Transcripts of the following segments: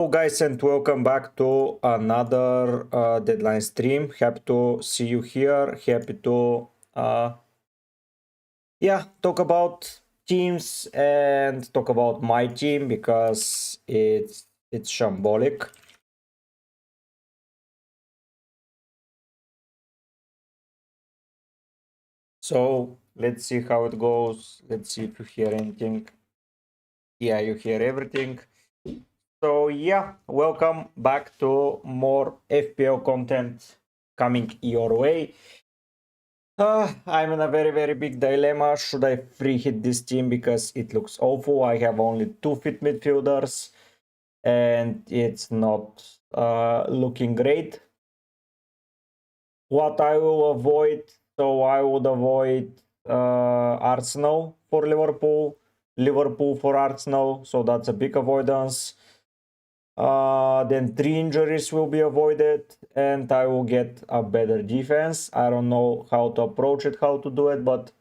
Hello guys, and welcome back to another deadline stream. Happy to see you here. Happy to talk about teams and talk about my team because it's shambolic. So let's see how it goes. Let's see if you hear anything. Yeah, you hear everything. So yeah, welcome back to more FPL content coming your way. I'm in a very big dilemma. Should I free hit this team because it looks awful? I have only 2 fit midfielders and it's not looking great. What I will avoid, so I would avoid Arsenal for Liverpool, Liverpool for Arsenal, so that's a big avoidance. Then 3 injuries will be avoided and I will get a better defense. I don't know how to approach it, how to do it, but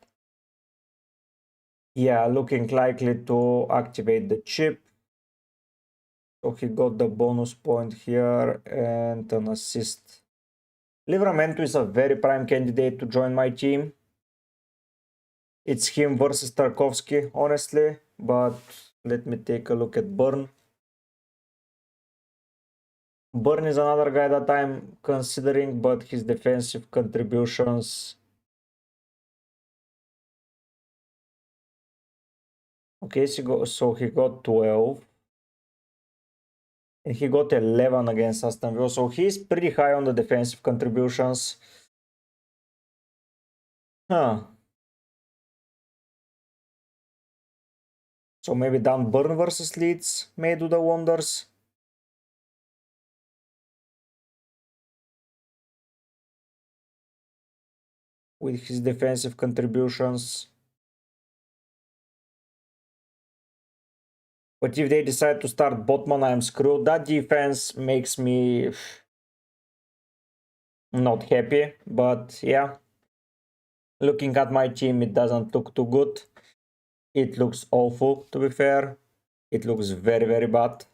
yeah, looking likely to activate the chip. So he got the bonus point here and an assist. Livramento is a very prime candidate to join my team. It's him versus Tarkovsky, honestly, but let me take a look at Burn. Burn is another guy that I'm considering, but his defensive contributions. Okay, so he got 12. And he got 11 against Aston Villa, so he's pretty high on the defensive contributions. Huh. So maybe Dan Burn versus Leeds may do the wonders. With his defensive contributions. But if they decide to start Botman, I'm screwed. That defense makes me not happy. But yeah, looking at my team, it doesn't look too good. It looks awful, to be fair. It looks very bad.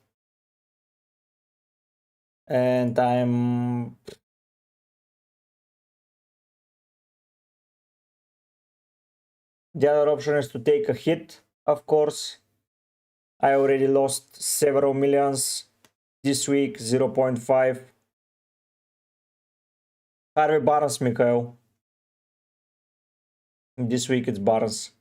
And I'm... The other option is to take a hit, of course. I already lost several millions this week, 0.5. Harvey Barnes, Mikhail. This week it's Barnes.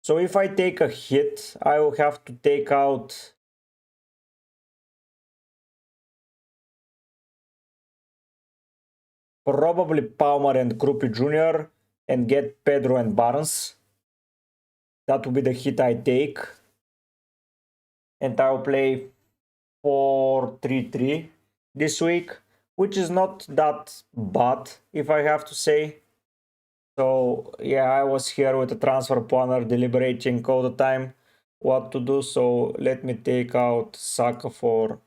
So if I take a hit, I will have to take out probably Palmer and Krupi Jr. and get Pedro and Barnes. That will be the hit I take. And I'll play 4-3-3 this week, which is not that bad, if I have to say. So yeah, I was here with the transfer planner deliberating all the time what to do. So let me take out Saka for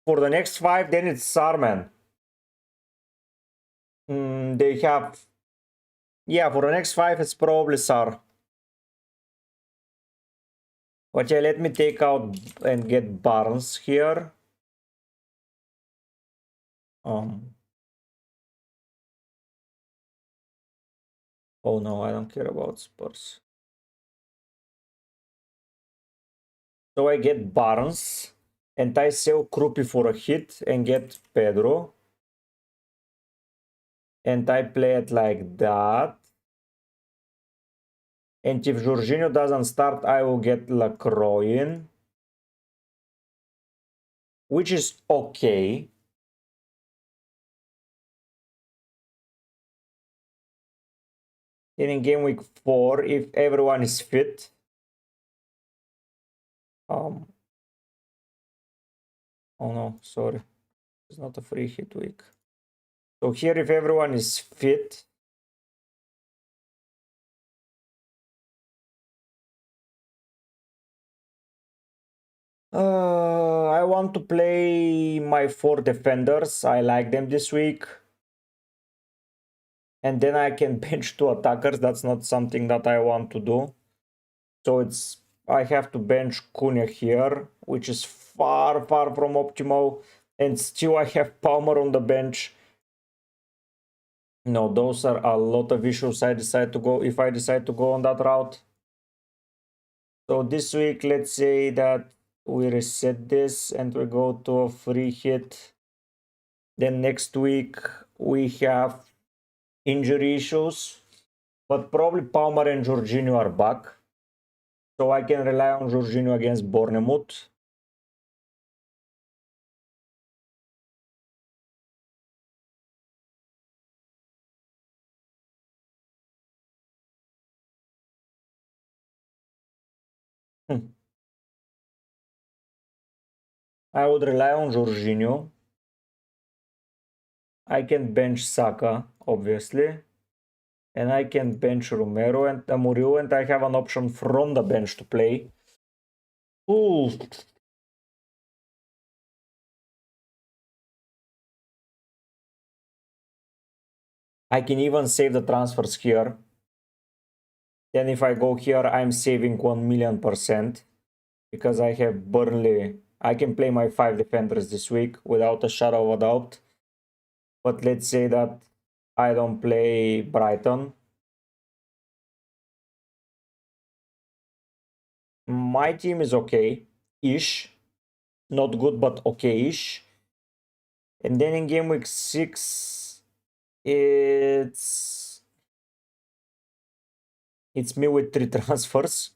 the next 5. Then it's Sarman. They have, yeah, for the next 5 it's probably Sar. But yeah, let me take out and get Barnes here. Oh no, I don't care about Spurs. So I get Barnes and I sell Krupi for a hit and get Pedro. And I play it like that. And if Jorginho doesn't start, I will get Lacroix, which is okay. In game week 4, if everyone is fit. Oh no, sorry. It's not a free hit week. So here, if everyone is fit, I want to play my 4 defenders. I like them this week. And then I can bench 2 attackers. That's not something that I want to do. So I have to bench Cunha here, which is far from optimal. And still I have Palmer on the bench. No, those are a lot of issues I decide to go if I decide to go on that route. So this week, let's say that we reset this and we go to a free hit. Then next week we have injury issues, but probably Palmer and Jorginho are back. So I can rely on Jorginho against Bournemouth. I would rely on Jorginho. I can bench Saka, obviously. And I can bench Romero and Murillo, and I have an option from the bench to play. Ooh. I can even save the transfers here. Then if I go here, I'm saving 1,000,000% because I have Burnley. I can play my 5 defenders this week without a shadow of a doubt. But let's say that I don't play Brighton. My team is okay-ish. Not good, but okay-ish. And then in game week 6, it's me with 3 transfers.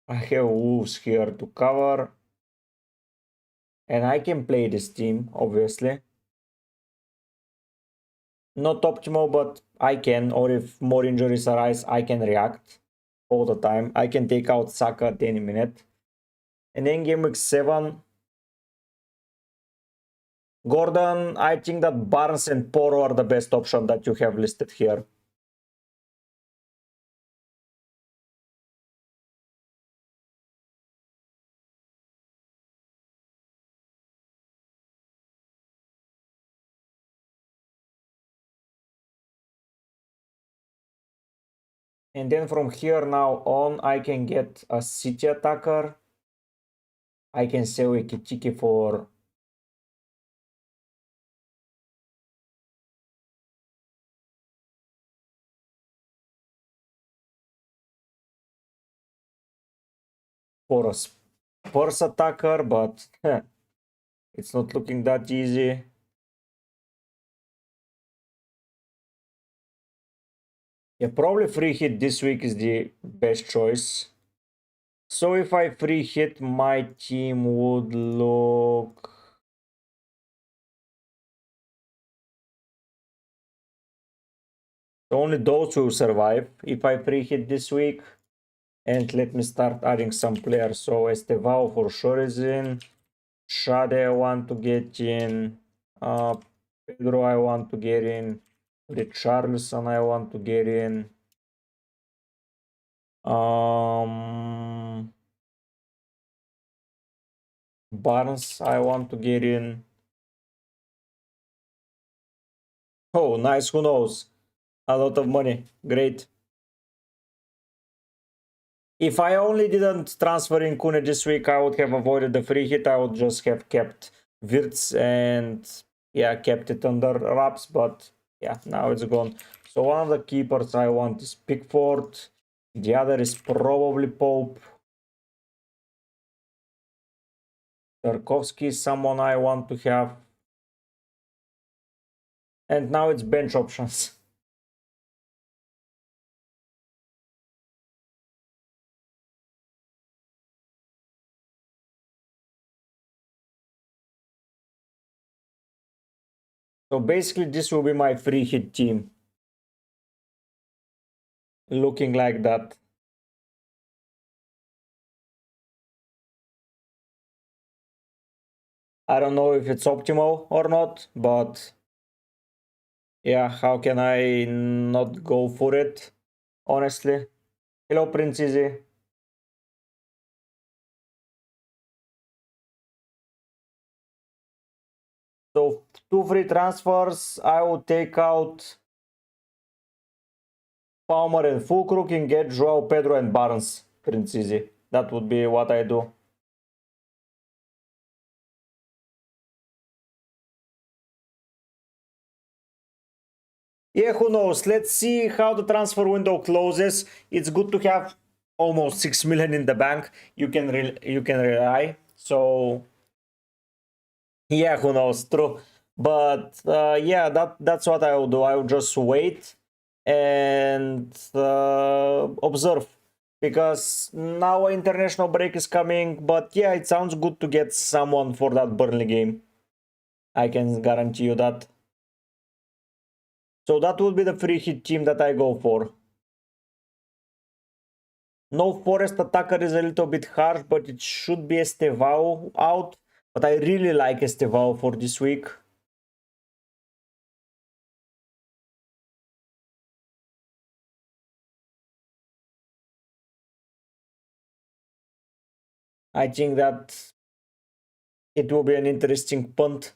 I have Wolves here to cover. And I can play this team, obviously. Not optimal, but I can, or if more injuries arise, I can react all the time. I can take out Saka at any minute. And then game week 7, Gordon, I think that Barnes and Porro are the best option that you have listed here. And then from here now on, I can get a City attacker. I can sell Ekitiki for a Spurs attacker, but it's not looking that easy. Yeah, probably free hit this week is the best choice. So if I free hit, my team would look... Only those will survive if I free hit this week. And let me start adding some players. So Estevao for sure is in. Shade I want to get in. Pedro I want to get in. Richarlison I want to get in. Barnes I want to get in. Oh, nice. Who knows? A lot of money. Great. If I only didn't transfer in Kune this week, I would have avoided the free hit. I would just have kept Wirtz and yeah, kept it under wraps. But yeah, now it's gone. So one of the keepers I want is Pickford. The other is probably Pope. Tarkovsky is someone I want to have. And now it's bench options. So basically this will be my free hit team. Looking like that. I don't know if it's optimal or not, but yeah, how can I not go for it, honestly? Hello, Prince Easy. So 2 free transfers, I will take out Palmer and Fulkrug and get Joao Pedro and Barnes. Pretty easy. That would be what I do. Yeah, who knows? Let's see how the transfer window closes. It's good to have almost 6 million in the bank. You can rely. So yeah, who knows? True. But yeah, that's what I will do. I will just wait and observe, because now international break is coming. But yeah, it sounds good to get someone for that Burnley game. I can guarantee you that. So that would be the free hit team that I go for. No Forest attacker is a little bit harsh, but it should be Estevao out. But I really like Estevao for this week. I think that it will be an interesting punt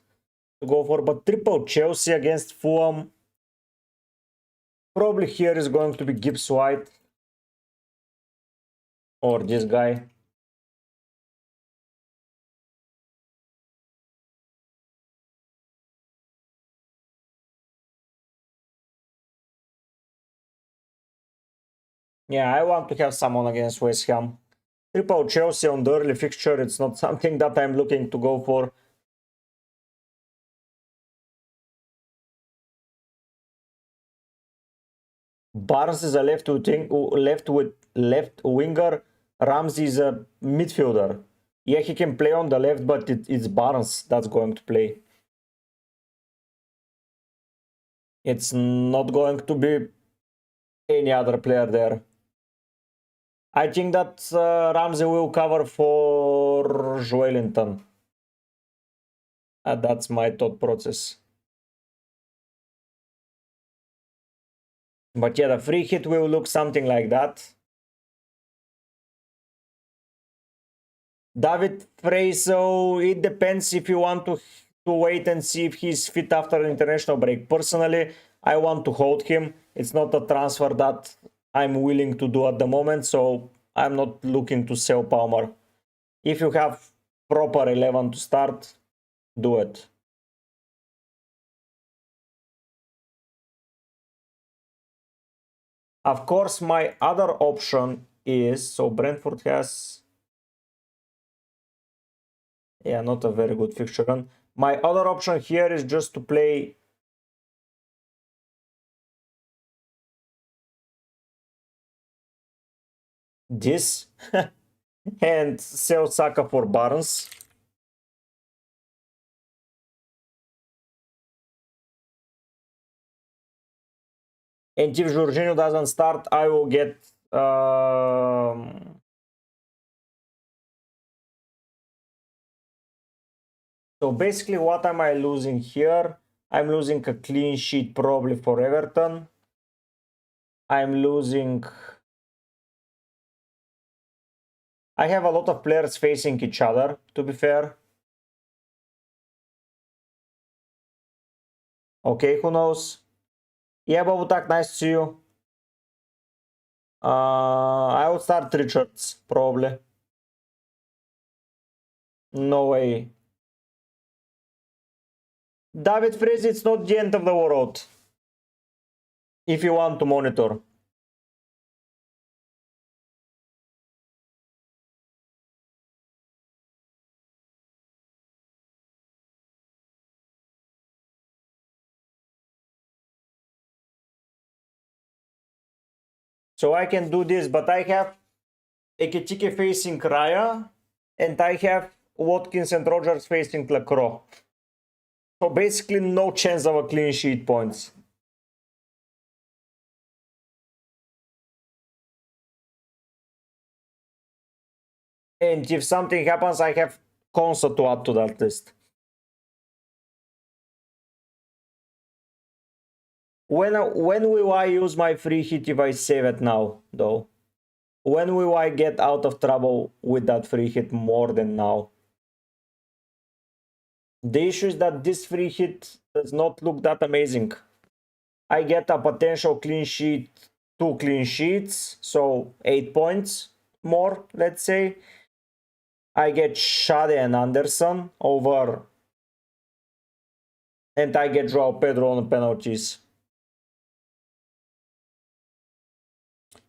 to go for. But triple Chelsea against Fulham. Probably here is going to be Gibbs White. Or this guy. Yeah, I want to have someone against West Ham. Triple Chelsea on the early fixture, it's not something that I'm looking to go for. Barnes is a left winger. Ramsey is a midfielder. Yeah, he can play on the left, but it's Barnes that's going to play. It's not going to be any other player there. I think that Ramsey will cover for Joelinton. That's my thought process. But yeah, the free hit will look something like that. David Freyso, it depends if you want to wait and see if he's fit after an international break. Personally, I want to hold him. It's not a transfer that I'm willing to do at the moment, so I'm not looking to sell Palmer. If you have proper 11 to start, do it. Of course, my other option is, so Brentford has, yeah, not a very good fixture run. My other option here is just to play this and sell Saka for Barnes. And if Jorginho doesn't start, I will get so basically, what am I losing here? I'm losing a clean sheet probably for Everton. I'm losing... I have a lot of players facing each other, to be fair. Okay, who knows? Yeah, Bobutak, nice to see you. I will start Richards, probably. No way. David Freeze, it's not the end of the world. If you want to monitor. So I can do this, but I have Ekitike facing Raya, and I have Watkins and Rogers facing Lacroix. So basically no chance of a clean sheet points. And if something happens, I have Konsa to add to that list. When will I use my free hit if I save it now, though? When will I get out of trouble with that free hit more than now? The issue is that this free hit does not look that amazing. I get a potential clean sheet, 2 clean sheets, so 8 points more, let's say. I get Shade and Anderson over, and I get Joao Pedro on penalties.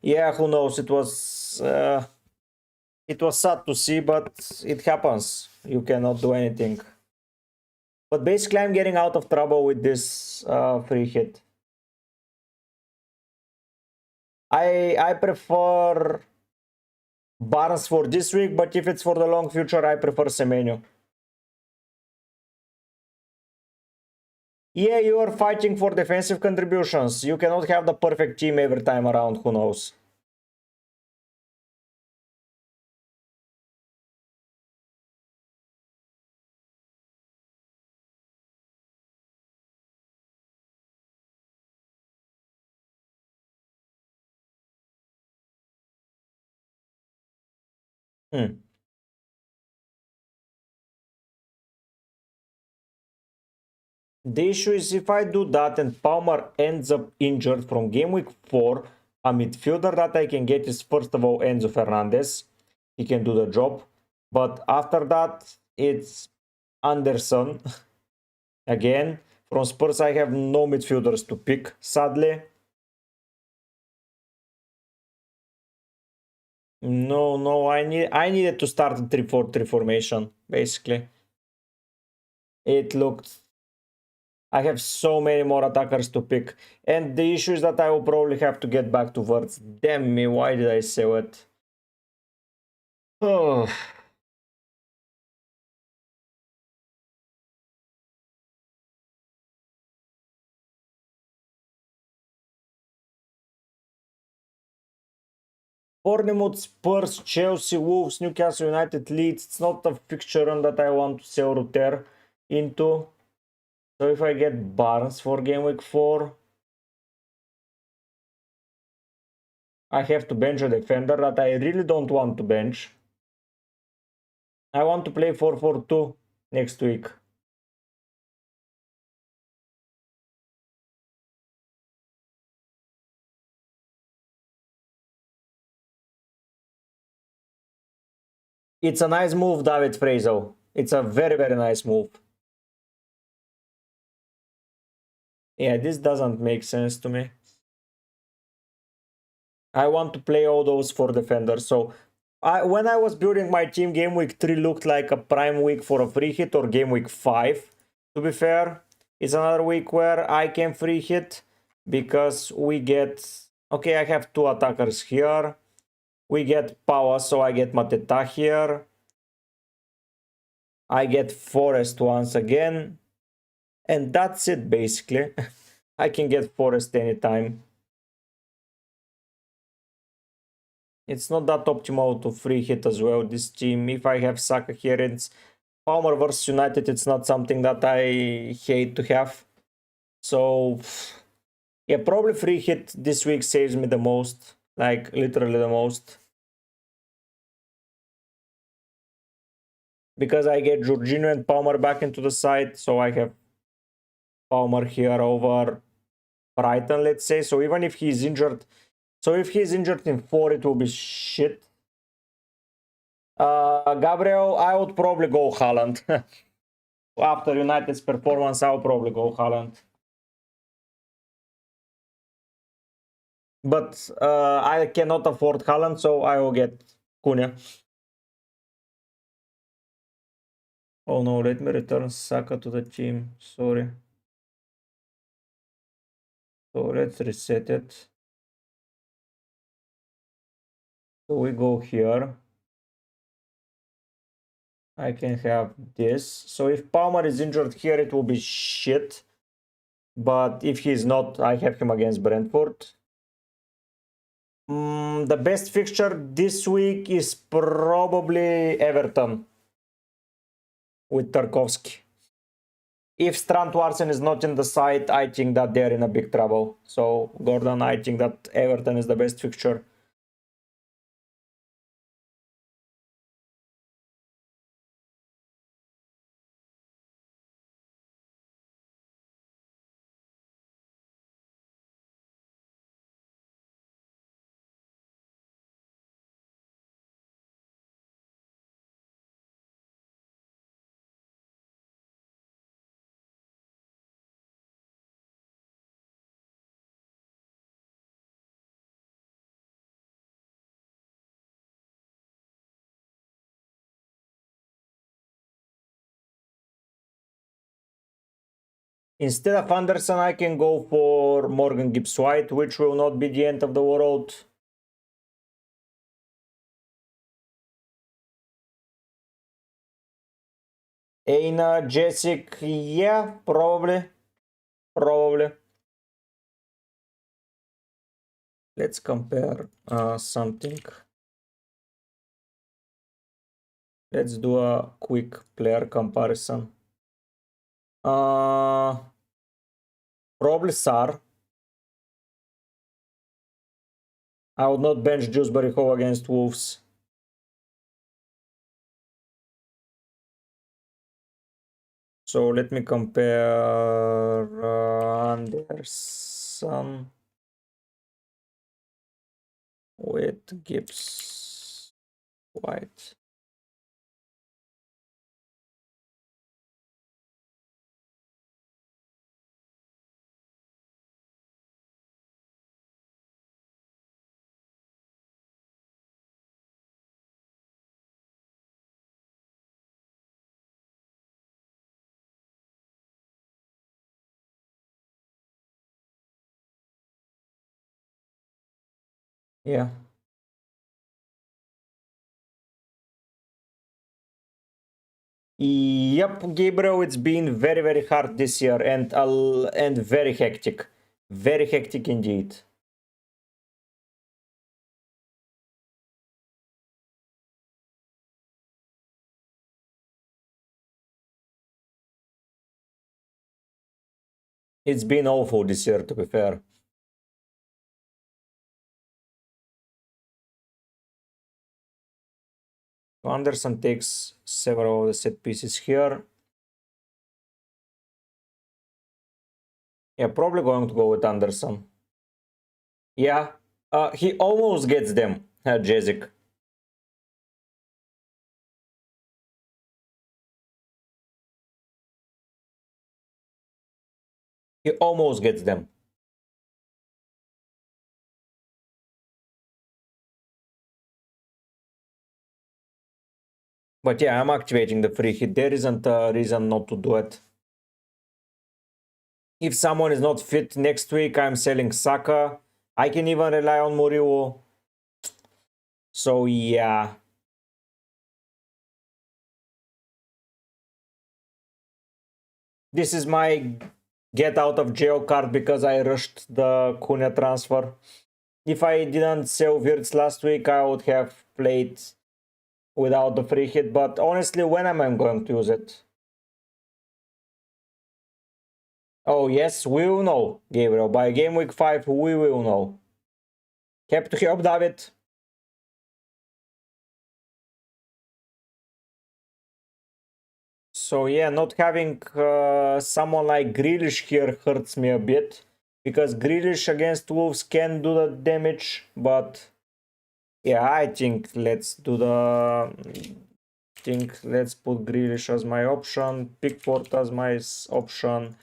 Yeah, who knows? It was sad to see, but it happens. You cannot do anything. But basically, I'm getting out of trouble with this free hit. I prefer Barnes for this week, but if it's for the long future, I prefer Semenyo. Yeah, you are fighting for defensive contributions. You cannot have the perfect team every time around, who knows. Hmm. The issue is if I do that and Palmer ends up injured from game week 4, a midfielder that I can get is first of all Enzo Fernandez. He can do the job. But after that, it's Anderson. Again, from Spurs I have no midfielders to pick, sadly. No, I needed to start a 3-4-3 formation, basically. It looked... I have so many more attackers to pick. And the issue is that I will probably have to get back to Wirtz. Damn me, why did I say it? Oh. Bournemouth, Spurs, Chelsea, Wolves, Newcastle United, Leeds. It's not a fixture run that I want to sell Ruter into. So if I get Barnes for game week 4, I have to bench a defender that I really don't want to bench. I want to play 4-4-2 next week. It's a nice move, David Fraser. It's a very, very nice move. Yeah, this doesn't make sense to me. I want to play all those for defenders. So when I was building my team, game week 3 looked like a prime week for a free hit, or game week 5. To be fair, it's another week where I can free hit because we get... Okay, I have 2 attackers here. We get power, so I get Mateta here. I get Forest once again. And that's it, basically. I can get Forest anytime. It's not that optimal to free hit as well, this team. If I have Saka here, it's Palmer versus United. It's not something that I hate to have. So, yeah, probably free hit this week saves me the most. Like, literally the most. Because I get Jorginho and Palmer back into the side. So I have Palmer here over Brighton, let's say. So even if he's injured... So if he's injured in 4, it will be shit. Gabriel, I would probably go Haaland. After United's performance, I'll probably go Haaland. But I cannot afford Haaland, so I will get Cunha. Oh no, let me return Saka to the team. Sorry. So let's reset it. So we go here. I can have this. So if Palmer is injured here, it will be shit. But if he's not, I have him against Brentford. The best fixture this week is probably Everton with Tarkovsky. If Strand Larsen is not in the side, I think that they're in a big trouble. So, Gordon, I think that Everton is the best fixture. Instead of Anderson, I can go for Morgan Gibbs-White, which will not be the end of the world. Aina, Jessic, yeah, probably. Probably. Let's compare something. Let's do a quick player comparison. Probably Sar. I would not bench Dewsbury Hall against Wolves. So let me compare Anderson with Gibbs White. Yeah. Yep, Gabriel, it's been very, very hard this year and very hectic. Very hectic indeed. It's been awful this year, to be fair. Anderson takes several of the set pieces here. Yeah, probably going to go with Anderson. Yeah, he almost gets them, Jezik. He almost gets them. But yeah, I'm activating the free hit. There isn't a reason not to do it. If someone is not fit next week, I'm selling Saka. I can even rely on Murillo. So yeah. This is my get out of jail card because I rushed the Cunha transfer. If I didn't sell Wirtz last week, I would have played without the free hit. But honestly, when am I going to use it? Oh yes, we will know, Gabriel. By game week 5, we will know. Happy to help, David. So yeah, not having someone like Grealish here hurts me a bit. Because Grealish against Wolves can do the damage, but yeah, I think let's do the... let's put Grealish as my option, Pickford as my option.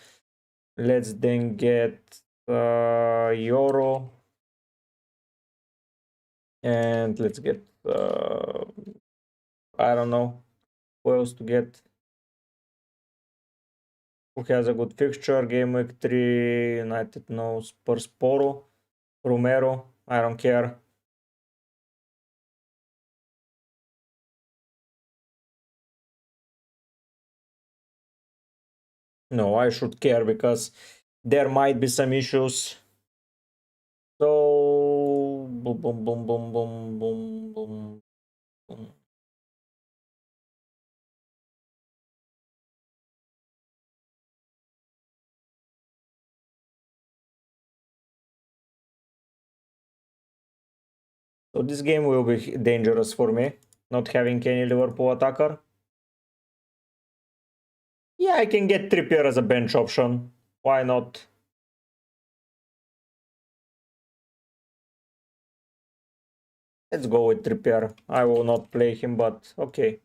Let's then get Euro. And let's get... I don't know who else to get. Who has a good fixture? Game week 3, United, no. Spurs, Poro, Romero, I don't care. No, I should care because there might be some issues. So, boom, boom, boom, boom, boom, boom, boom, boom. So this game will be dangerous for me, not having any Liverpool attacker. Yeah, I can get Trippier as a bench option. Why not? Let's go with Trippier. I will not play him, but okay.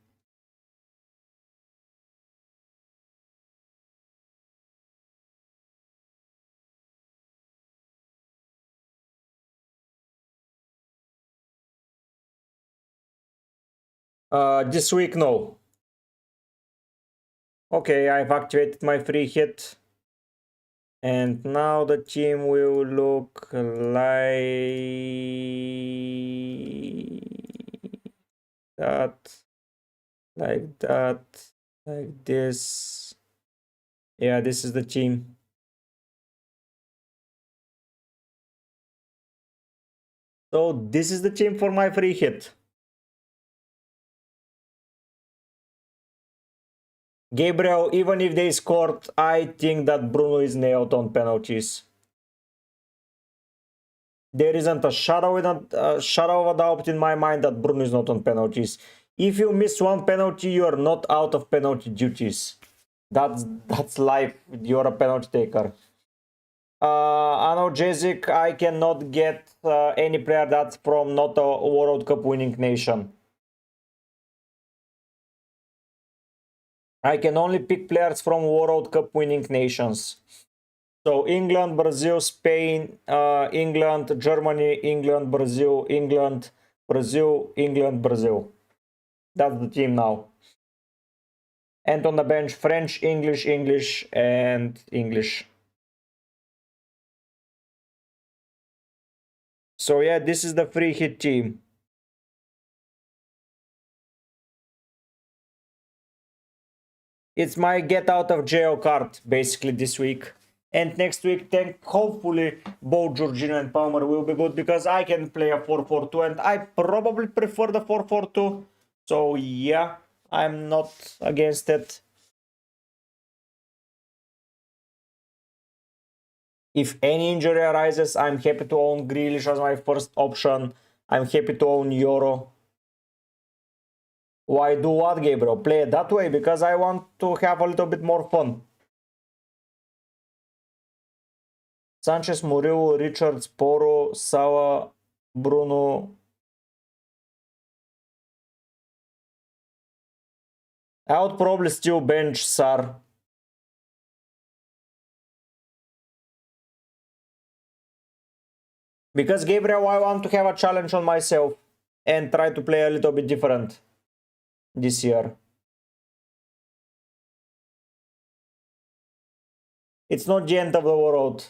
This week, no. Okay, I've activated my free hit. And now the team will look like that, like that, like this. Yeah, this is the team. So this is the team for my free hit. Gabriel, even if they scored, I think that Bruno is nailed on penalties. There isn't a shadow of a doubt in my mind that Bruno is not on penalties. If you miss one penalty, you are not out of penalty duties. That's life. You're a penalty taker. Analgesic, I cannot get any player that's from not a World Cup winning nation. I can only pick players from World Cup winning nations. So England, Brazil, Spain, England, Germany, England, Brazil, England, Brazil, England, Brazil. That's the team now. And on the bench, French, English, English, and English. So yeah, this is the free hit team. It's my get out of jail card basically this week. And next week, hopefully both Jorginho and Palmer will be good because I can play a 4-4-2 and I probably prefer the 4-4-2. So yeah, I'm not against it. If any injury arises, I'm happy to own Grealish as my first option. I'm happy to own Euro. Why do what, Gabriel? Play it that way because I want to have a little bit more fun. Sanchez, Murillo, Richards, Poro, Salah, Bruno. I would probably still bench Sar. Because Gabriel, I want to have a challenge on myself and try to play a little bit different this year. It's not the end of the world.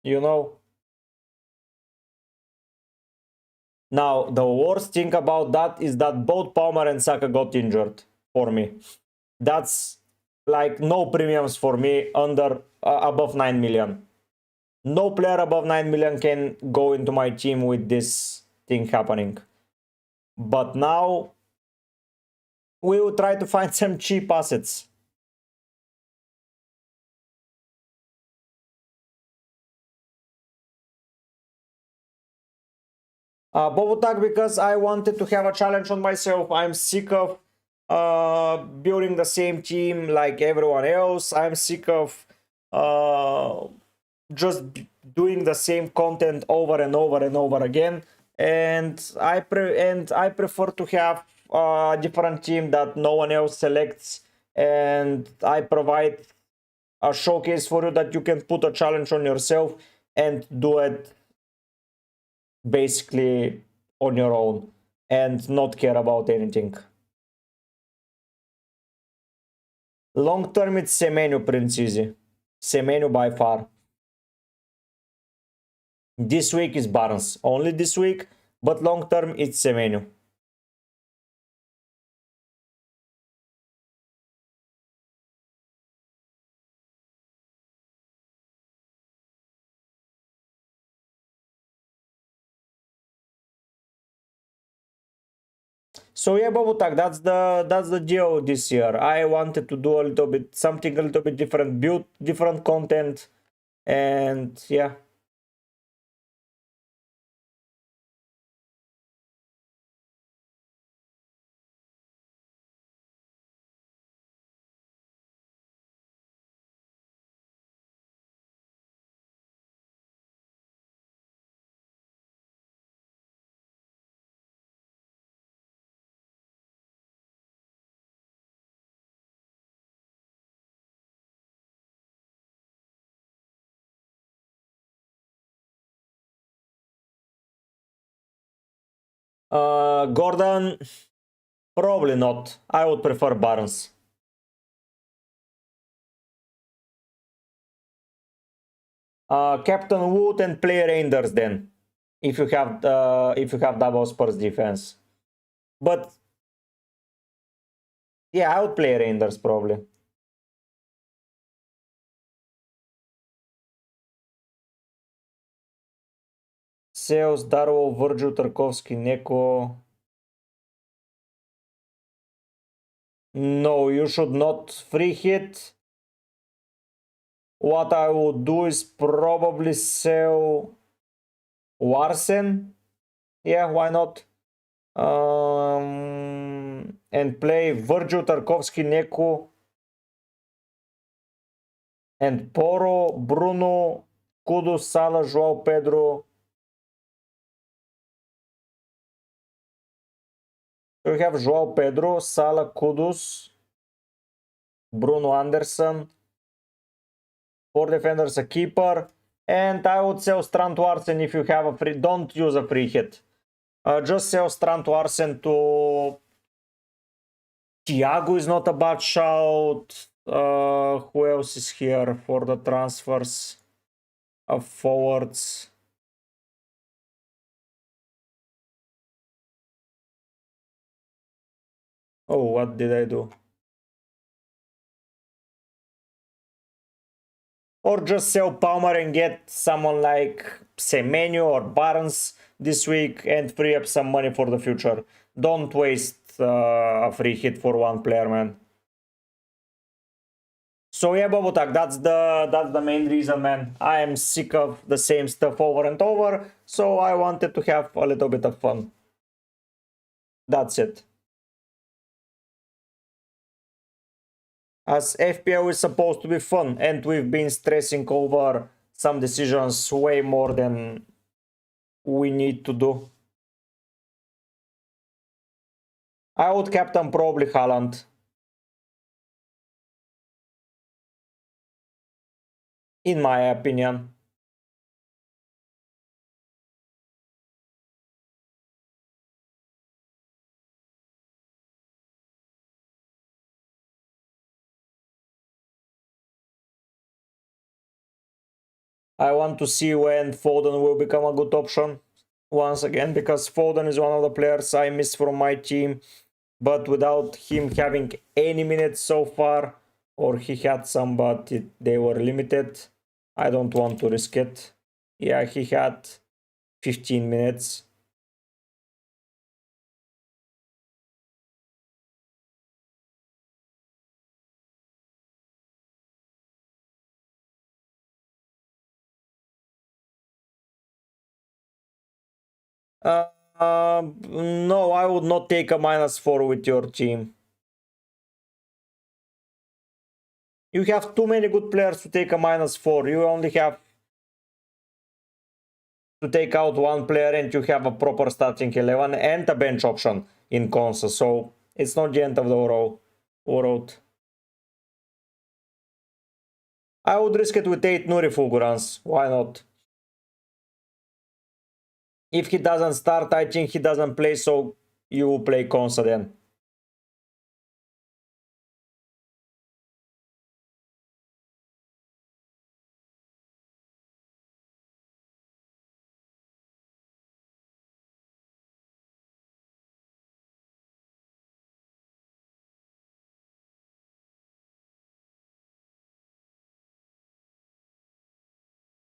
You know? Now, the worst thing about that is that both Palmer and Saka got injured for me. That's like no premiums for me under above 9 million. No player above 9 million can go into my team with this thing happening. But now we will try to find some cheap assets. Bobotak because I wanted to have a challenge on myself. I'm sick of building the same team like everyone else. I'm sick of just doing the same content over and over and over again. And I prefer to have a different team that no one else selects, and I provide a showcase for you that you can put a challenge on yourself and do it basically on your own and not care about anything. Long term, it's Semenyo, Prince Easy. Semenyo by far. This week is Barnes. Only this week, but long term, it's Semenyo. So yeah, Bobutak, that's the deal this year. I wanted to do a little bit something a little bit different, build different content, and yeah. Gordon, probably not. I would prefer Barnes. Captain Wood and play Reinders then, if you have double Spurs defense. But yeah, I would play Reinders probably. Sales, Darwell, Virgil, Tarkovsky, Neko. No, you should not free hit. What I would do is probably sell Larsen. Yeah, why not? And play Virgil, Tarkovsky, Neko, and Poro, Bruno, Kudus, Salah, Joao Pedro. So we have Joao Pedro, Salah, Kudus, Bruno Anderson, 4 defenders, a keeper, and I would sell Strand Larsen if you have a free. Don't use a free hit. Just sell Strand Larsen to Thiago is not a bad shout. Who else is here for the transfers of forwards? Oh, what did I do? Or just sell Palmer and get someone like Semenyo or Barnes this week and free up some money for the future. Don't waste a free hit for one player, man. So yeah, Bobotak, that's the main reason, man. I am sick of the same stuff over and over, so I wanted to have a little bit of fun. That's it. As FPL is supposed to be fun, and we've been stressing over some decisions way more than we need to do. I would captain probably Haaland. In my opinion. I want to see when Foden will become a good option once again, because Foden is one of the players I miss from my team, but without him having any minutes so far, or he had some but they were limited, I don't want to risk it. Yeah, he had 15 minutes. No, I would not take a -4 with your team. You have too many good players to take a -4. You only have to take out one player and you have a proper starting 11 and a bench option in Consa. So it's not the end of the world. I would risk it with 8 Nuri Fulgurans. Why not? If he doesn't start, I think he doesn't play, so you will play Consa then.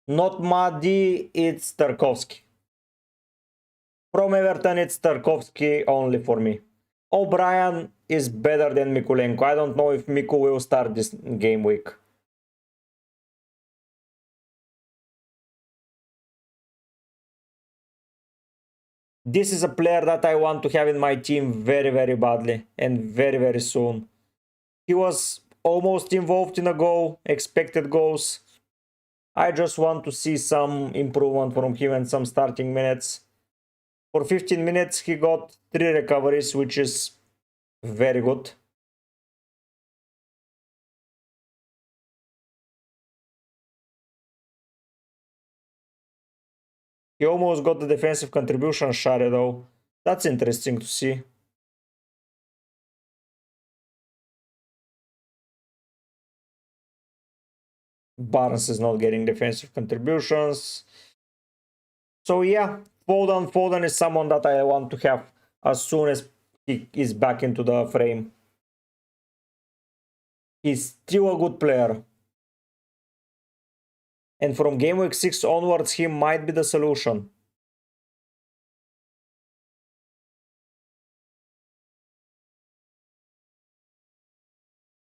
Not Madi, it's Tarkovsky. From Everton, it's Tarkovsky only for me. O'Brien is better than Mikulenko. I don't know if Miku will start this game week. This is a player that I want to have in my team very, very badly and very, very soon. He was almost involved in a goal, expected goals. I just want to see some improvement from him and some starting minutes. For 15 minutes, he got 3 recoveries, which is very good. He almost got the defensive contribution share though. That's interesting to see. Barnes is not getting defensive contributions. So yeah, Foden is someone that I want to have as soon as he is back into the frame. He's still a good player. And from game week 6 onwards, he might be the solution.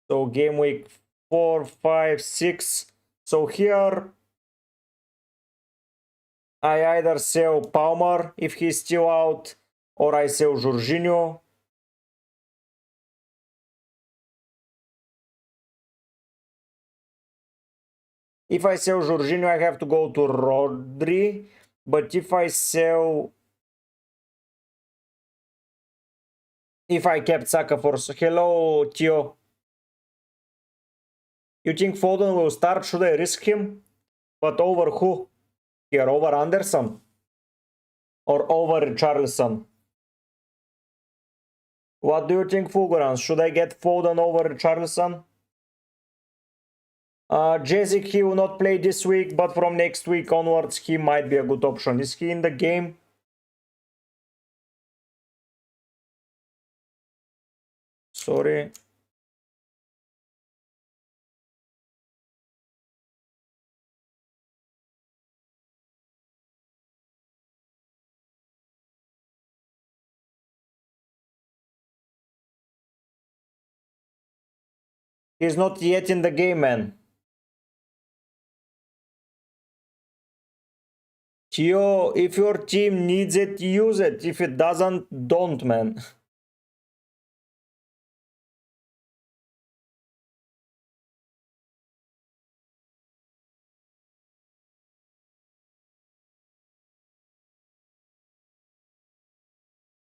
So game week 4, 5, 6. So here I either sell Palmer if he's still out, or I sell Jorginho. If I sell Jorginho, I have to go to Rodri. But if I sell... If I kept Saka for... Hello, Tio. You think Foden will start? Should I risk him? But over who? Here, over Anderson? Or over Richarlison? What do you think, Fulgurans? Should I get Foden over Richarlison? Jezik, he will not play this week, but from next week onwards, he might be a good option. Is he in the game? Sorry. He's not yet in the game, man. Tio, if your team needs it, use it. If it doesn't, don't, man.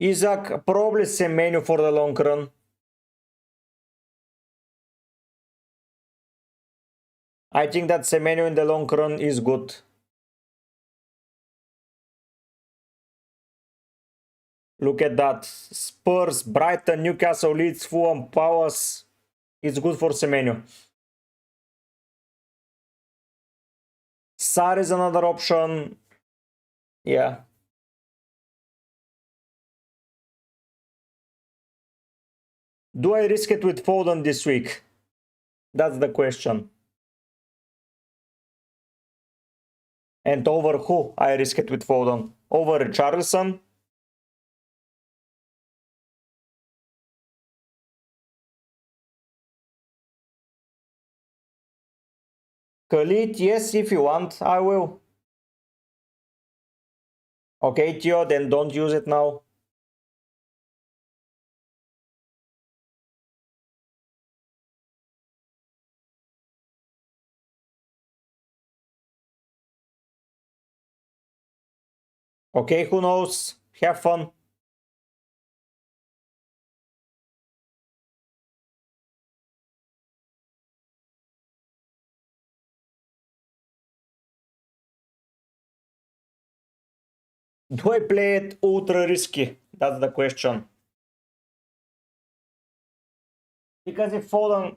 Isaac, probably Semenyo for the long run. I think that Semenyo in the long run is good. Look at that. Spurs, Brighton, Newcastle, Leeds, Fulham, Palace. It's good for Semenyo. Sar is another option. Yeah. Do I risk it with Foden this week? That's the question. And over who I risk it with Foden? Over Richarlison? Khalid, yes, if you want, I will. Okay, Tio, then don't use it now. Okay, who knows? Have fun. Do I play it ultra risky? That's the question. Because if Foden...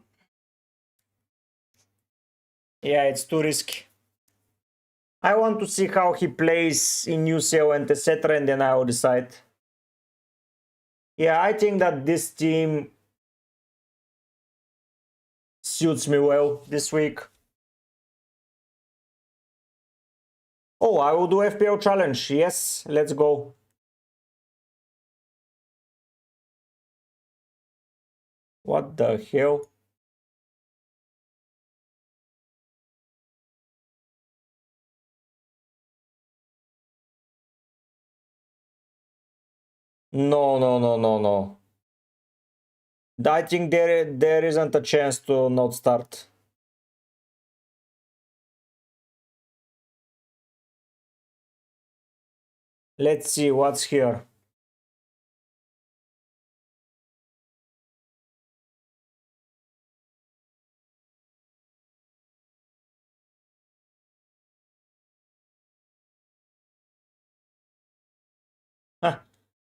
Yeah, it's too risky. I want to see how he plays in UCL and etc. and then I will decide. Yeah, I think that this team suits me well this week. Oh, I will do FPL challenge. Yes, let's go. What the hell? No, no, no, no, no. I think there isn't a chance to not start. Let's see what's here.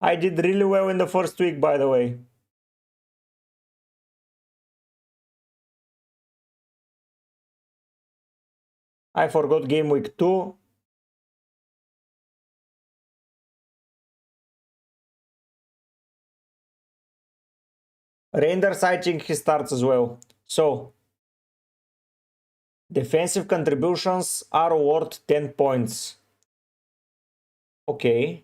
I did really well in the first week, by the way. I forgot game week 2. Reinders, I think he starts as well. So, defensive contributions are worth 10 points. Okay.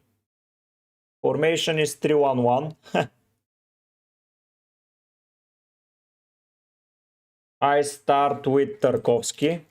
Formation is 3-1-1. I start with Tarkovsky.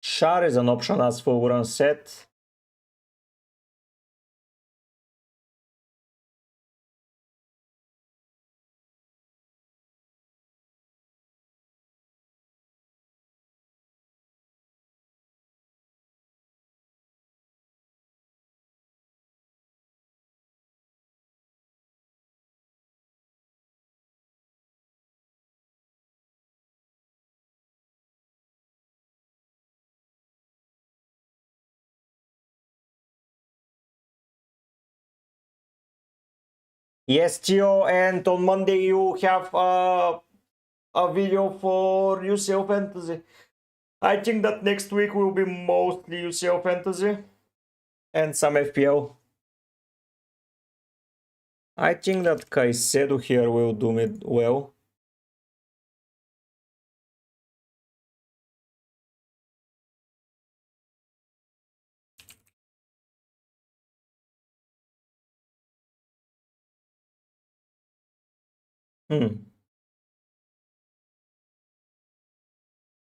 Char is an option as for run set. Yes, Gio, and on Monday you have a video for UCL Fantasy. I think that next week will be mostly UCL Fantasy and some FPL. I think that Caicedo here will do it well.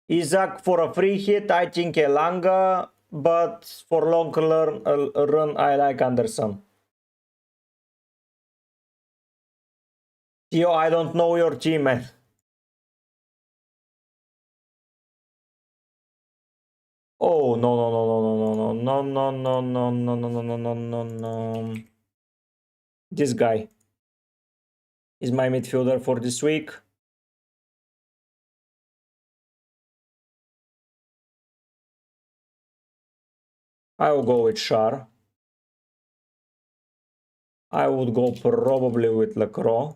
Isaac for a free hit, I think Elanga, but for long run, I like Anderson. Theo, I don't know your team, man. Oh, no, no, no, no, no, no, no, no, no, no, no, no, no, no, no, no. This guy is my midfielder for this week. I will go with Char. I would go probably with Lacroix.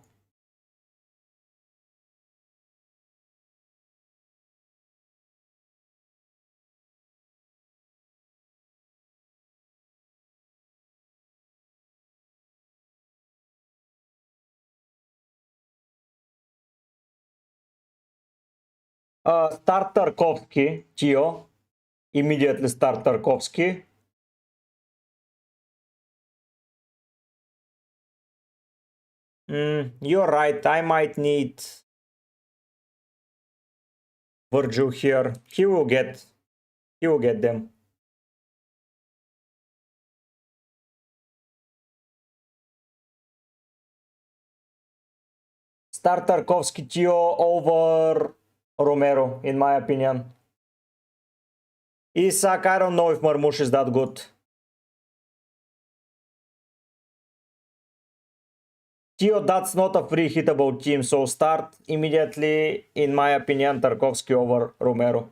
Start Tarkovsky, Gio. Immediately start Tarkovsky. You're right, I might need Virgil here. He will get them. Start Tarkovsky, Gio over Romero, in my opinion. Isak, I don't know if Marmoush is that good. Gio, that's not a free hittable team, so start immediately, in my opinion, Tarkovsky over Romero.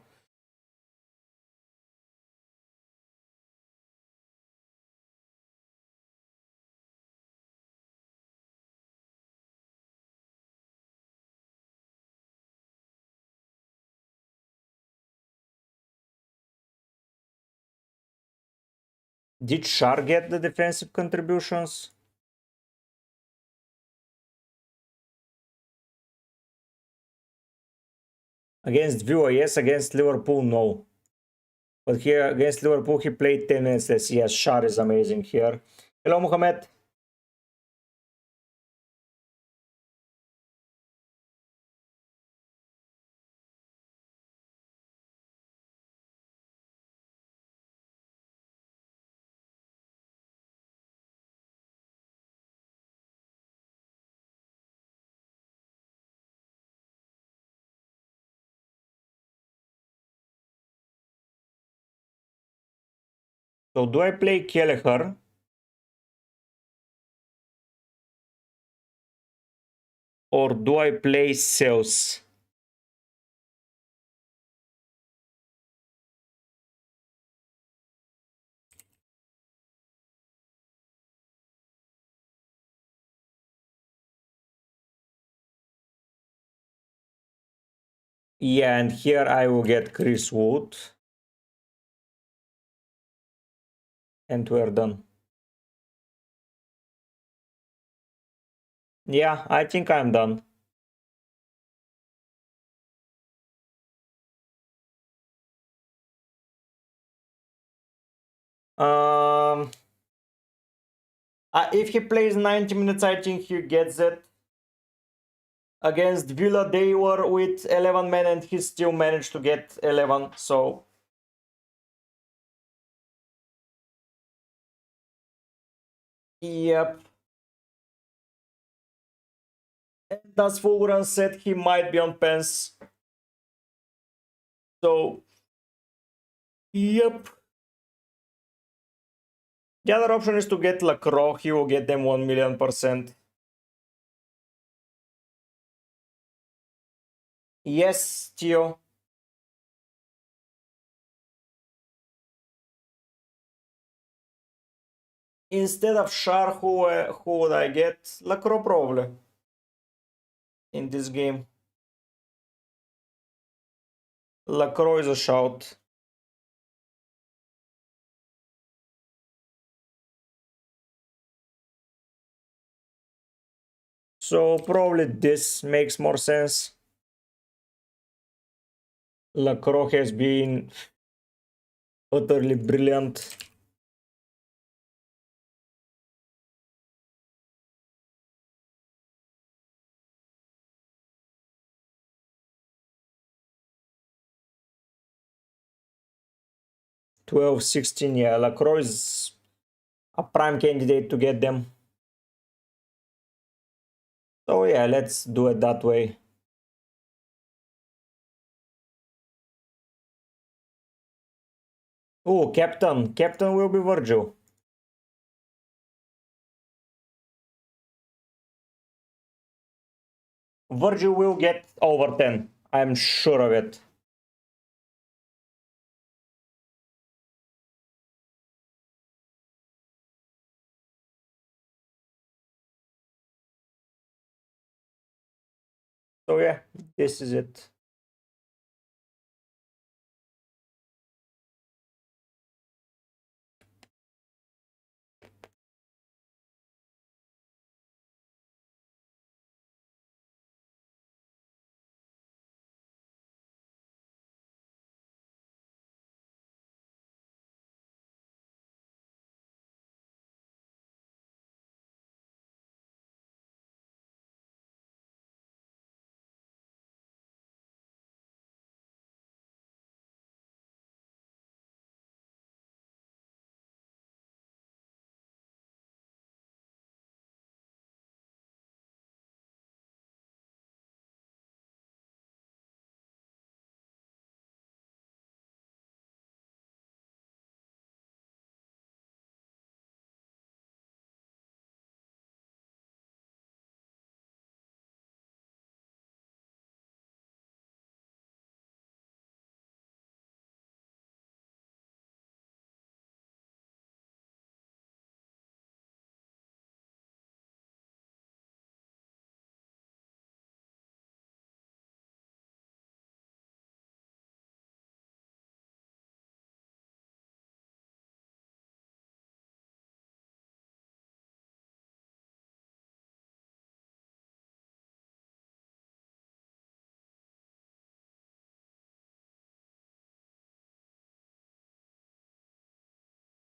Did Char get the defensive contributions? Against Villa, yes. Against Liverpool, no. But here, against Liverpool, he played 10 minutes less. Yes, Char is amazing here. Hello, Mohamed. So do I play Kelleher? Or do I play Sales? Yeah, and here I will get Chris Wood. And we're done. Yeah, I think I'm done. If he plays 90 minutes, I think he gets it. Against Villa, they were with 11 men and he still managed to get 11, so... Yep. And as Fulgran said, he might be on pens. So... Yep. The other option is to get Lacroix, he will get them 1,000,000%. Yes, Theo. Instead of Shar, who would I get? Lacroix probably. In this game. Lacroix is a shout. So probably this makes more sense. Lacroix has been utterly brilliant. $12, $16, yeah, Lacroix is a prime candidate to get them. So yeah, let's do it that way. Oh, captain. Captain will be Virgil. Virgil will get over 10. I'm sure of it. So yeah, this is it.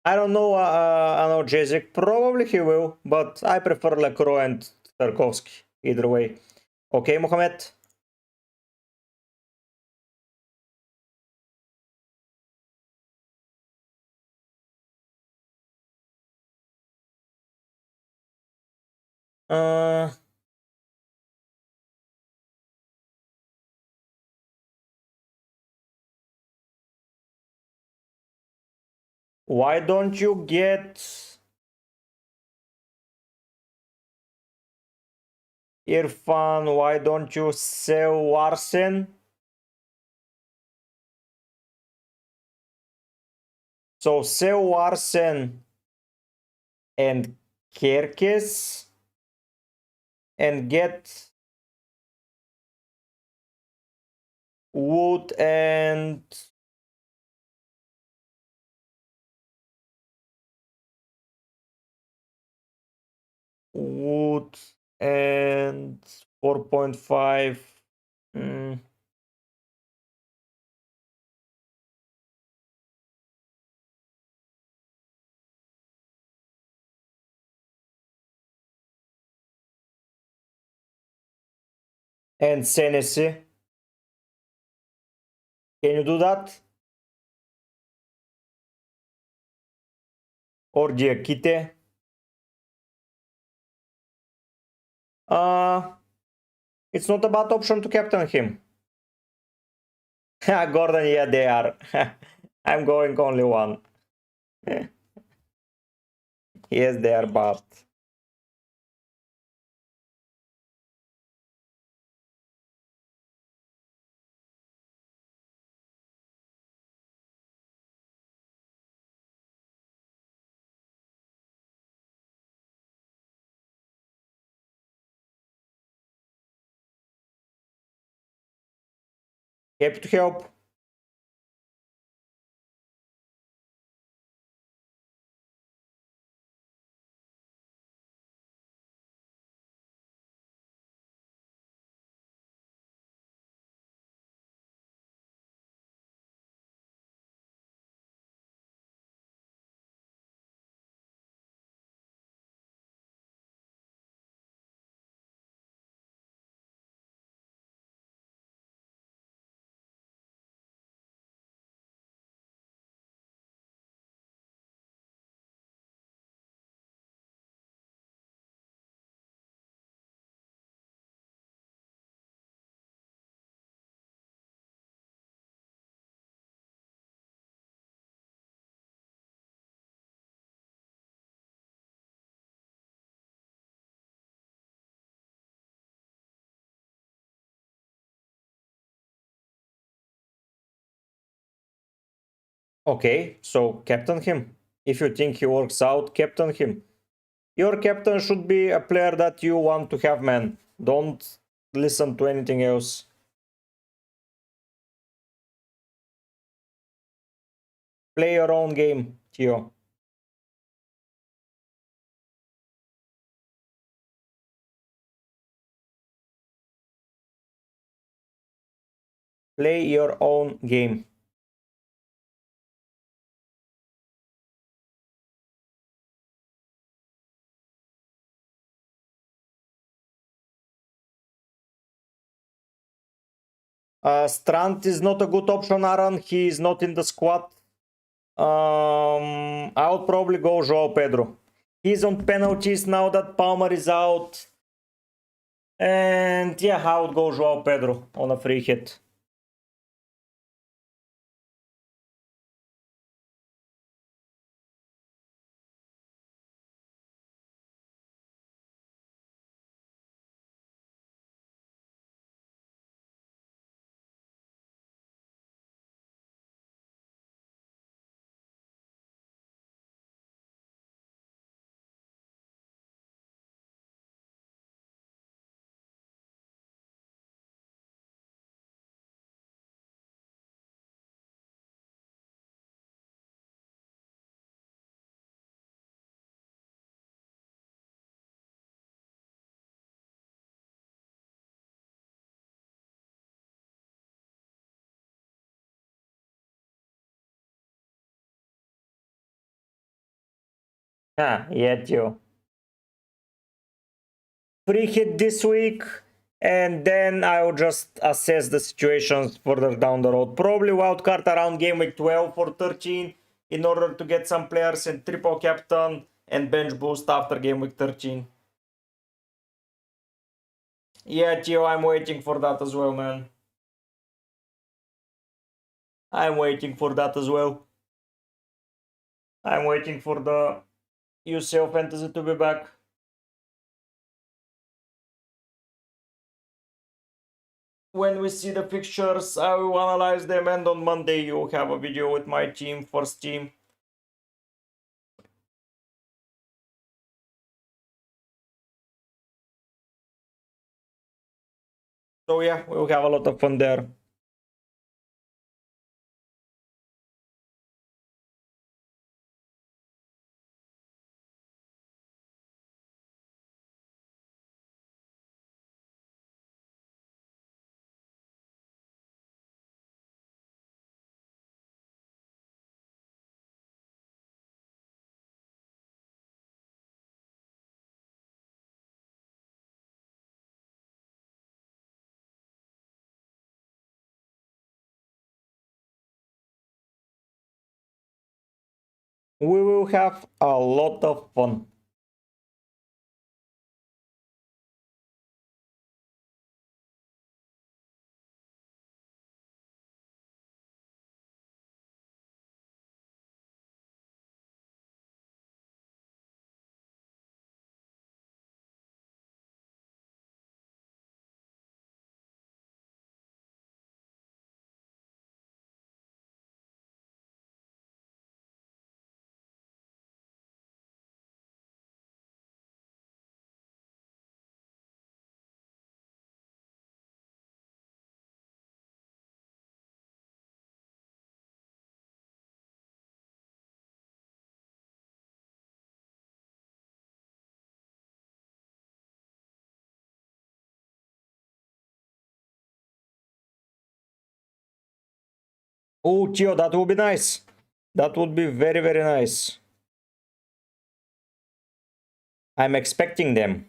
I don't know analgesic. Probably he will, but I prefer Lacroix and Tarkovsky. Either way. Okay, Mohamed? Uh, Why don't you get Irfan? Why don't you sell Arsen? So sell Arsen and Kerkes and get Wood and Wood and 4.5. And Senesi. Can you do that? Or Diakite? It's not a bad option to captain him. Gordon, yeah, they are. I'm going only one. Yes, they are bad. Happy to help. Okay, so captain him. If you think he works out, captain him. Your captain should be a player that you want to have, man. Don't listen to anything else. Play your own game, Theo. Play your own game. Strand is not a good option, Aaron. He is not in the squad. I would probably go Joao Pedro. He's on penalties now that Palmer is out. And yeah, I would go Joao Pedro on a free hit. Yeah, Theo. Free hit this week, and then I'll just assess the situations further down the road. Probably wildcard around game week 12 or 13 in order to get some players and triple captain and bench boost after game week 13. Yeah, Theo, I'm waiting for that as well, man. I'm waiting for that as well. I'm waiting for the UCL Fantasy to be back. When we see the fixtures, I will analyze them, and on Monday you'll have a video with my team, first team. So yeah, we'll have a lot of fun there. We will have a lot of fun. Oh, Gio, that would be nice. That would be very, very nice. I'm expecting them.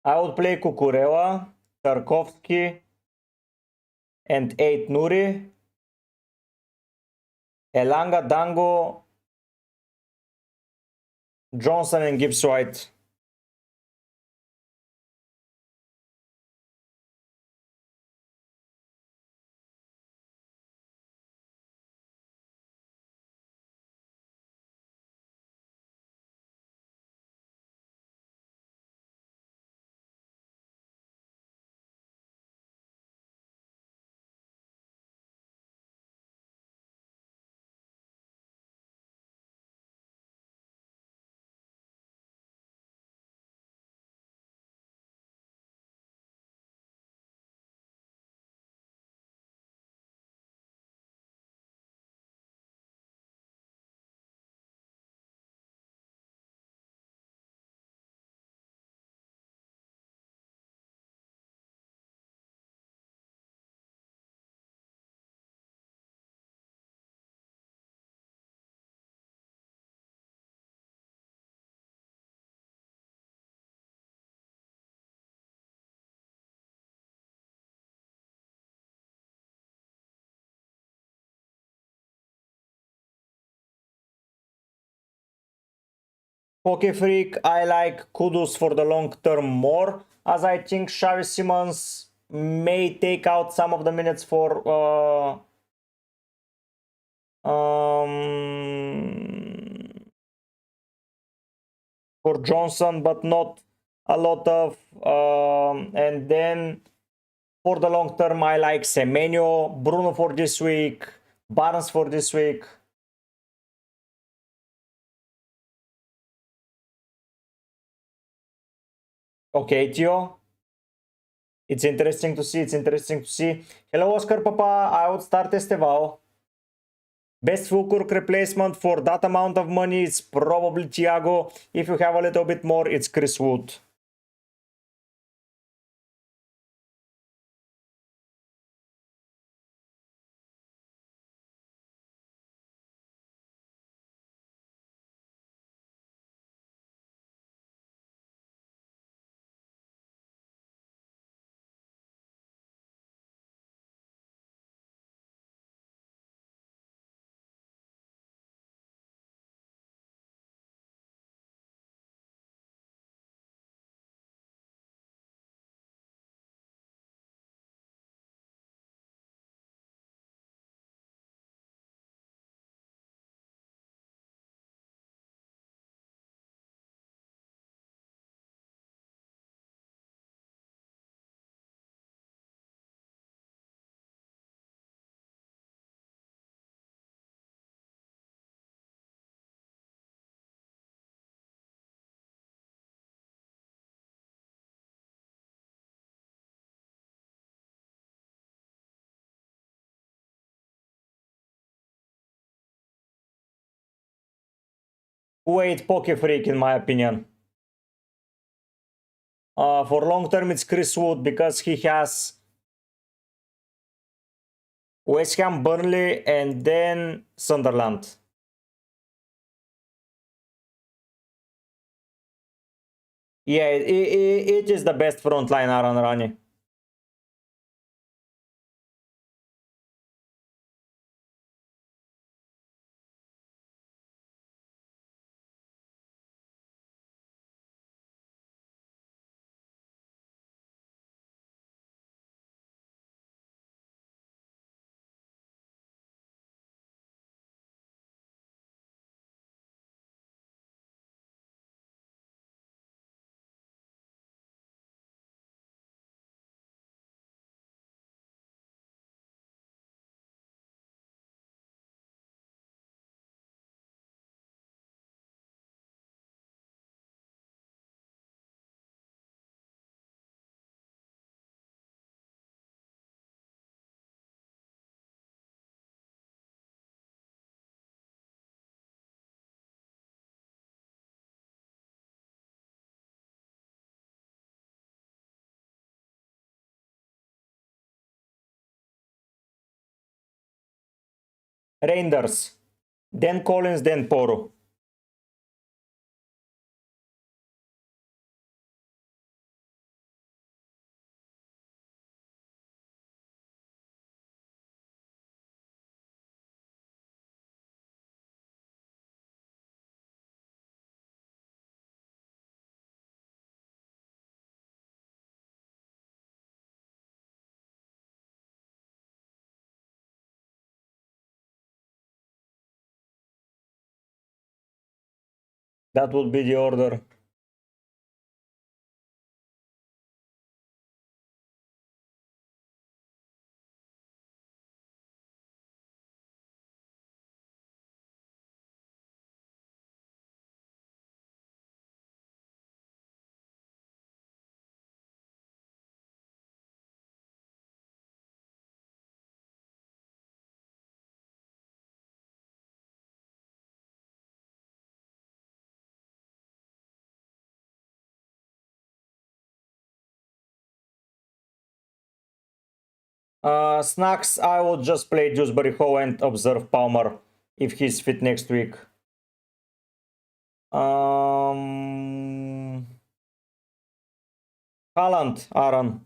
I would play Cucurella, Tarkovsky, and 8 Nuri, Elanga, Dango, Johnson, and Gibbs White. Poke Freak, I like Kudus for the long term more, as I think Xavi Simons may take out some of the minutes for Johnson, but not a lot of. And then for the long term, I like Semenyo, Bruno for this week, Barnes for this week. Okay, Tio. It's interesting to see. It's interesting to see. Hello, Oscar Papa. I would start Esteval. Best Fulkurk replacement for that amount of money is probably Thiago. If you have a little bit more, it's Chris Wood. Wait, Poke Freak, in my opinion. For long term, it's Chris Wood because he has West Ham, Burnley, and then Sunderland. Yeah, it is the best front line, Aaron Rani. Reinders. Then Collins, then Poro. That would be the order. Snacks, I would just play Dewsbury Hall and observe Palmer if he's fit next week. Haaland, Aaron.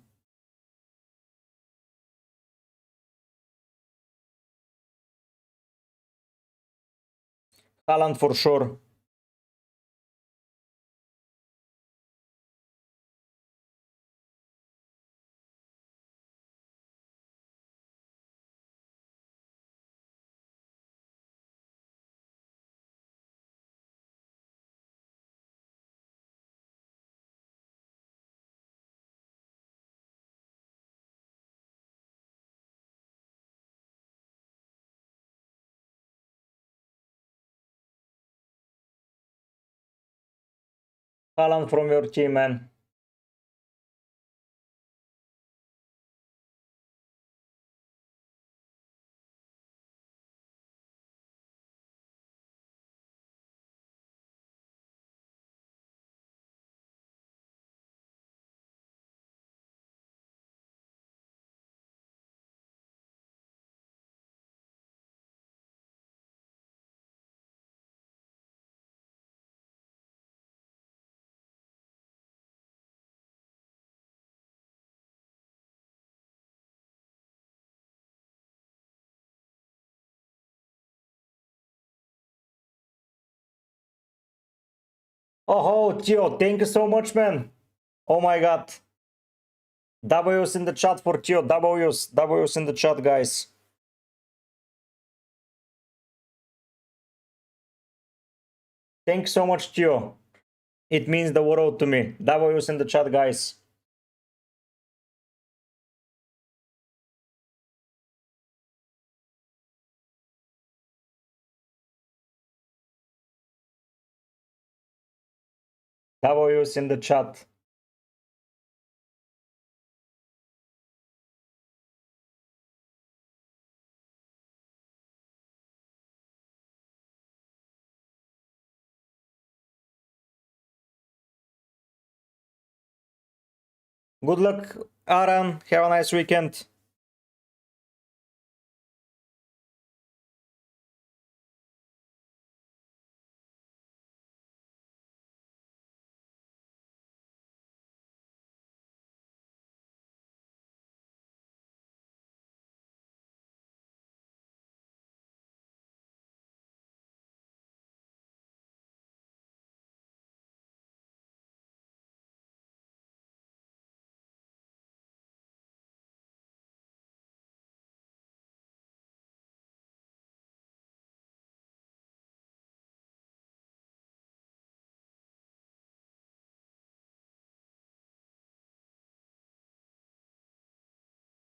Haaland for sure. Haaland from your team, man. Oh, Tio, thank you so much, man. Oh my god. W's in the chat for Tio. W's in the chat, guys. Thanks so much, Tio. It means the world to me. W's in the chat, guys. W's in the chat. Good luck, Aaron. Have a nice weekend.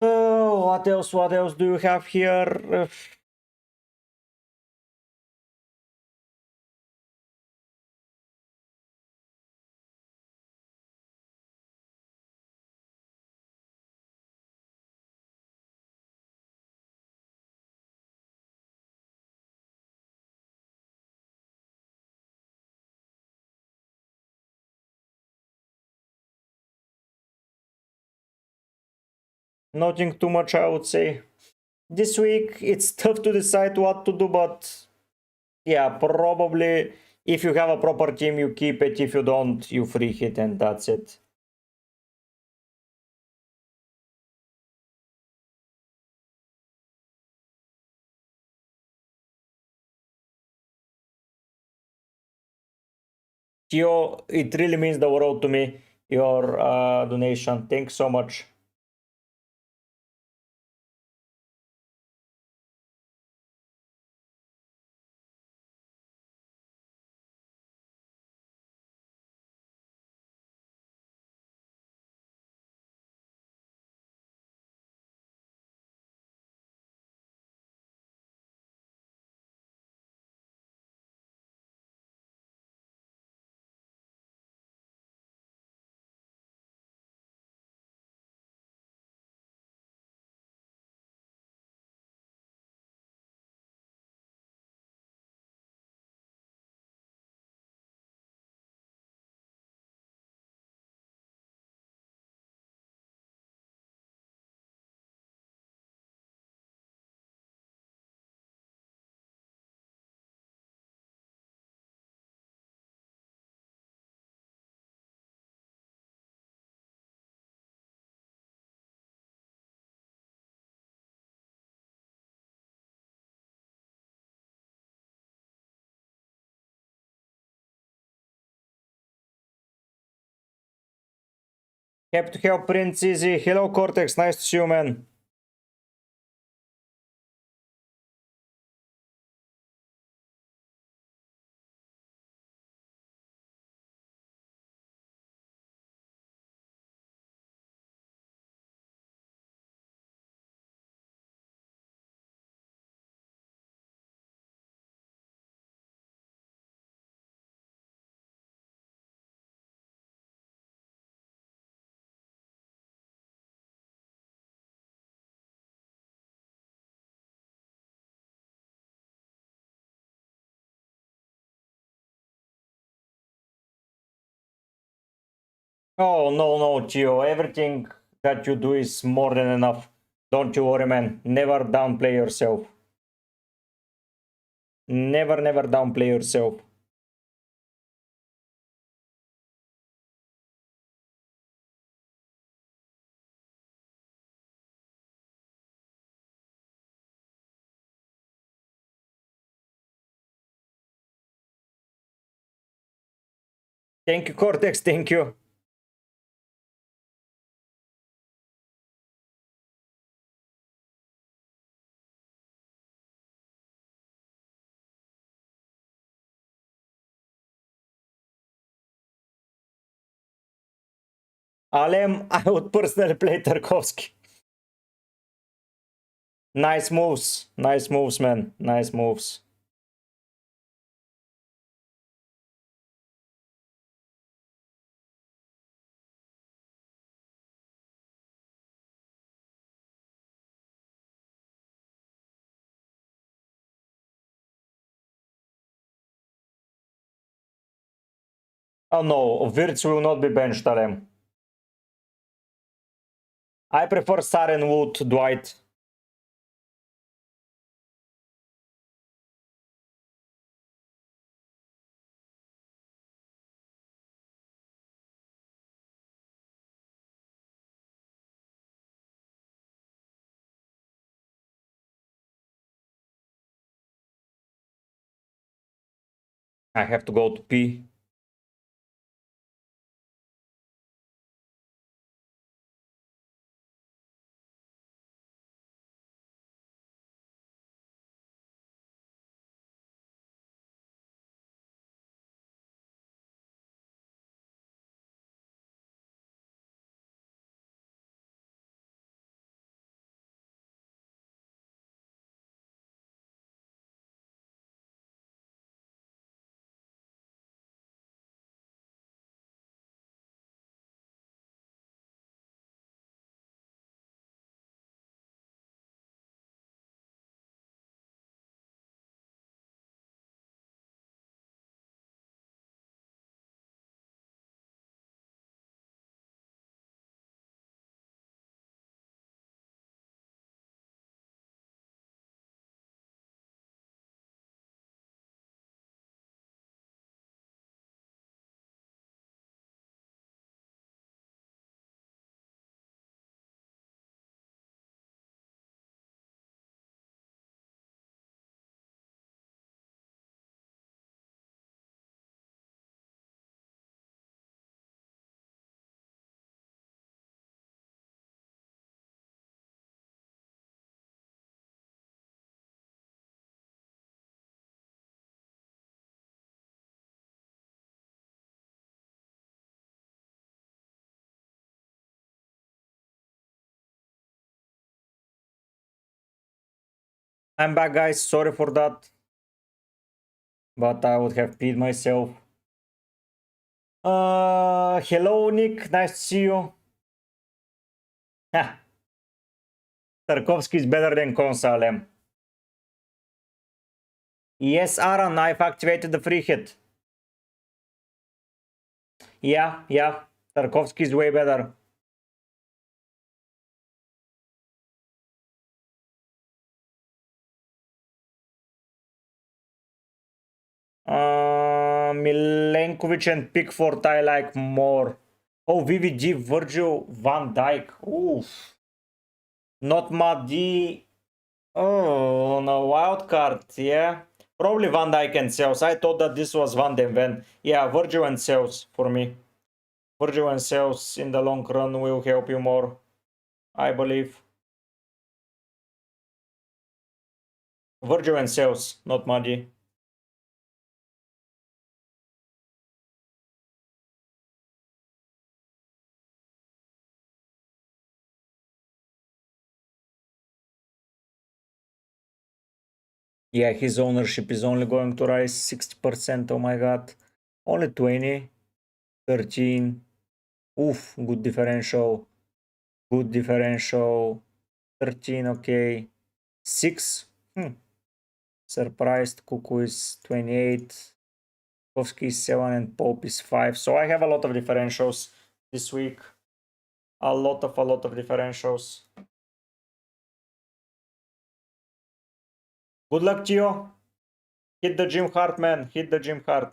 What else? What else do you have here? Nothing too much, I would say. This week, it's tough to decide what to do, but yeah, probably if you have a proper team, you keep it. If you don't, you free hit, and that's it. Tio, it really means the world to me, your donation. Thanks so much. Happy to help, Prince Easy. Hello, Cortex. Nice to see you, man. Oh, no, no, Gio. Everything that you do is more than enough. Don't you worry, man. Never downplay yourself. Never, never downplay yourself. Thank you, Cortex. Thank you. Alem, I would personally play Tarkovsky. Nice moves. Nice moves, man. Nice moves. Oh no, Wirtz will not be benched, Alem. I prefer Saren Wood, Dwight. I have to go to pee. I'm back, guys. Sorry for that. But I would have peed myself. Hello, Nick. Nice to see you. Ha. Tarkovsky is better than Consalem. Yes, Aaron, I've activated the free hit. Yeah. Tarkovsky is way better. Milenkovic and Pickford I like more. Oh, VVG, Virgil van Dijk. Oof. Not Madi. Oh, no, wild card, yeah. Probably Van Dijk and Sales. I thought that this was Van den Ven. Yeah, Virgil and Sales for me. Virgil and Sales in the long run will help you more, I believe. Virgil and Sales, not Madi. Yeah, his ownership is only going to rise 60%. Oh my god. Only 20, 13. Oof, good differential. Good differential. 13, okay. 6. Surprised. Kuku is 28. Kovsky is 7 and Pope is 5. So I have a lot of differentials this week. A lot of differentials. Good luck, Gio. Hit the gym hard, man. Hit the gym hard.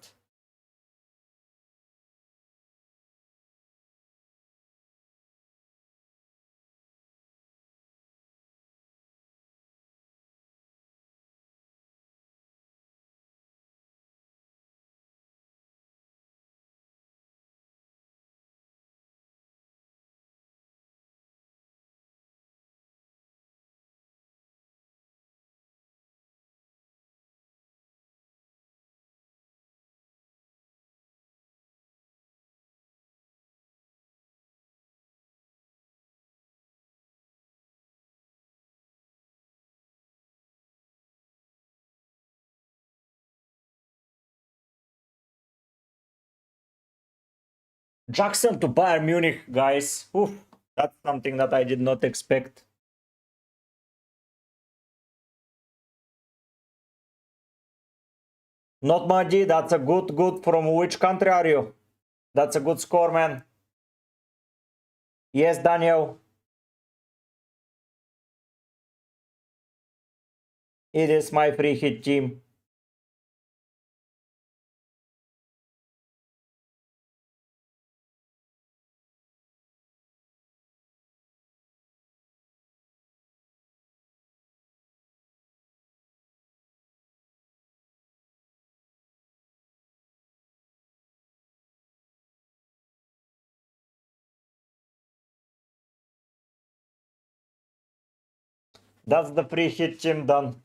Jackson to Bayern Munich, guys. Oof, that's something that I did not expect. Not Madi, that's a good. From which country are you? That's a good score, man. Yes, Daniel. It is my free hit team. That's the free hit team done.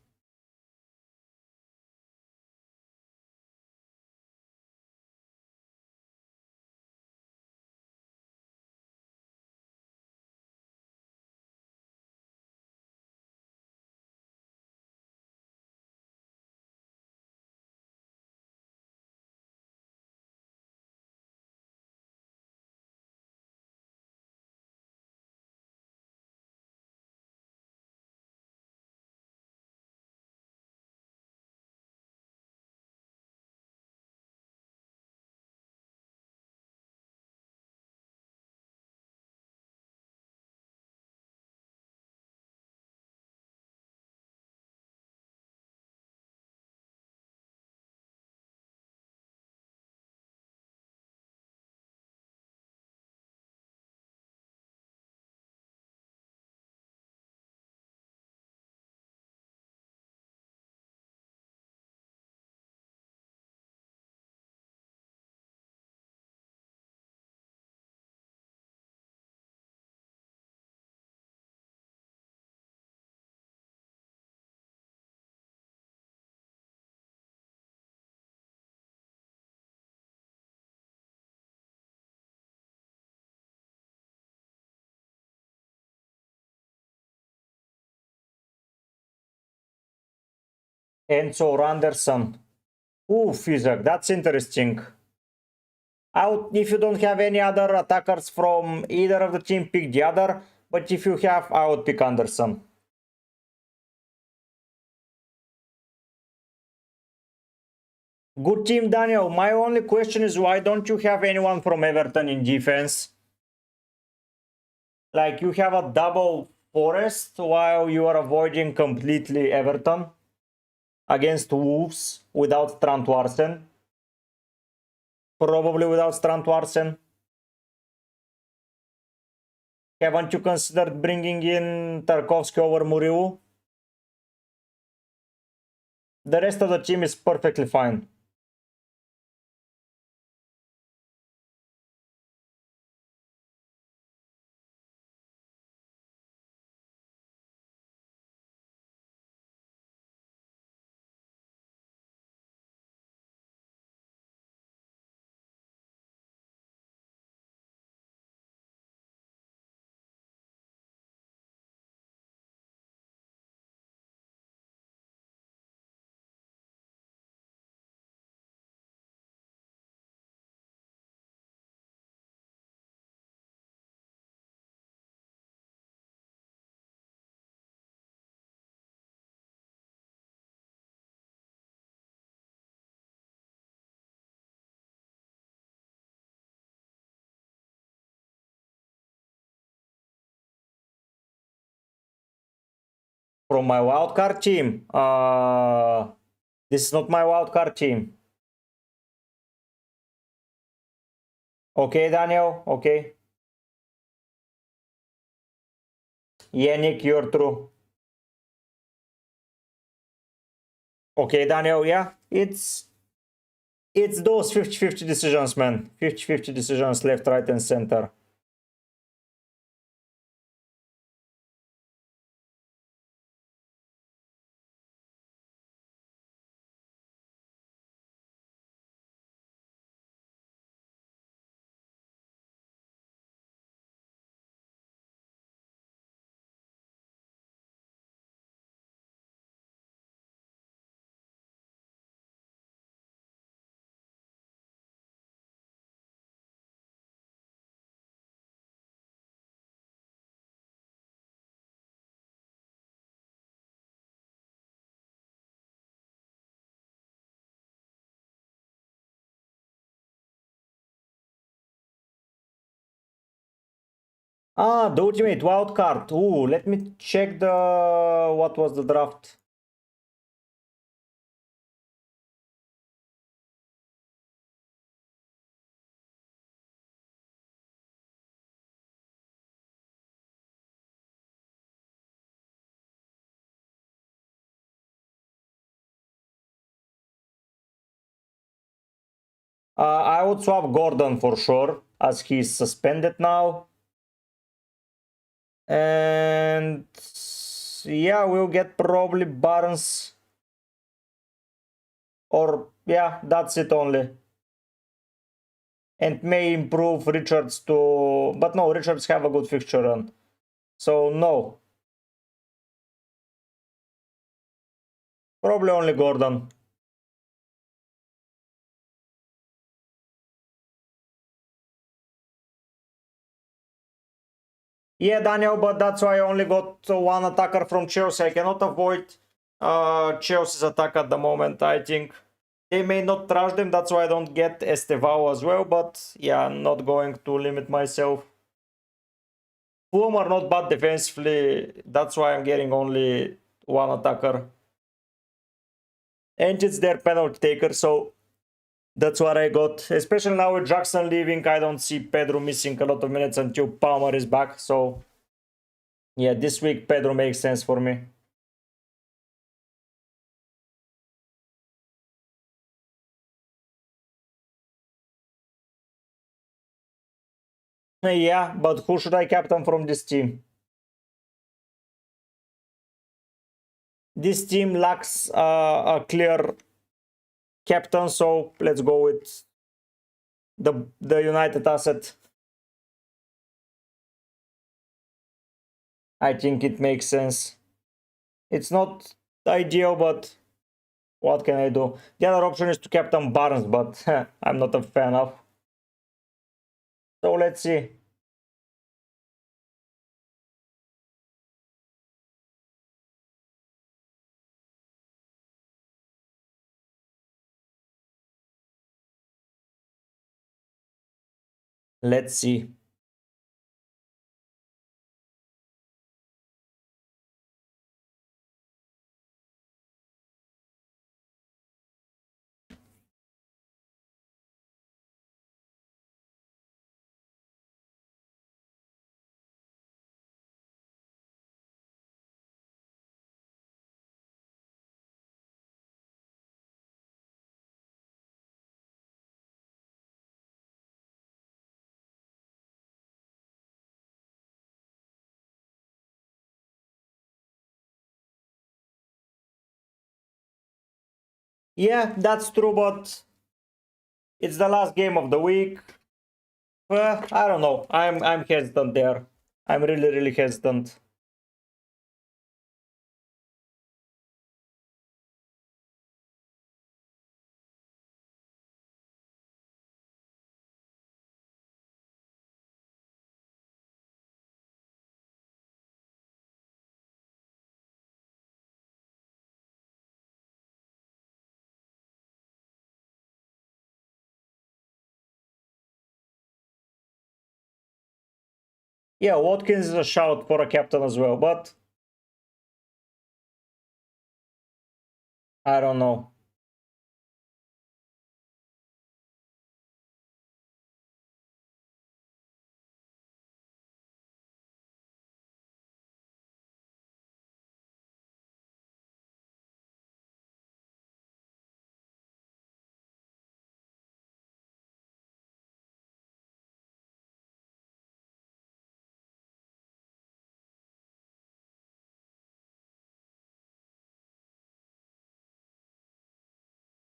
Enzo Randerson. Ooh, Fizak, that's interesting. If you don't have any other attackers from either of the team, pick the other. But if you have, I would pick Anderson. Good team, Daniel. My only question is why don't you have anyone from Everton in defense? Like you have a double Forest while you are avoiding completely Everton against Wolves without Strand Larsen. Probably without Strand Larsen. Haven't you considered bringing in Tarkovsky over Muriu? The rest of the team is perfectly fine. From my wildcard team. This is not my wildcard team. Okay, Daniel. Okay. Yannick, you're true. Okay, Daniel. Yeah, it's those 50-50 decisions, man. 50-50 decisions, left, right, and center. The ultimate wildcard. Ooh, let me check the what was the draft. I would swap Gordon for sure, as he's suspended now. And yeah, we'll get probably Barnes. Or yeah, that's it only. And may improve Richards to... But no, Richards have a good fixture run. So no. Probably only Gordon. Yeah, Daniel, but that's why I only got one attacker from Chelsea. I cannot avoid Chelsea's attack at the moment, I think. They may not trash them, that's why I don't get Estevao as well, but yeah, I'm not going to limit myself. Fulham are not bad defensively, that's why I'm getting only one attacker. And it's their penalty taker, so that's what I got. Especially now with Jackson leaving, I don't see Pedro missing a lot of minutes until Palmer is back, so yeah, this week Pedro makes sense for me. Yeah, but who should I captain from this team? This team lacks a clear captain, so let's go with the United asset. I think it makes sense. It's not ideal, but what can I do? The other option is to captain Barnes, but I'm not a fan of. So let's see. Let's see. Yeah, that's true, but it's the last game of the week. I don't know. I'm hesitant there. I'm really hesitant. Yeah, Watkins is a shout for a captain as well, but I don't know.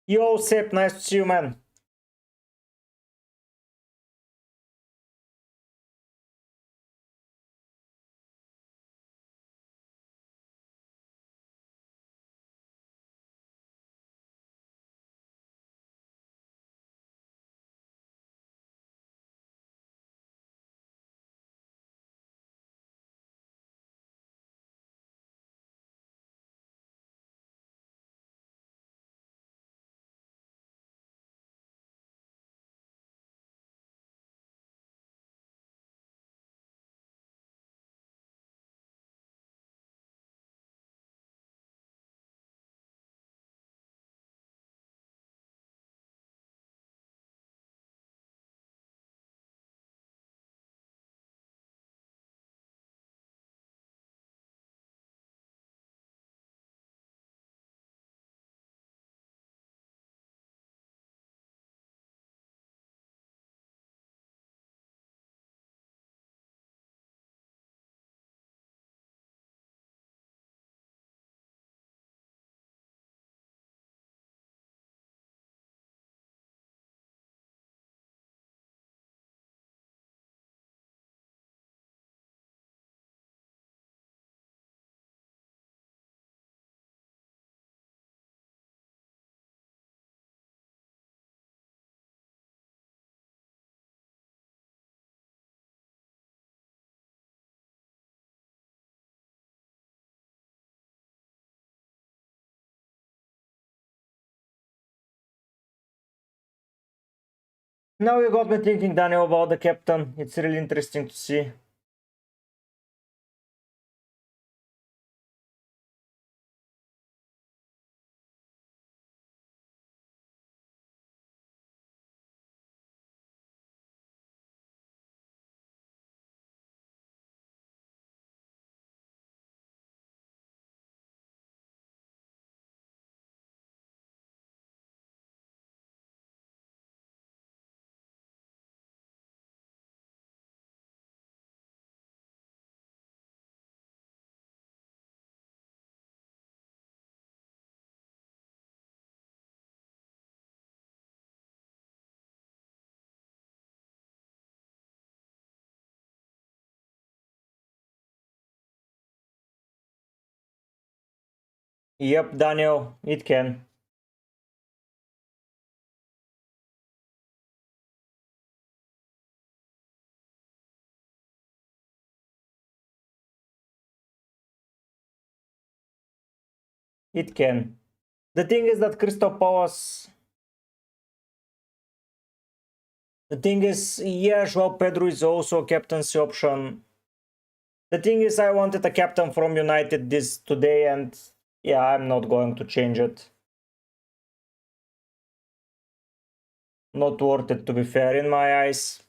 Yo, Sep, nice to see you, man. Now you got me thinking, Daniel, about the captain. It's really interesting to see. Yep, Daniel, it can. It can. The thing is that Crystal Palace. The thing is, yeah, Joao Pedro is also a captaincy option. The thing is, I wanted a captain from United this today, and yeah, I'm not going to change it. Not worth it, to be fair, in my eyes.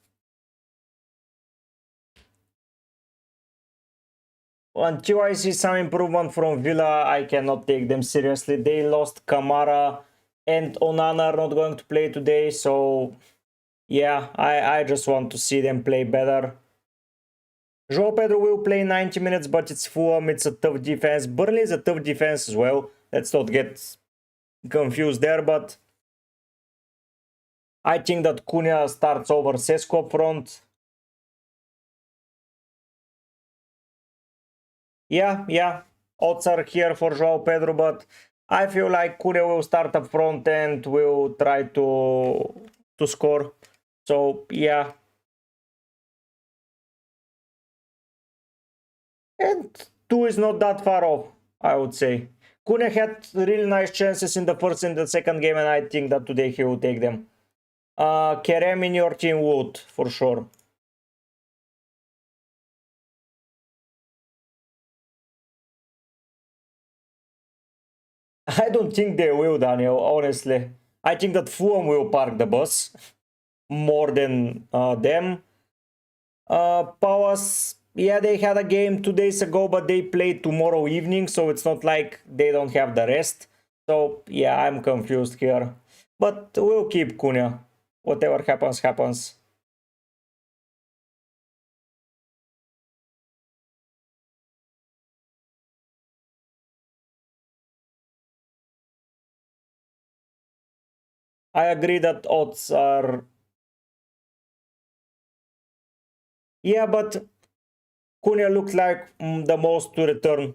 Until I see some improvement from Villa, I cannot take them seriously. They lost Kamara and Onana are not going to play today, so yeah, I just want to see them play better. João Pedro will play 90 minutes, but it's Fulham, it's a tough defense. Burnley is a tough defense as well. Let's not get confused there, but I think that Cunha starts over Sesko up front. Yeah, odds are here for João Pedro, but I feel like Cunha will start up front and will try to score. So yeah. And 2 is not that far off, I would say. Cunha had really nice chances in the first and the second game, and I think that today he will take them. Kerem in your team would, for sure. I don't think they will, Daniel, honestly. I think that Fulham will park the bus more than them. Palace, yeah, they had a game 2 days ago, but they play tomorrow evening, so it's not like they don't have the rest. So yeah, I'm confused here. But we'll keep Cunha. Whatever happens, happens. I agree that odds are. Yeah, but Cunha looks like the most to return.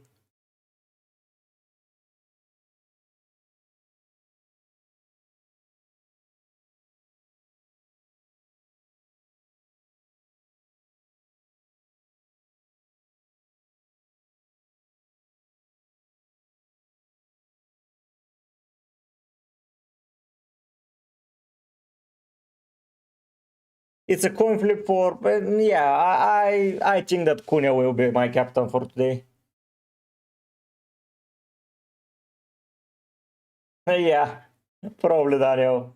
It's a coin flip for, but yeah, I think that Cunha will be my captain for today. Yeah, probably Daniel.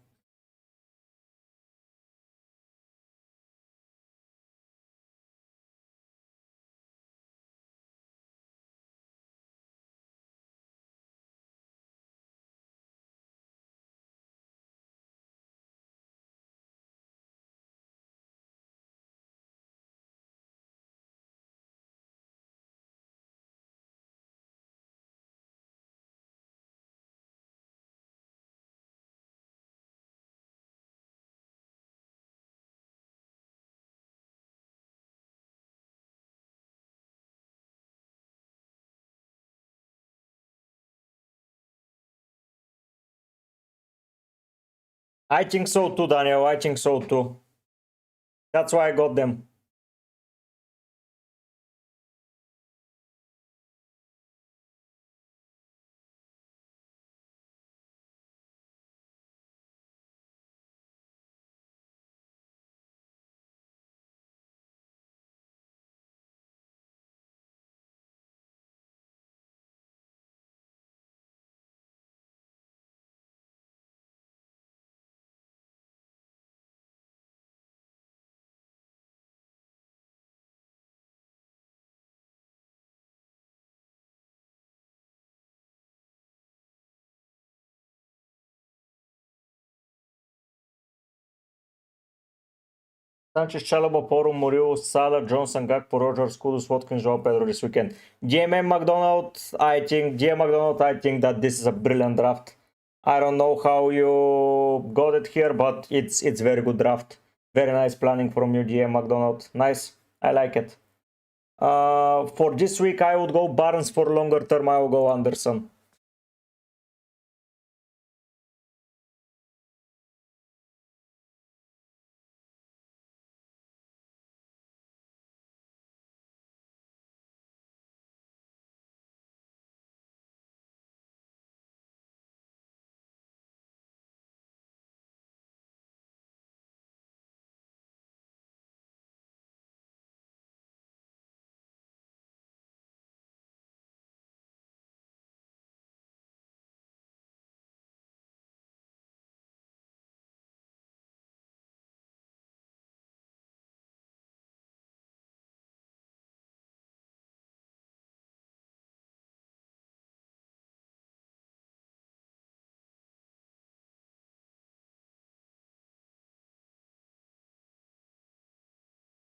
I think so too, Daniel. I think so too. That's why I got them. Sanchez, Chalobah, Porum, Muriel, Salah, Johnson, Gakpo, Rogers, Kudus, Watkins, Joao Pedro this weekend. GMM McDonald, I think that this is a brilliant draft. I don't know how you got it here, but it's very good draft. Very nice planning from you, GM McDonald. Nice. I like it. For this week, I would go Barnes. For longer term, I will go Anderson.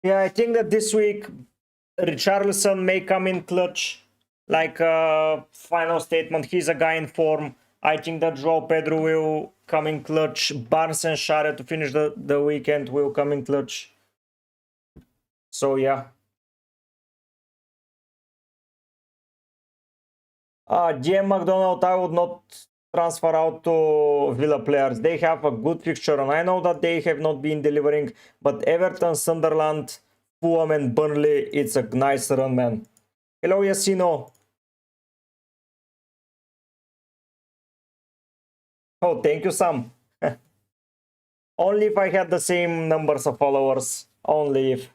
Yeah, I think that this week Richarlison may come in clutch, like final statement. He's a guy in form. I think that Joao Pedro will come in clutch. Barnes and Shara to finish the weekend will come in clutch. So yeah. GM McDonald, I would not transfer out to Villa players. They have a good fixture, and I know that they have not been delivering, but Everton, Sunderland, Fulham, and Burnley, it's a nice run, man. Hello, Yasino. Oh, thank you, Sam. Only if I had the same numbers of followers. Only if.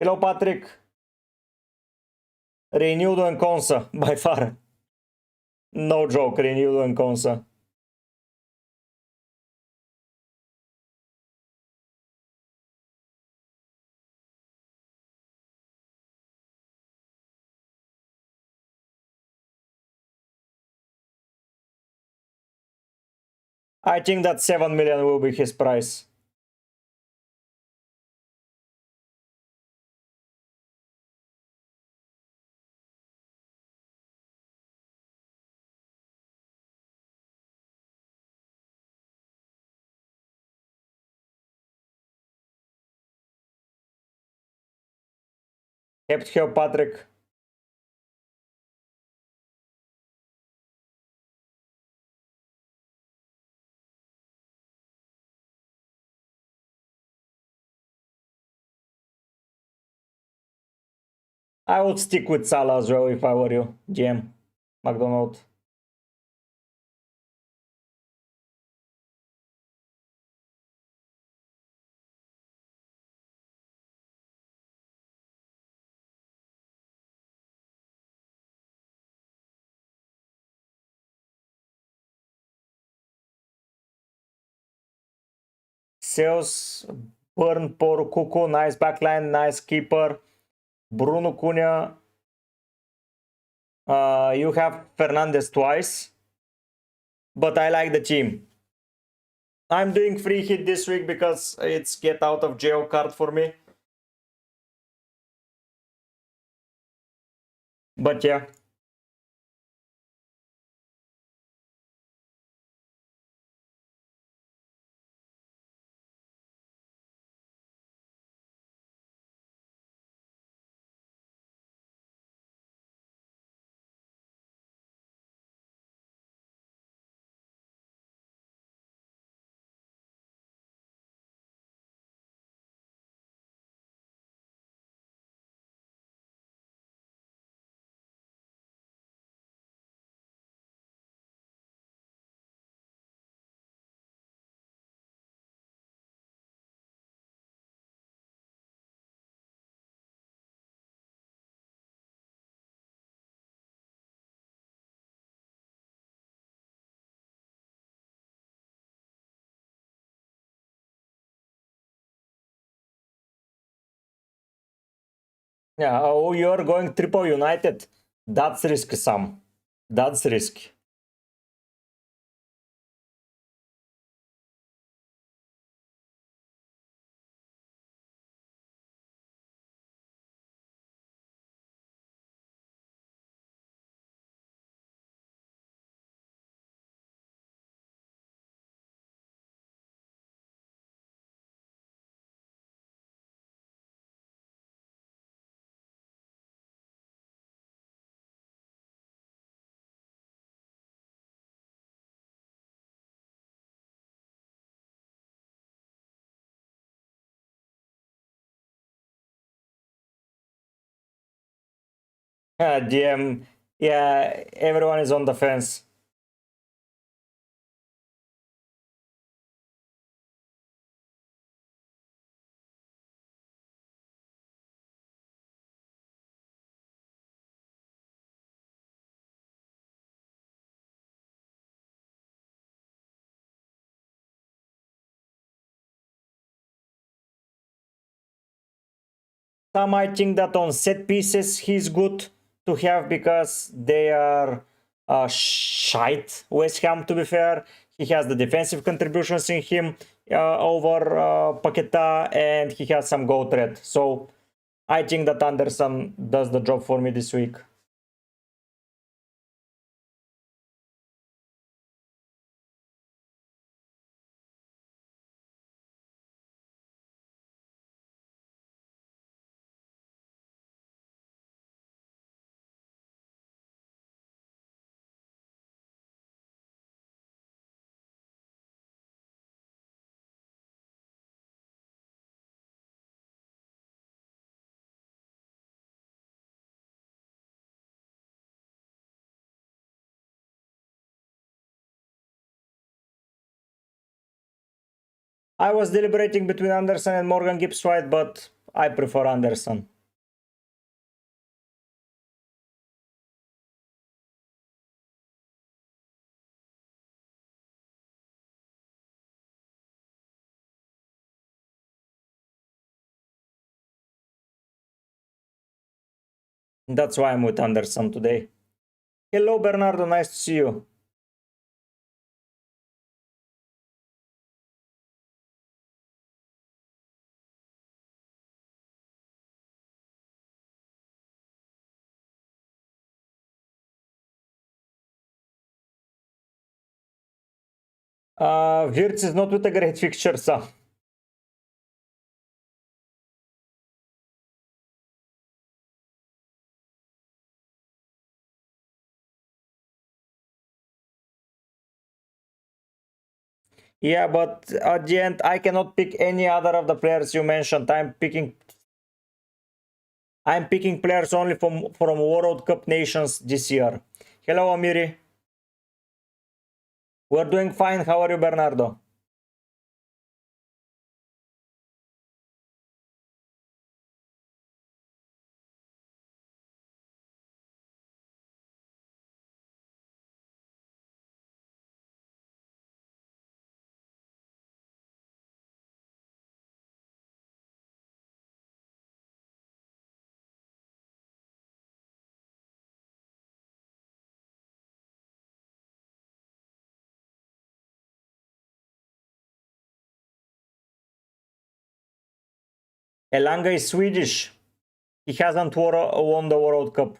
Hello, Patrick. Renewed and Consa, by far. No joke, Renewed and Consa. I think that 7 million will be his price. Kept here, Patrick. I would stick with Salah as well if I were you, GM McDonald. Sales, Burn, Por, Kuku, nice backline, nice keeper. Bruno Cunha. You have Fernandez twice, but I like the team. I'm doing free hit this week because it's get out of jail card for me. But yeah. Yeah, oh, you're going triple United. That's risky, Sam. That's risky. GM, yeah, everyone is on the fence. Some I think that on set pieces he's good to have because they are shite. West Ham, to be fair, he has the defensive contributions in him over Paqueta, and he has some goal threat. So I think that Anderson does the job for me this week. I was deliberating between Anderson and Morgan Gibbs White, but I prefer Anderson. That's why I'm with Anderson today. Hello, Bernardo. Nice to see you. Wirtz is not with a great fixture, so. Yeah, but at the end, I cannot pick any other of the players you mentioned. I'm picking players only from World Cup nations this year. Hello, Amiri. We're doing fine. How are you, Bernardo? Elanga is Swedish. He hasn't won the World Cup.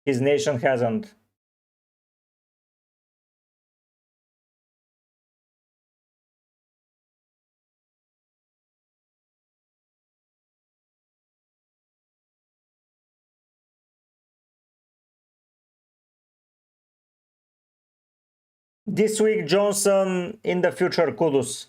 His nation hasn't. This week, Johnson. In the future, Kudus.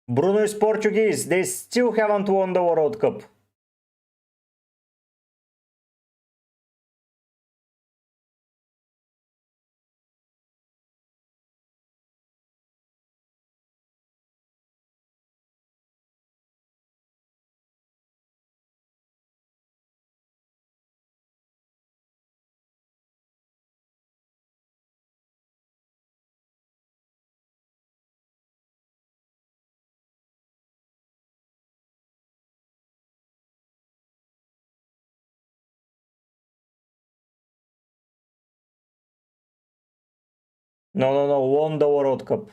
Bruno is Portuguese. They still haven't won the World Cup. No, won the World Cup.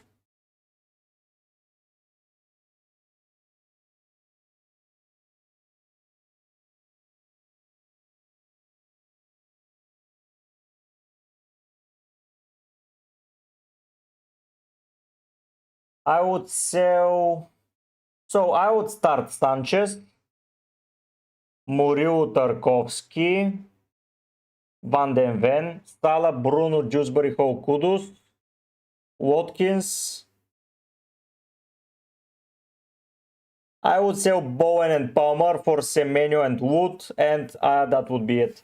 I would sell. So I would start Sanchez, Muriu, Tarkovsky, Van den Ven, Salah, Bruno, Dewsbury, Hall, Kudus, Watkins. I would sell Bowen and Palmer for Semenyo and Wood, and that would be it.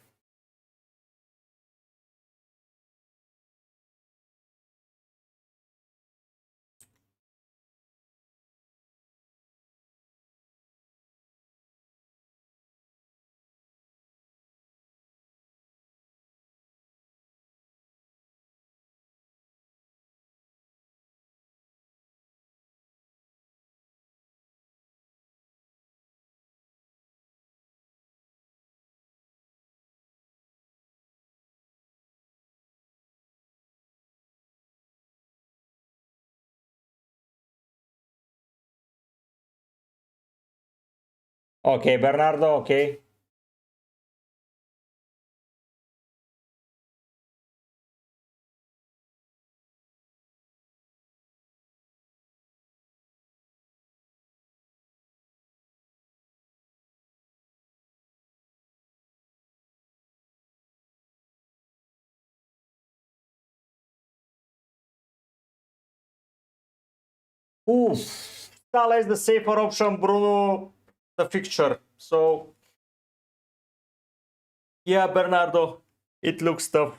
Okay, Bernardo, okay. Oof. Salah is the safer option, Bruno, the fixture. So, yeah, Bernardo, it looks tough.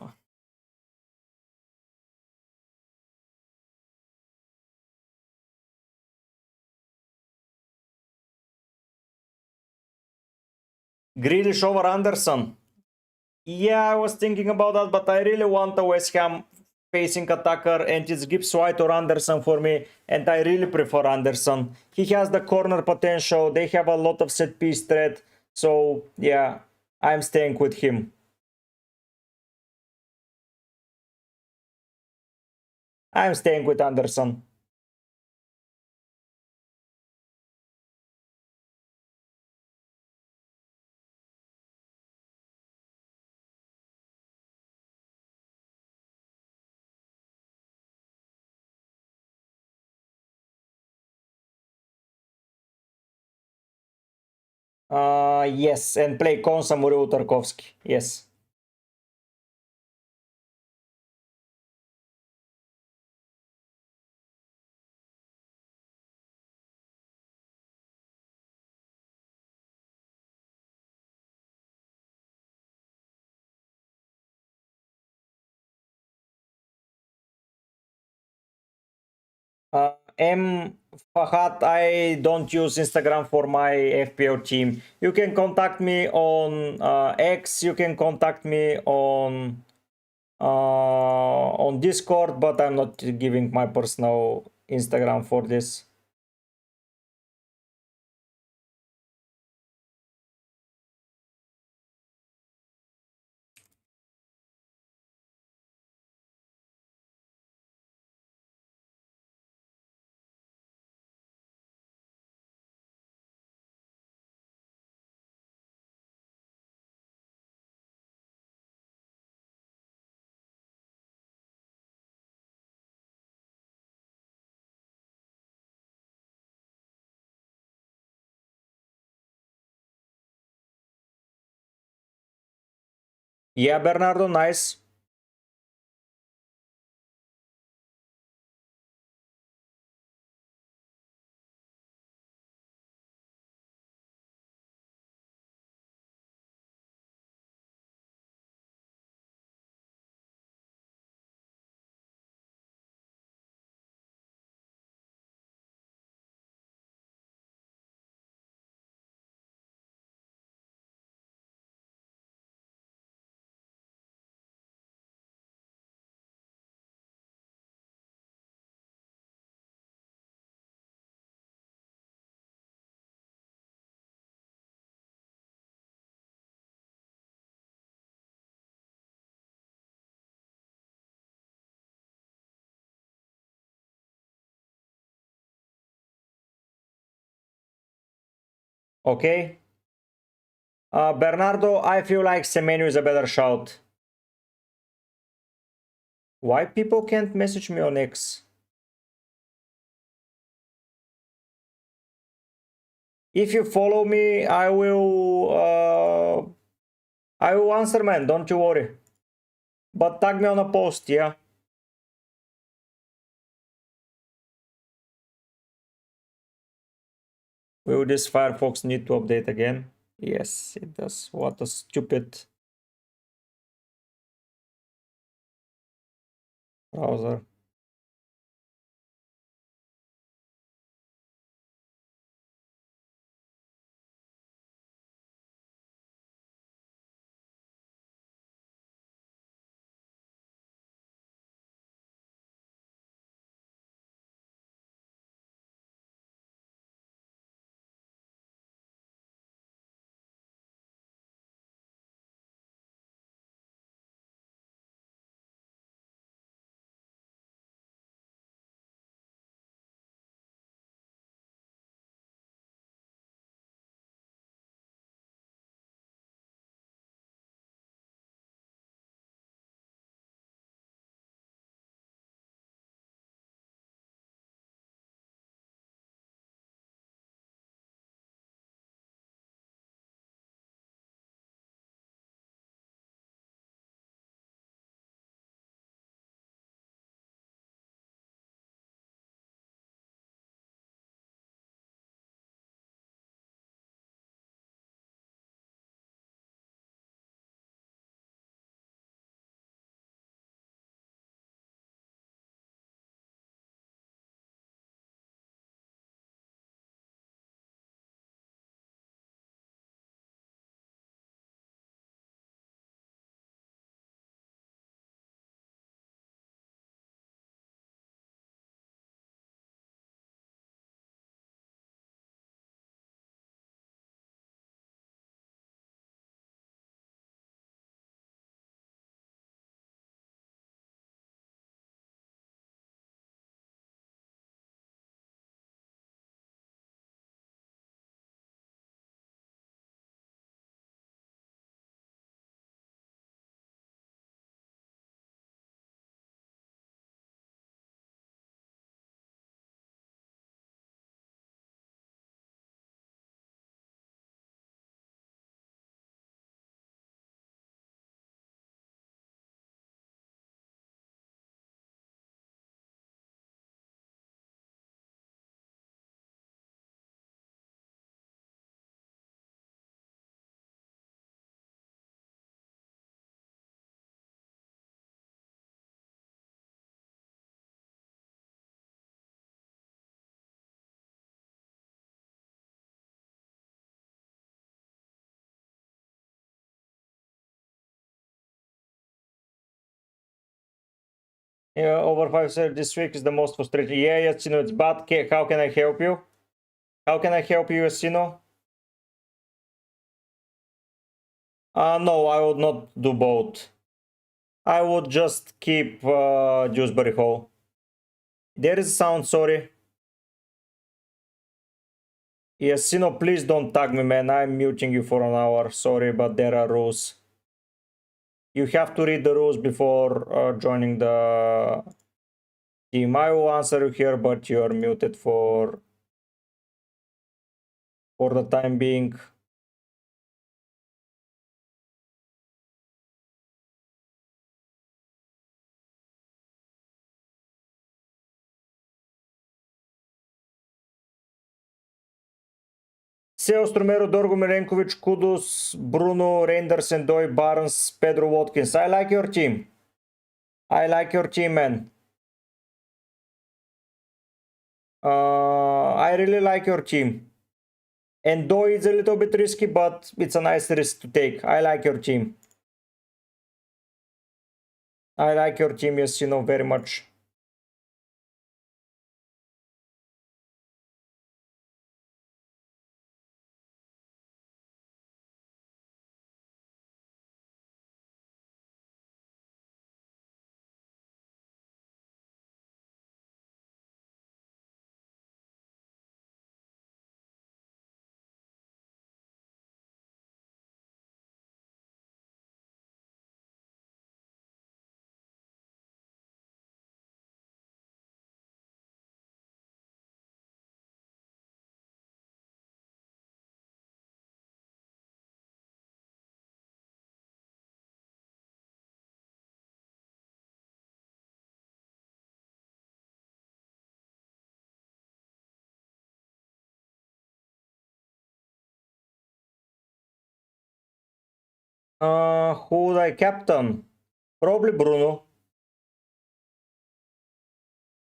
Grealish over Anderson. Yeah, I was thinking about that, but I really want a West Ham facing attacker, and it's Gibbs White or Anderson for me, and I really prefer Anderson. He has the corner potential, they have a lot of set piece threat, so yeah, I'm staying with him. I'm staying with Anderson. Yes, and play Konsa Muriu Tarkovsky. Yes. M Fahad, I don't use Instagram for my FPL team. You can contact me on X. You can contact me on Discord, but I'm not giving my personal Instagram for this. Yeah, Bernardo, nice. Okay. Bernardo, I feel like Semenyo is a better shout. Why people can't message me on X? If you follow me, I will answer, man. Don't you worry. But tag me on a post, yeah. Will this Firefox need to update again? Yes, it does. What a stupid browser. Yeah, over 5 this week is the most frustrating. Yeah, Yacino, it's bad. How can I help you? How can I help you, Yacino? No, I would not do both. I would just keep Dewsbury Hall. There is sound, sorry. Yacino, please don't tag me, man. I'm muting you for an hour. Sorry, but there are rules. You have to read the rules before joining the team. I will answer you here, but you are muted for the time being. Seos, Romero, Dorgo, Milenkovic, Kudus, Bruno, Reinders, Endoy, Barnes, Pedro Watkins. I like your team. I like your team, man. I really like your team. Endoy is a little bit risky, but it's a nice risk to take. I like your team. I like your team, yes, you know, very much. Who would I captain? Probably Bruno.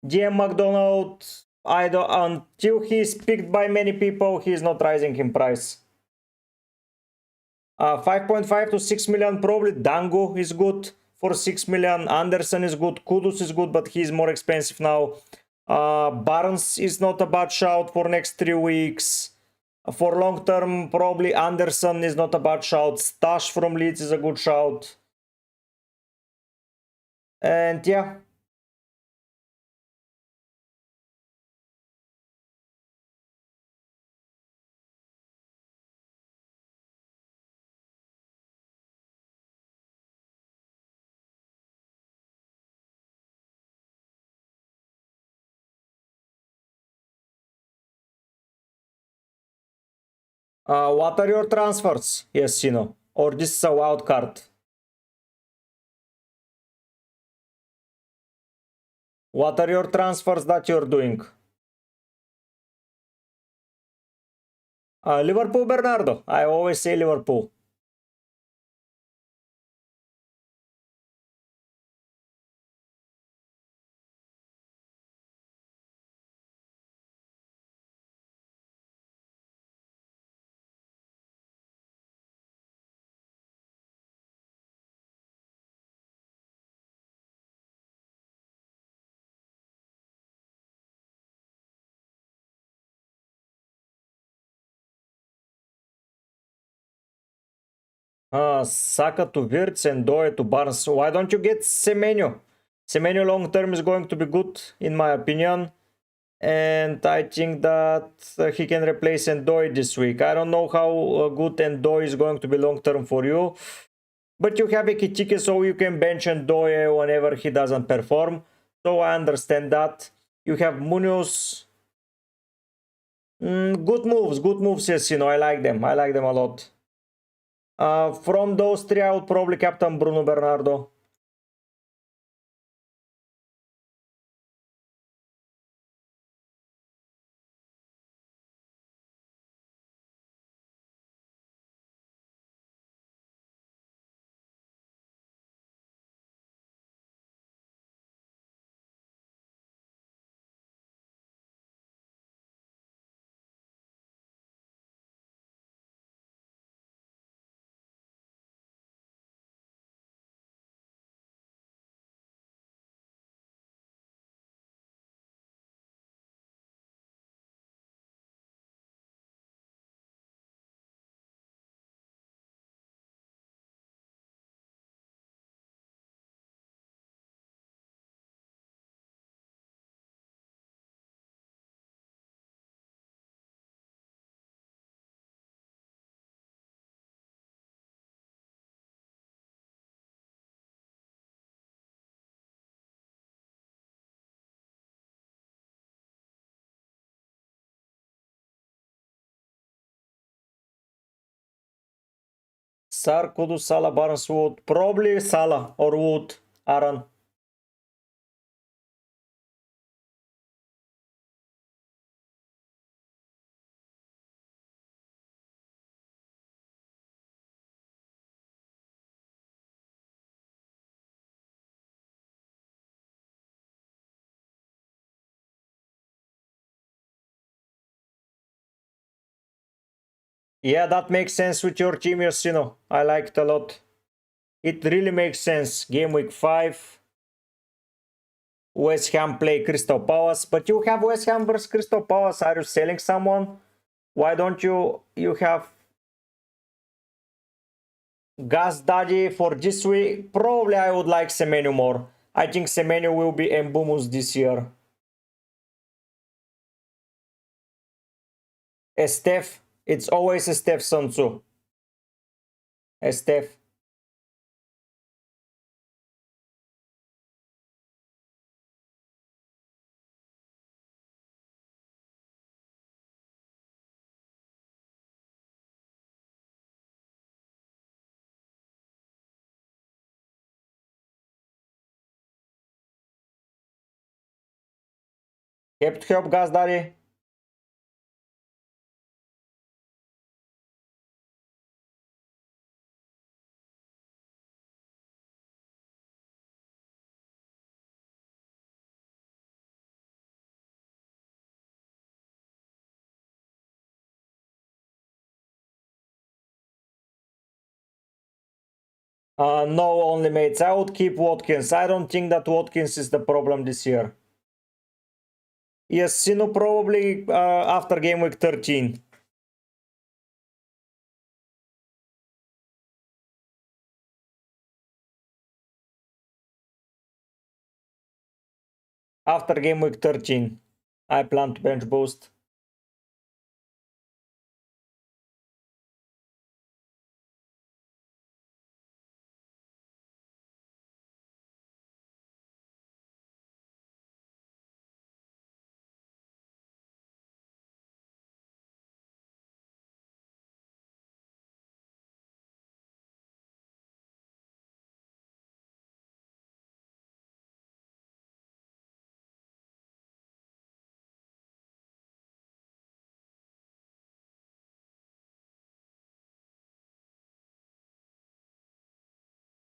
GM McDonald, I don't, until he's picked by many people, he's not rising in price. 5.5 to 6 million, probably Dango is good for 6 million. Anderson is good, Kudus is good, but he's more expensive now. Barnes is not a bad shout for next 3 weeks. For long term, probably Anderson is not a bad shout. Stash from Leeds is a good shout. And yeah. What are your transfers? Yes, Sino. Or this is a wild card. What are your transfers that you're doing? Liverpool, Bernardo. I always say Liverpool. Saka to Wirtz and Doe to Barnes. Why don't you get Semenyo? Semenyo long term is going to be good, in my opinion. And I think that he can replace Endoy this week. I don't know how good Endoy is going to be long term for you. But you have a Kitike, so you can bench Endoy whenever he doesn't perform. So I understand that. You have Munoz. Good moves, yes, you know, I like them. I like them a lot. From those three, I would probably captain Bruno Bernardo. Sar, Kudus, Salah, Barnes, Wood. Probably Salah or Wood. Aaron. Yeah, that makes sense with your team, Yossino. I like it a lot. It really makes sense. Game week 5. West Ham play Crystal Palace. But you have West Ham versus Crystal Palace. Are you selling someone? Why don't you have Gas Daddy for this week? Probably I would like Semenyo more. I think Semenyo will be Mbumus this year. Steph. It's always Steph Sansu. Steph. Hebt help Gas Daddy. No, only mates. I would keep Watkins. I don't think that Watkins is the problem this year. Yes, Sino probably after game week 13. After game week 13, I plan to bench boost.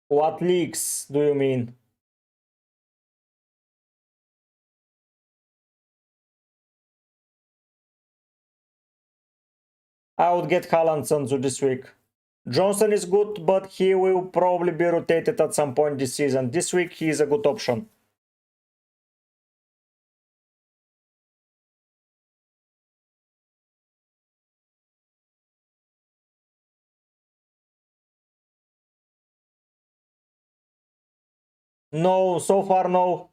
What leaks do you mean? I would get Haaland Sanzu this week. Johnson is good, but he will probably be rotated at some point this season. This week he is a good option. No, so far no.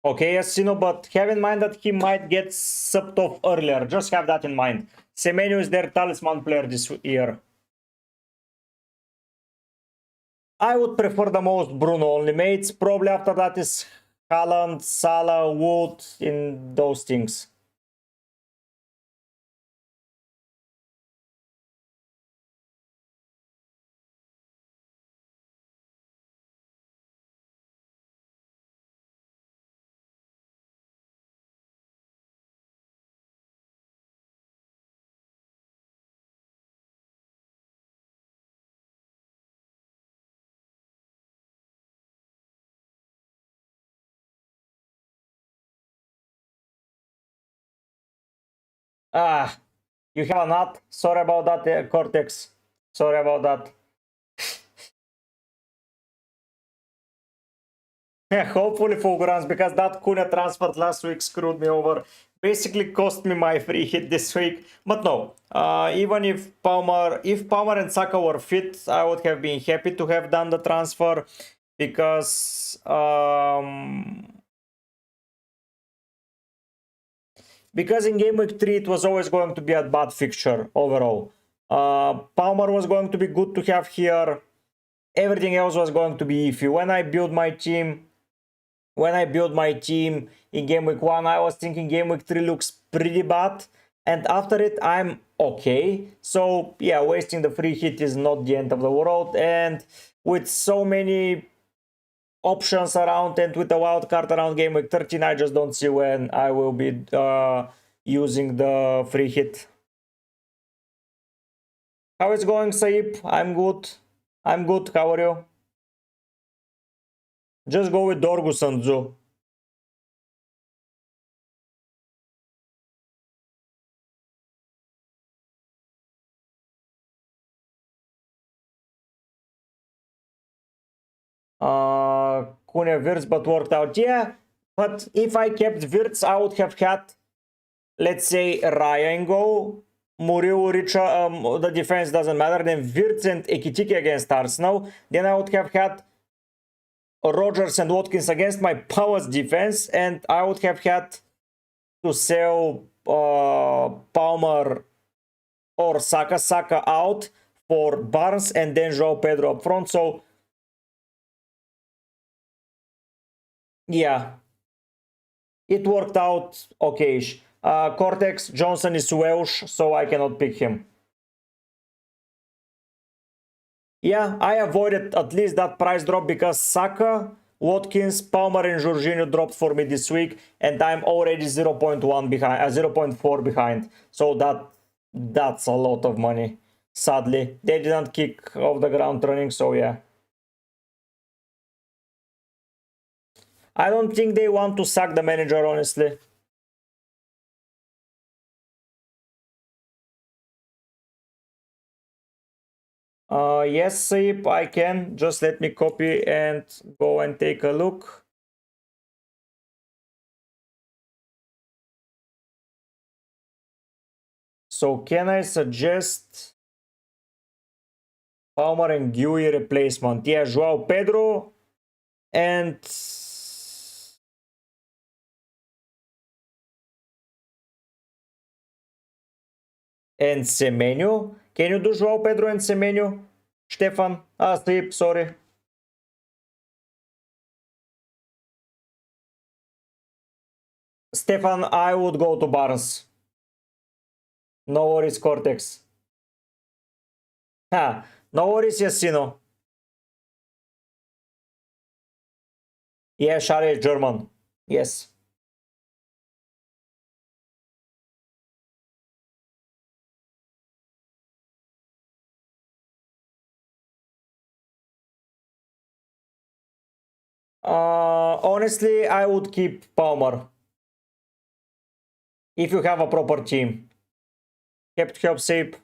Okay, yes, Sino, but have in mind that he might get subbed off earlier. Just have that in mind. Semenyo is their talisman player this year. I would prefer the most Bruno only mates. Probably after that is Haaland, Salah, Wood, in those things. Ah, you have a nut. Sorry about that, Cortex. Sorry about that. Hopefully Fulgurance, because that Kuna transfer last week screwed me over. Basically cost me my free hit this week. But no, even if Palmer and Saka were fit, I would have been happy to have done the transfer because in game week 3 it was always going to be a bad fixture overall. Palmer was going to be good to have here. Everything else was going to be iffy. When I built my team in game week 1, I was thinking game week 3 looks pretty bad, and after it I'm okay. So yeah, wasting the free hit is not the end of the world, and with so many options around and with the wild card around game week 13, I just don't see when I will be using the free hit. How is going, Saip? I'm good. How are you? Just go with Dorgu Sanzu. Kune Wirtz, but worked out. Yeah, but if I kept Wirtz, I would have had, let's say, Raya in goal. Muriel, Richard, the defense doesn't matter. Then Wirtz and Ekitike against Arsenal. Then I would have had Rodgers and Watkins against my Powers defense, and I would have had to sell Palmer or Saka out for Barnes and then Joao Pedro up front. So yeah, it worked out okay-ish. Cortex Johnson is Welsh, so I cannot pick him. Yeah, I avoided at least that price drop because Saka, Watkins, Palmer and Jorginho dropped for me this week, and I'm already 0.1 behind, 0.4 behind. So that's a lot of money. Sadly, they didn't kick off the ground running, so yeah. I don't think they want to sack the manager, honestly. Yes, Sip, I can. Just let me copy and go and take a look. So can I suggest Palmer and Guy replacement? Yeah, Joao Pedro and Semenyo. Can you do Joao Pedro and Semenyo? Stefan? Sip, sorry. Stefan, I would go to Barnes. No worries, Cortex. No worries, Yassino. Yeah, Shari is German. Yes. Honestly, I would keep Palmer if you have a proper team. Kept help Sip.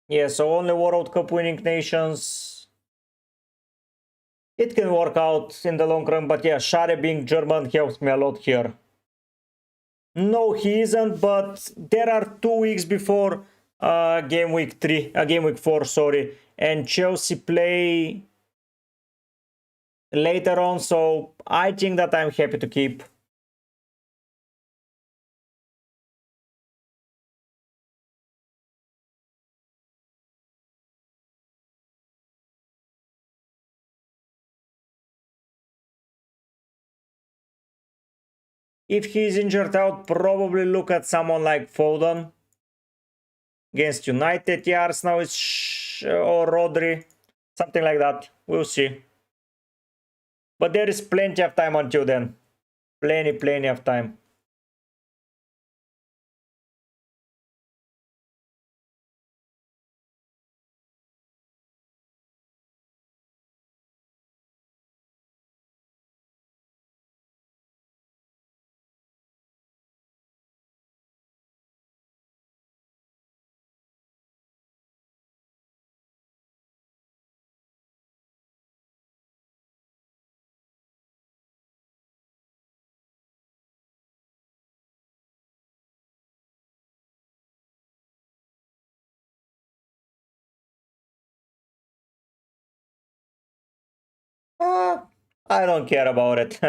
Yeah, so only World Cup winning nations. It can work out in the long run, but yeah, Share being German helps me a lot here. No, he isn't, but there are 2 weeks before game week 3, game week 4, sorry, and Chelsea play later on, so I think that I'm happy to keep. If he's injured out, probably look at someone like Foden against United. Yeah, Arsenal is or Rodri, something like that. We'll see. But there is plenty of time until then. Plenty of time. I don't care about it.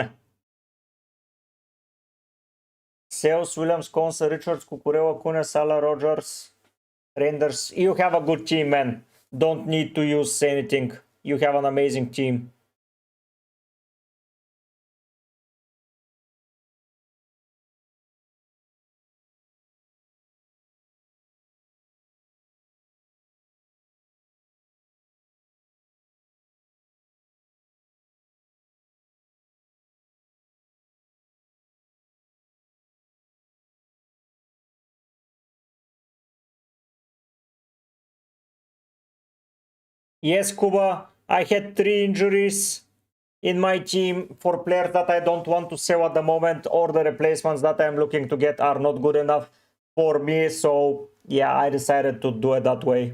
Sales, Williams, Consa, Richards, Cucurella, Cunha, Salah, Rogers, Renders. You have a good team, man. Don't need to use anything. You have an amazing team. Yes, Kuba, I had 3 injuries. in my team for players that I don't want to sell at the moment, or the replacements that I'm looking to get are not good enough for me. So yeah, I decided to do it that way.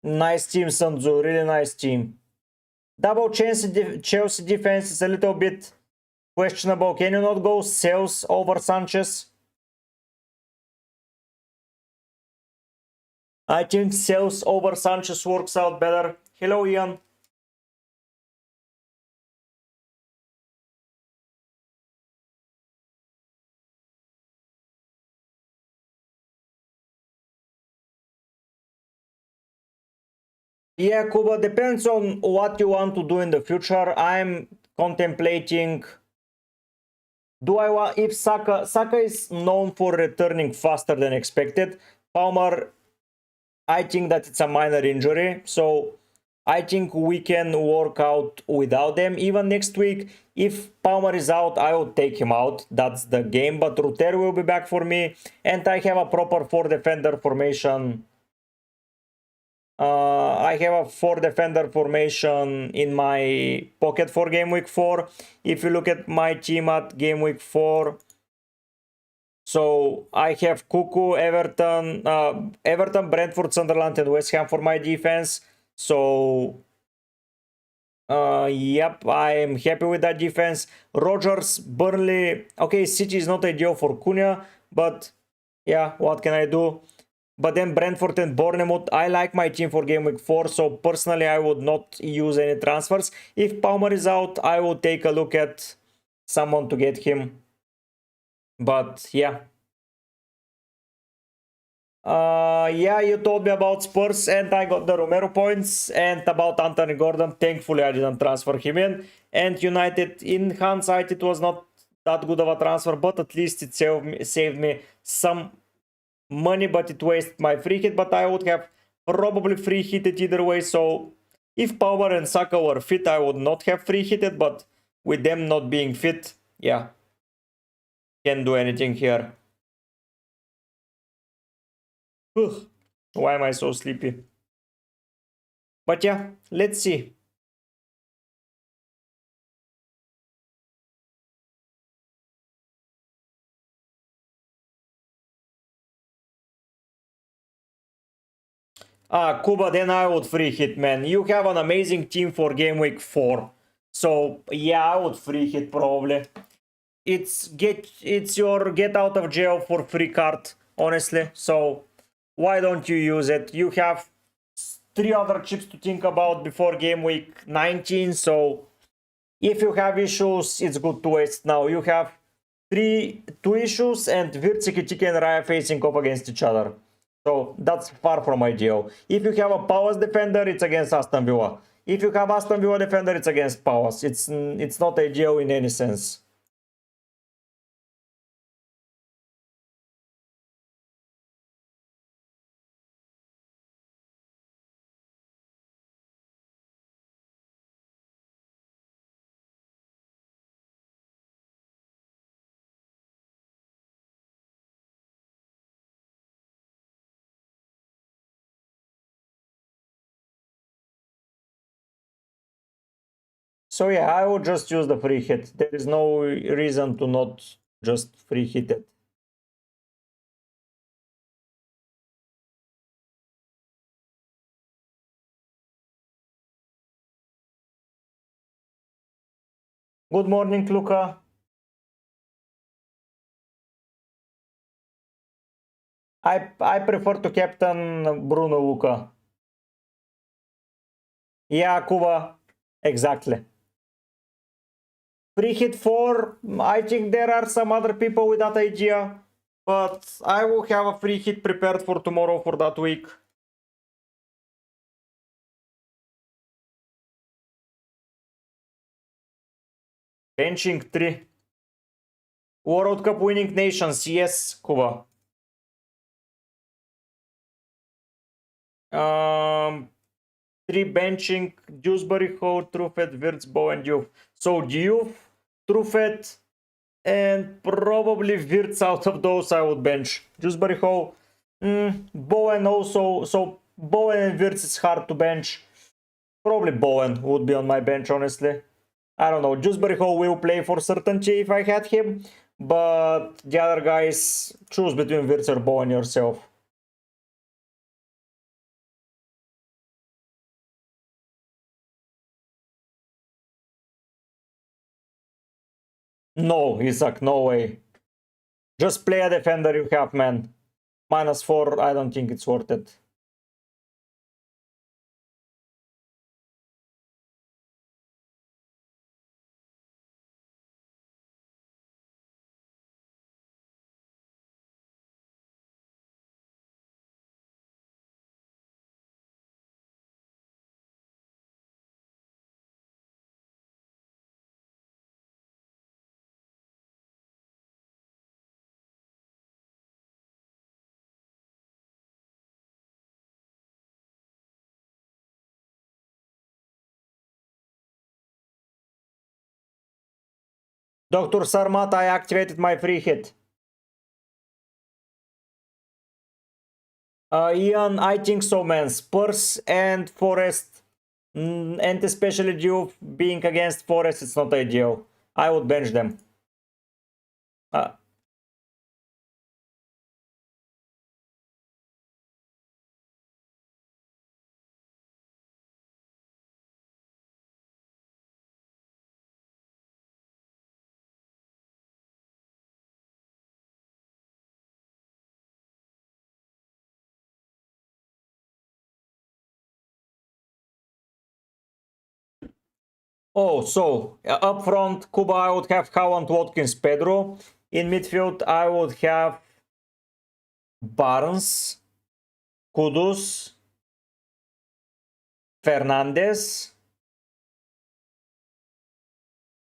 Nice team, Sanzu. Really nice team. Double Chelsea defense is a little bit questionable. Can you not go Sales over Sanchez? I think Sales over Sanchez works out better. Hello, Ian. Yeah, Kuba, depends on what you want to do in the future. I'm contemplating, do I want, if Saka is known for returning faster than expected. Palmer, I think that it's a minor injury, so I think we can work out without them. Even next week, if Palmer is out, I will take him out. That's the game, but Ruter will be back for me, and I have a proper 4 defender formation. I have a 4 defender formation in my pocket for game week 4. If you look at my team at game week 4, so I have Cuckoo, Everton, Brentford, Sunderland, and West Ham for my defense. So yep, I am happy with that defense. Rodgers, Burnley. Okay, City is not ideal for Cunha, but yeah, what can I do? But then Brentford and Bournemouth, I like my team for game week 4, so personally I would not use any transfers. If Palmer is out, I will take a look at someone to get him. But yeah. Yeah, you told me about Spurs and I got the Romero points, and about Anthony Gordon. Thankfully I didn't transfer him in. And United, in hindsight, it was not that good of a transfer, but at least it saved me some money, but it wasted my free hit. But I would have probably free hitted either way. So if Power and Saka were fit, I would not have free hitted, but with them not being fit, yeah, can't do anything here. Ugh, why am I so sleepy? But yeah, let's see. Kuba, then I would free hit, man. You have an amazing team for game week 4. So yeah, I would free hit probably. It's your get out of jail for free card, honestly. So why don't you use it? You have 3 other chips to think about before game week 19. So if you have issues, it's good to waste now. You have 2 issues, and Virtsikitiki and Raya facing off against each other. So that's far from ideal. If you have a Palace defender, it's against Aston Villa. If you have Aston Villa defender, it's against Palace. It's not ideal in any sense. So yeah, I would just use the free hit. There is no reason to not just free hit it. Good morning, Luca. I prefer to captain Bruno, Luca. Yeah, Kuba. Exactly. Free hit 4. I think there are some other people with that idea, but I will have a free hit prepared for tomorrow for that week. Benching 3. World Cup winning nations. Yes, Kuba. 3 benching: Dewsbury, Ho, Truffet, Wirtz, Bow, and Diouf. So Diouf, Truffet, and probably Wirtz. Out of those I would bench. Dewsbury, Ho, Bowen also, so Bowen and Wirtz is hard to bench. Probably Bowen would be on my bench, honestly. I don't know, Dewsbury Hall will play for certainty if I had him, but the other guys, choose between Wirtz or Bowen yourself. No, Isaac, no way. Just play a defender you have, man. -4, I don't think it's worth it. Dr. Sarmat, I activated my free hit. Ian, I think so, man. Spurs and Forest, and especially you being against Forest, it's not ideal. I would bench them. Oh, so up front, Kuba, I would have Haaland, Watkins, Pedro. In midfield, I would have Barnes, Kudus, Fernandez,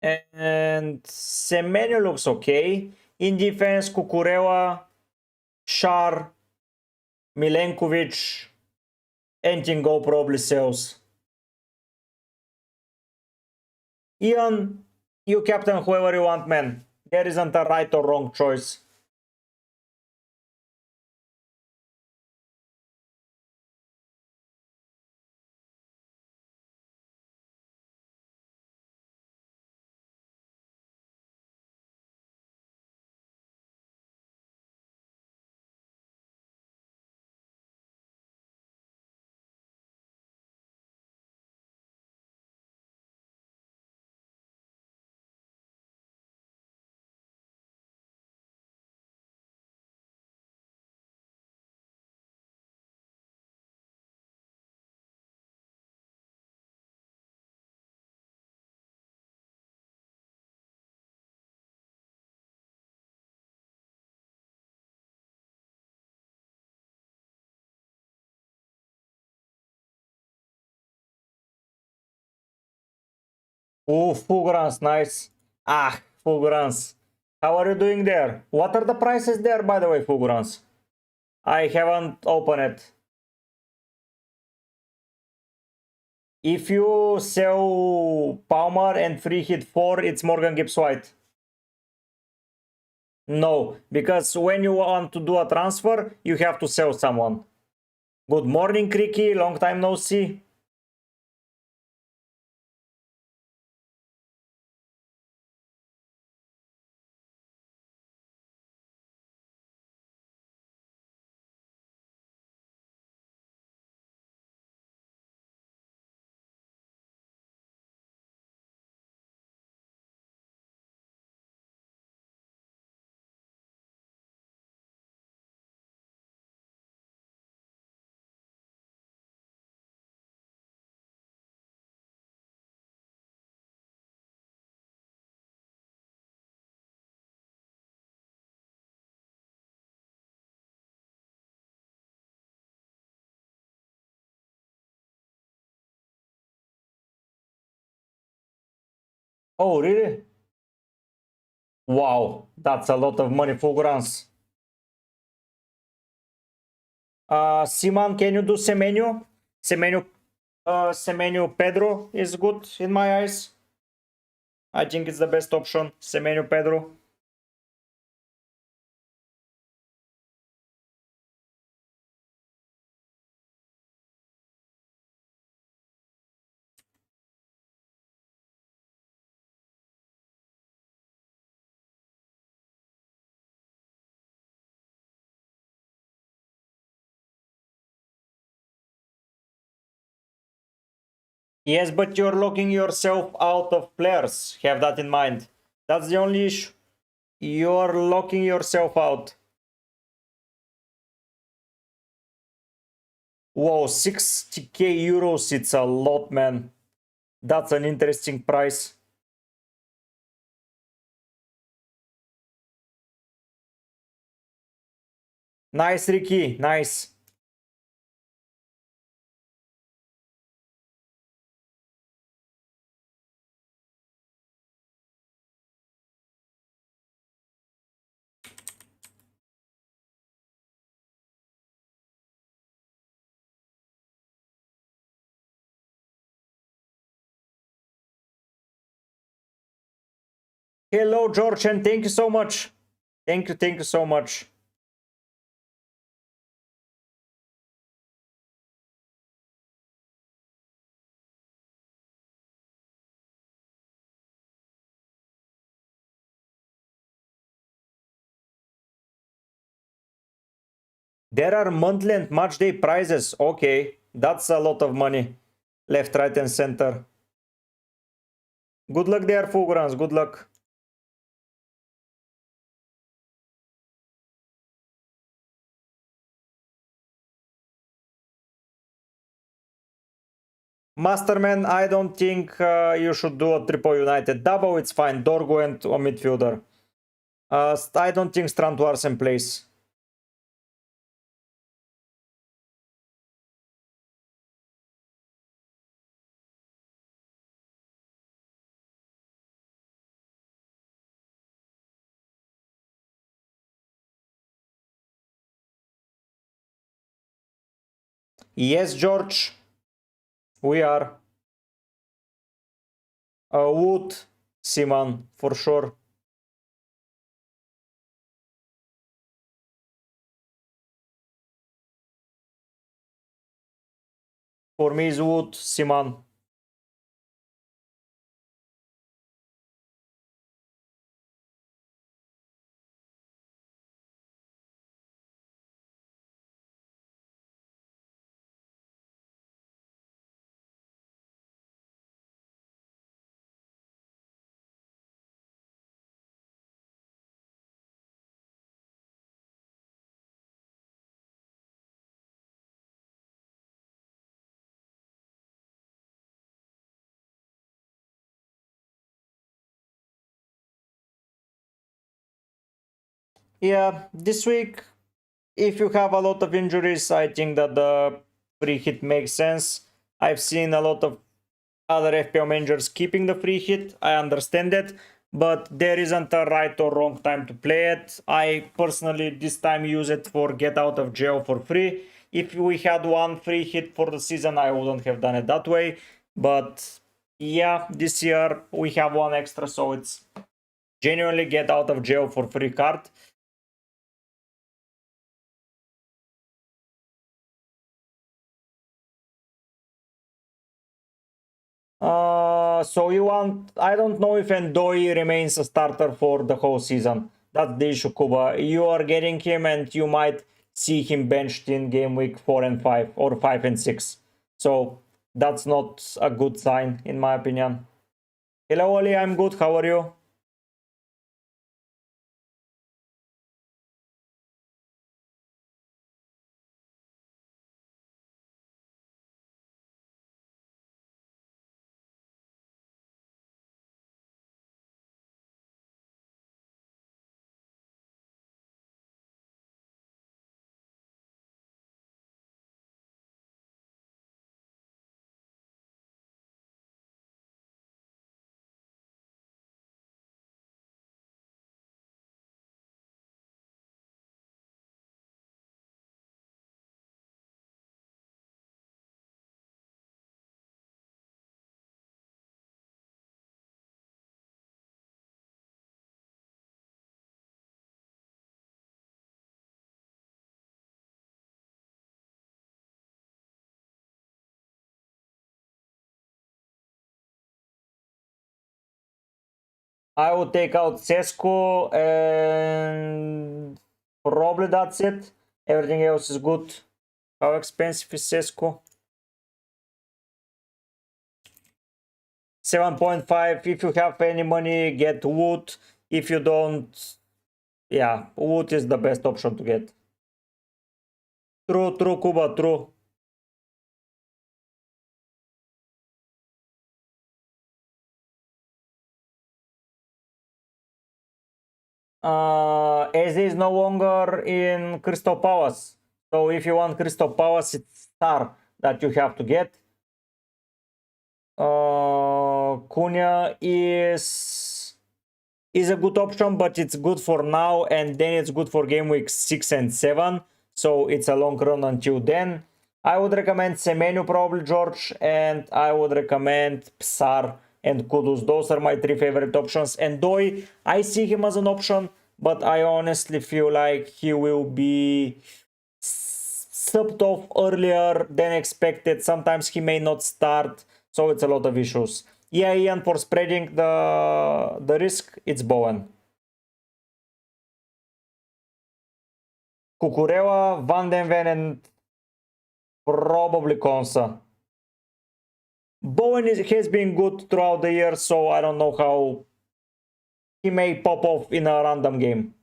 and Semenyo looks okay. In defense, Cucurella, Shar, Milenkovic, and Tingo probably sells. Ian, you captain whoever you want, man. There isn't a right or wrong choice. Oh, Fulgurance, nice. Ah, Fulgurance. How are you doing there? What are the prices there, by the way, Fulgurance? I haven't opened it. If you sell Palmer and free hit 4, it's Morgan Gibbs White. No, because when you want to do a transfer, you have to sell someone. Good morning, Cricky. Long time no see. Oh, really? Wow, that's a lot of money, Fulgurance. Siman, can you do Semenyo? Semenyo Pedro is good in my eyes. I think it's the best option. Semenyo Pedro. Yes, but you're locking yourself out of players. Have that in mind. That's the only issue. You're locking yourself out. Whoa, 60k euros. It's a lot, man. That's an interesting price. Nice, Ricky. Nice. Hello, George, and thank you so much. Thank you so much. There are monthly and match day prizes. Okay, that's a lot of money. Left, right, and center. Good luck there, Fulgurans. Good luck. Masterman, I don't think you should do a triple United double. It's fine. Dorgo and a midfielder. I don't think Strand Larsen plays. Yes, George. We are. Wood, Simon, for sure. For me is Wood, Simon. Yeah, this week, if you have a lot of injuries, I think that the free hit makes sense. I've seen a lot of other FPL managers keeping the free hit. I understand it, but there isn't a right or wrong time to play it. I personally this time use it for get out of jail for free. If we had one free hit for the season, I wouldn't have done it that way. But yeah, this year we have one extra, so it's genuinely get out of jail for free card. So you want? I don't know if Endoi remains a starter for the whole season. That's the issue, Kuba. You are getting him, and you might see him benched in game week 4 and 5 or 5 and 6. So that's not a good sign, in my opinion. Hello, Oli. I'm good. How are you? I would take out Sesko, and probably that's it. Everything else is good. How expensive is Sesko? 7.5. If you have any money, get wood. If you don't, yeah, wood is the best option to get. True, true, Kuba, true. Eze is no longer in Crystal Palace. So if you want Crystal Palace, it's Star that you have to get. Cunha is a good option, but it's good for now, and then it's good for game week 6 and 7. So it's a long run until then. I would recommend Semenyo probably, George, and I would recommend Psar and Kudus. Those are my 3 favorite options. And Doi, I see him as an option, but I honestly feel like he will be subbed off earlier than expected. Sometimes he may not start, so it's a lot of issues. Yeah, Ian, for spreading the risk, it's Bowen. Cucurella, Van den Ven, and probably Konsa. Bowen has been good throughout the year, so I don't know how he may pop off in a random game.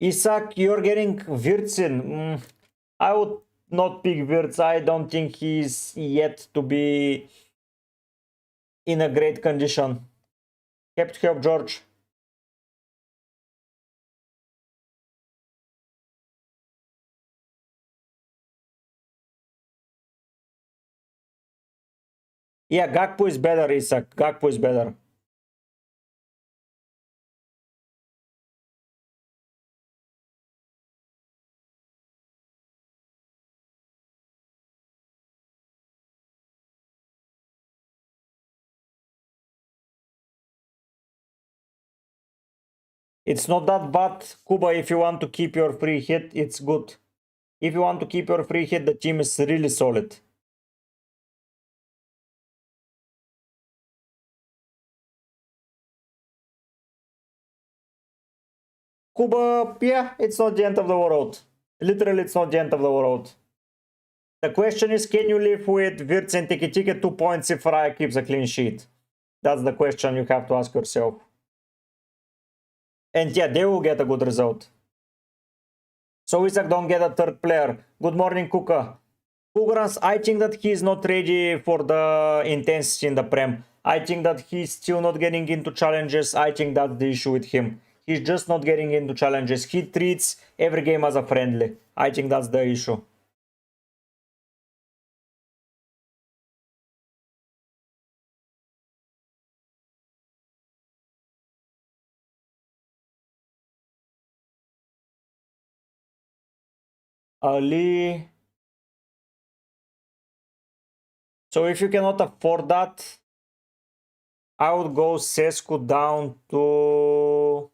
Isaac, you're getting Wirtzen. I would not pick Wirtz. I don't think he's yet to be in a great condition. Kept help, George. Yeah, Gakpo is better, Isaac. Gakpo is better. It's not that bad, Kuba. If you want to keep your free hit, it's good. If you want to keep your free hit, the team is really solid. Kuba, yeah, it's not the end of the world. Literally, it's not the end of the world. The question is, can you live with Wirtz and Tiki 2 points if Raya keeps a clean sheet? That's the question you have to ask yourself. And yeah, they will get a good result. So Isaac don't get a third player. Good morning, Kuka. Kugrans, I think that he's not ready for the intensity in the Prem. I think that he's still not getting into challenges. I think that's the issue with him. He's just not getting into challenges. He treats every game as a friendly. I think that's the issue. Ali. So if you cannot afford that, I would go Sescu down to...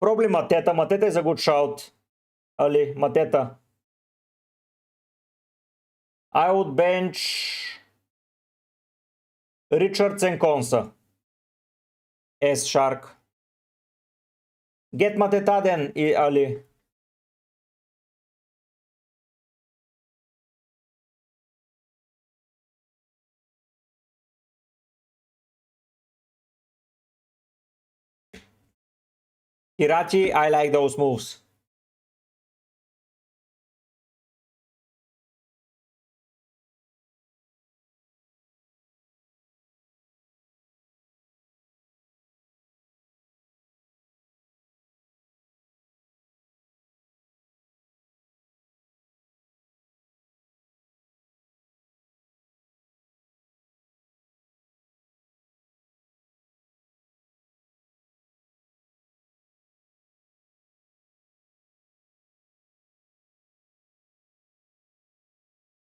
Probably Mateta. Mateta is a good shout. Ali, Mateta. I would bench Richards and Konsa as Shark. Get Mateta then, Ali. Hirachi, I like those moves.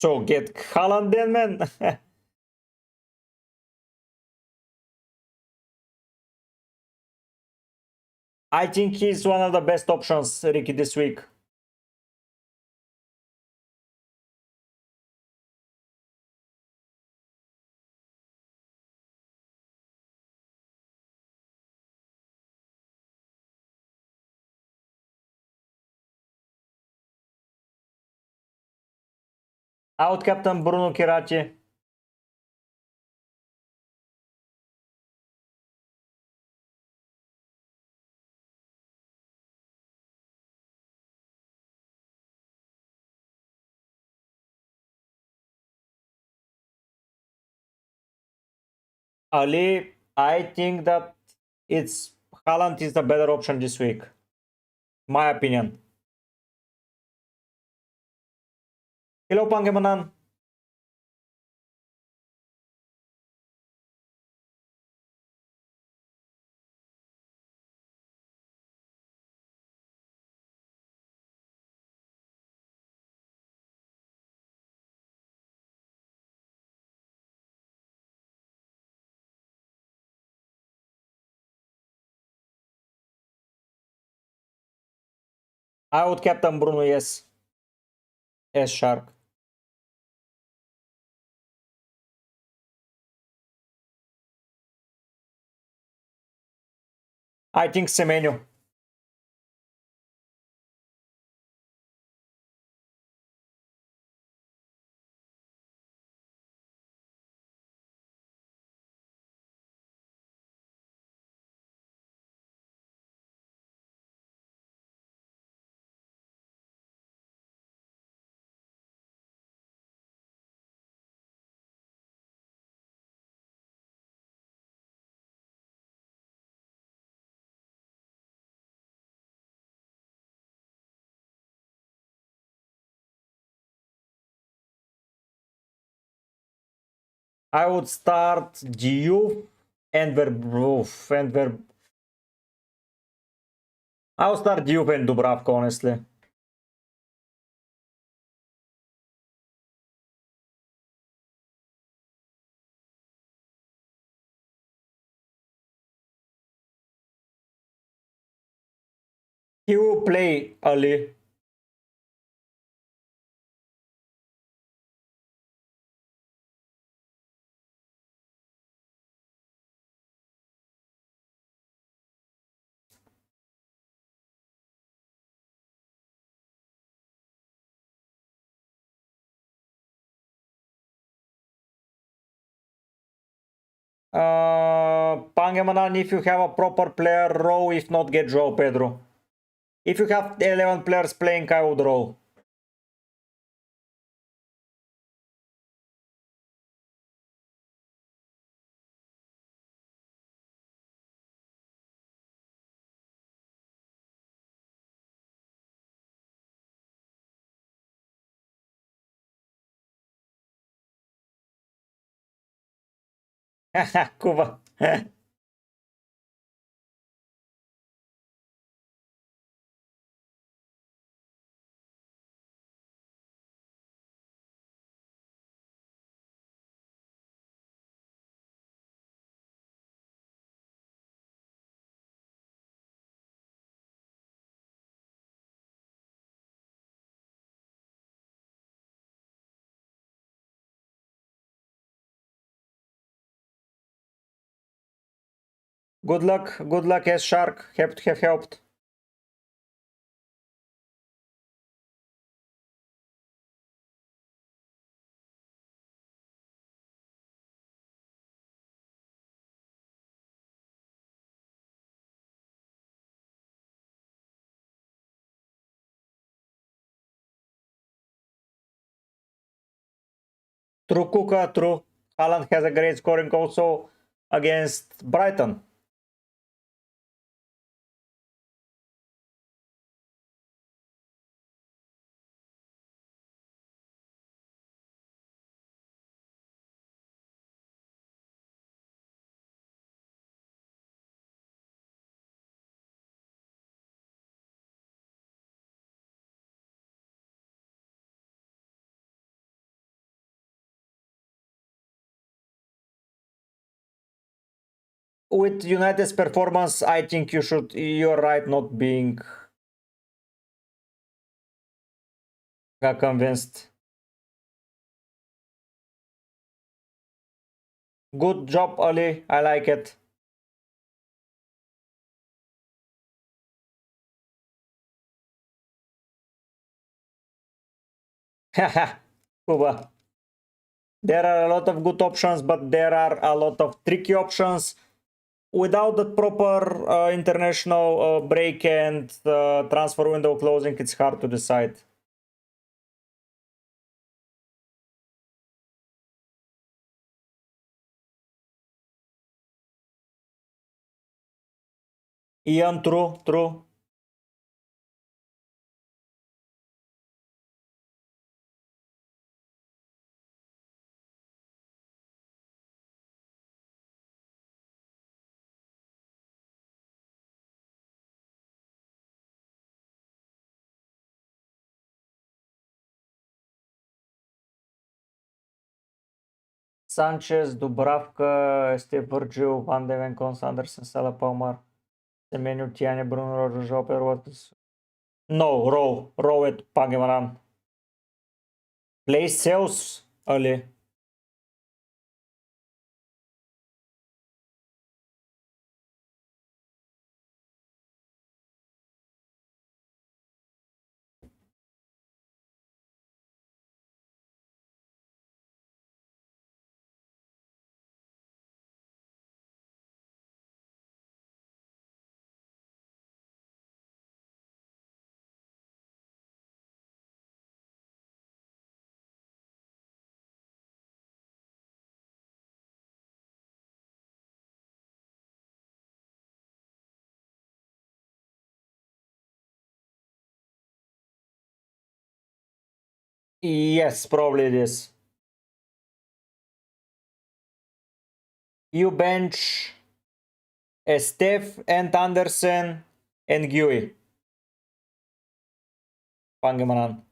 So get Haaland then, man. I think he's one of the best options, Ricky, this week. Out captain Bruno Chirachi. Ali, I think that it's Haaland is the better option this week. My opinion. Hello, Pangemanan. I would captain Bruno, yes. Yes, Shark. I think Semenyo. I would start Diouf and Verbroof and I would start Diouf and Dubravka, honestly. He will play Ali. Pangemanan, if you have a proper player, row. If not, get Joao Pedro. If you have 11 players playing, I would row. Cuba. Good luck as Shark. Have helped. True Kuka, true. Haaland has a great scoring also against Brighton. with United's performance, I think you're right not being convinced. Good job, Ali. I like it. Haha, Kuba. There are a lot of good options, but there are a lot of tricky options. Without the proper international break and transfer window closing, it's hard to decide. Ian, true, true. Sanchez, Dubravka, Steve Virgil, Van de Ven, Cons, Anderson, Salah, Palmer, Semenyo, Tiane, Bruno, Roger, Joper, what is... No, row it, Pangemaran. Play sales, Ali. Yes, probably it is. You bench Steph and Anderson and Gui. Pangemaran.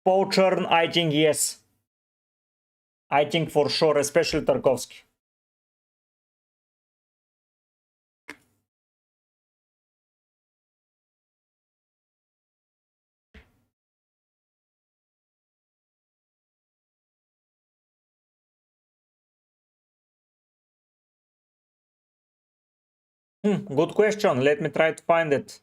Poacher, I think yes. I think for sure, especially Tarkovsky. Good question. Let me try to find it.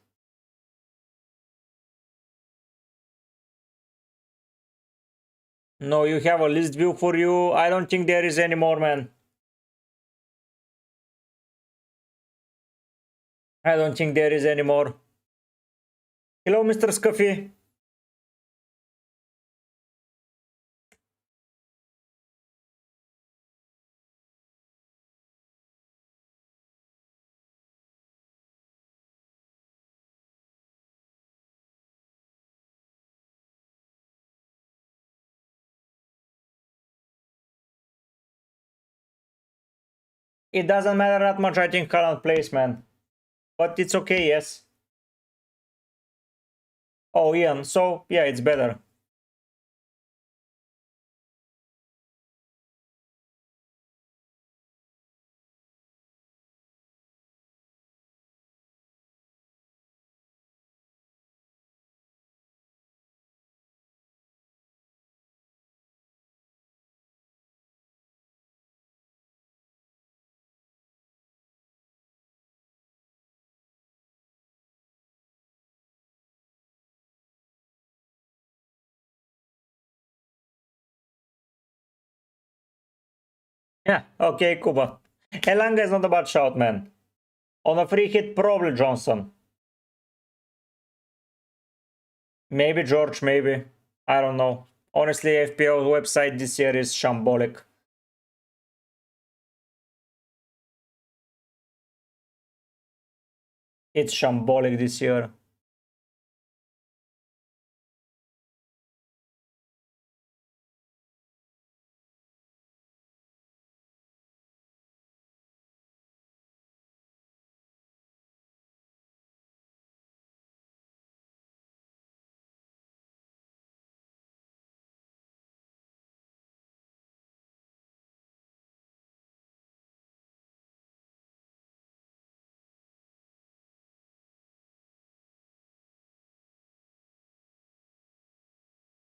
No, you have a list view for you. I don't think there is any more, man. I don't think there is any more. Hello, Mr. Scuffy. It doesn't matter that much, I think, current placement. But it's okay, yes. Oh, Ian. So, yeah, it's better. Yeah, okay, Kuba. Elanga is not a bad shout, man. On a free hit, probably Johnson. Maybe George, maybe. I don't know. Honestly, FPL website this year is shambolic. It's shambolic this year.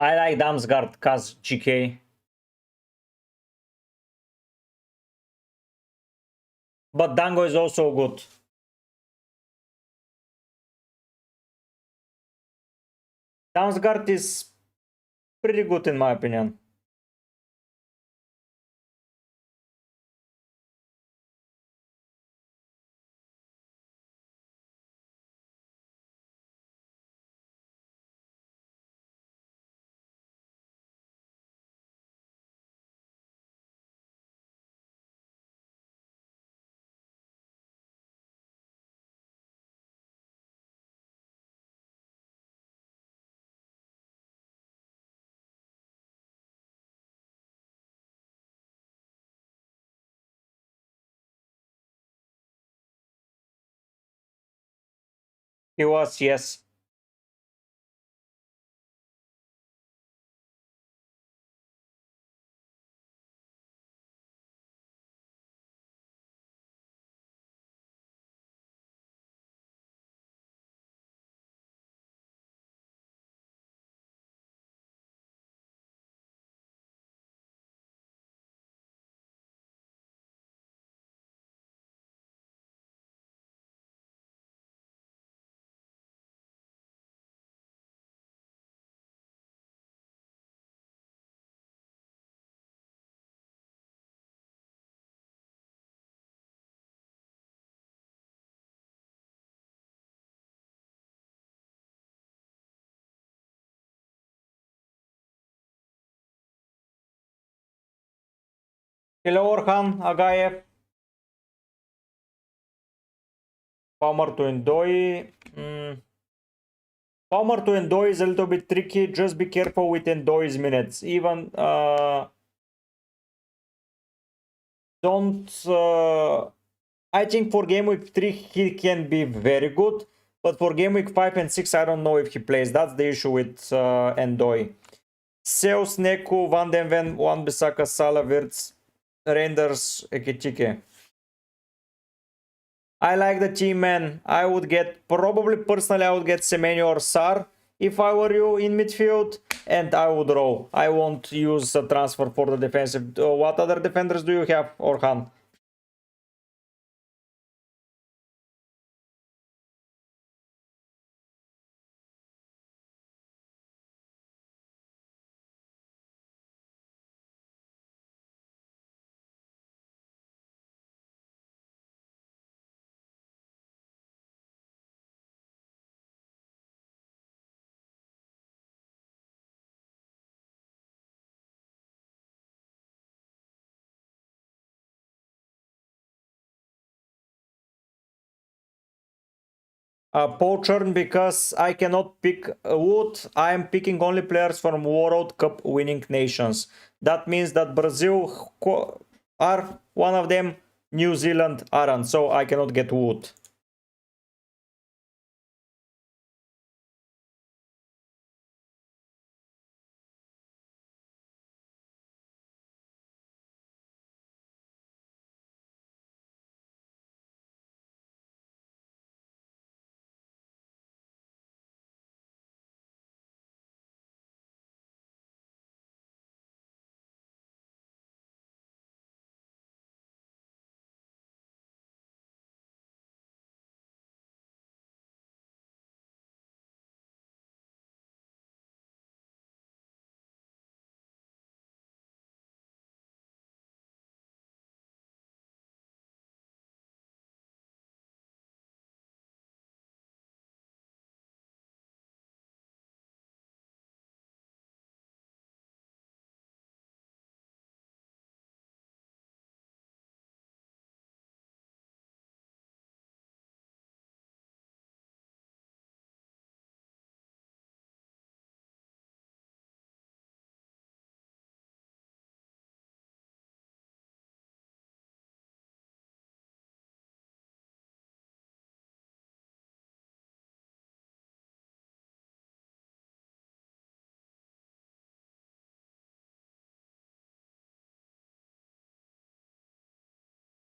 I like Damsgaard cause GK. But Dango is also good. Damsgaard is pretty good in my opinion. He was, yes. Hello Orhan Agaev. Palmer to Endoi. Palmer to Endoi is a little bit tricky. Just be careful with Endoi's minutes. Even don't. I think for game week 3 he can be very good, but for game week 5 and 6 I don't know if he plays. That's the issue with Endoi. Seus, Neku, Van den Ven, Wan Bissaka, Sala, Wirtz, Renders, Ekitike. I like the team, man. I would get, probably personally, I would get Semenyo or Sar if I were you in midfield, and I would roll. I won't use a transfer for the defensive. What other defenders do you have, Orhan? Poacher, because I cannot pick Wood. I am picking only players from World Cup winning nations. That means that Brazil are one of them, New Zealand aren't, so I cannot get Wood.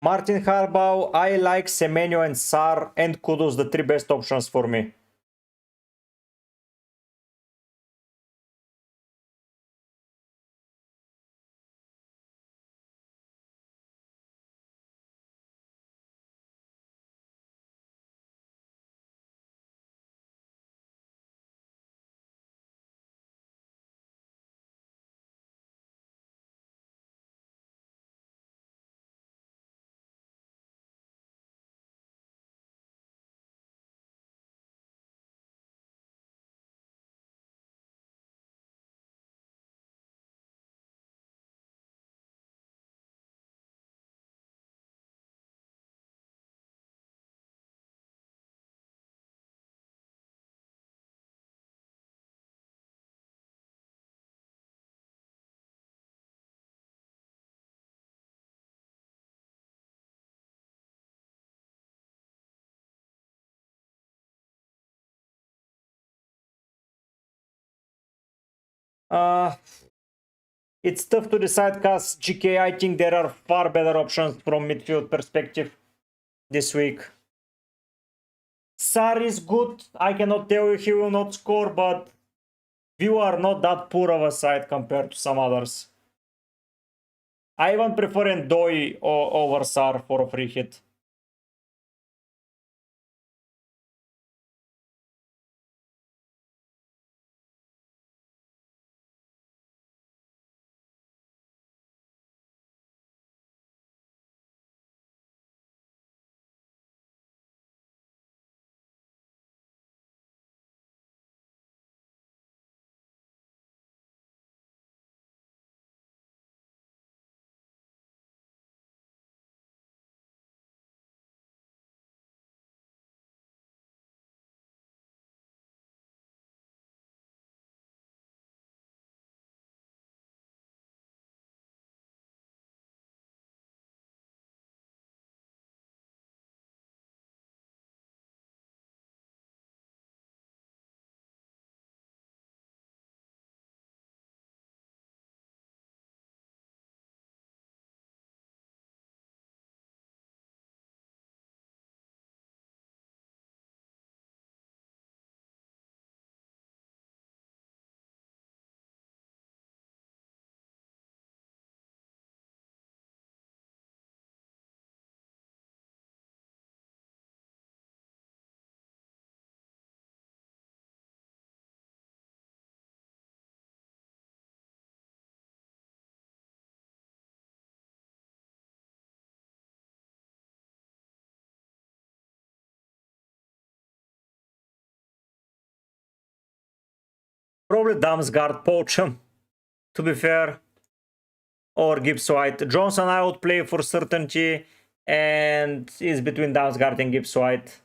Martin Harbaugh, I like Semenyo and Sar and Kudus, the three best options for me. It's tough to decide because GK, I think there are far better options from midfield perspective this week. Sar is good. I cannot tell you he will not score, but you are not that poor of a side compared to some others. I even prefer Ndoi over Sar for a free hit. Probably Damsgaard poach him, to be fair. Or Gibbs White. Johnson I would play for certainty, and is between Damsgaard and Gibbs White.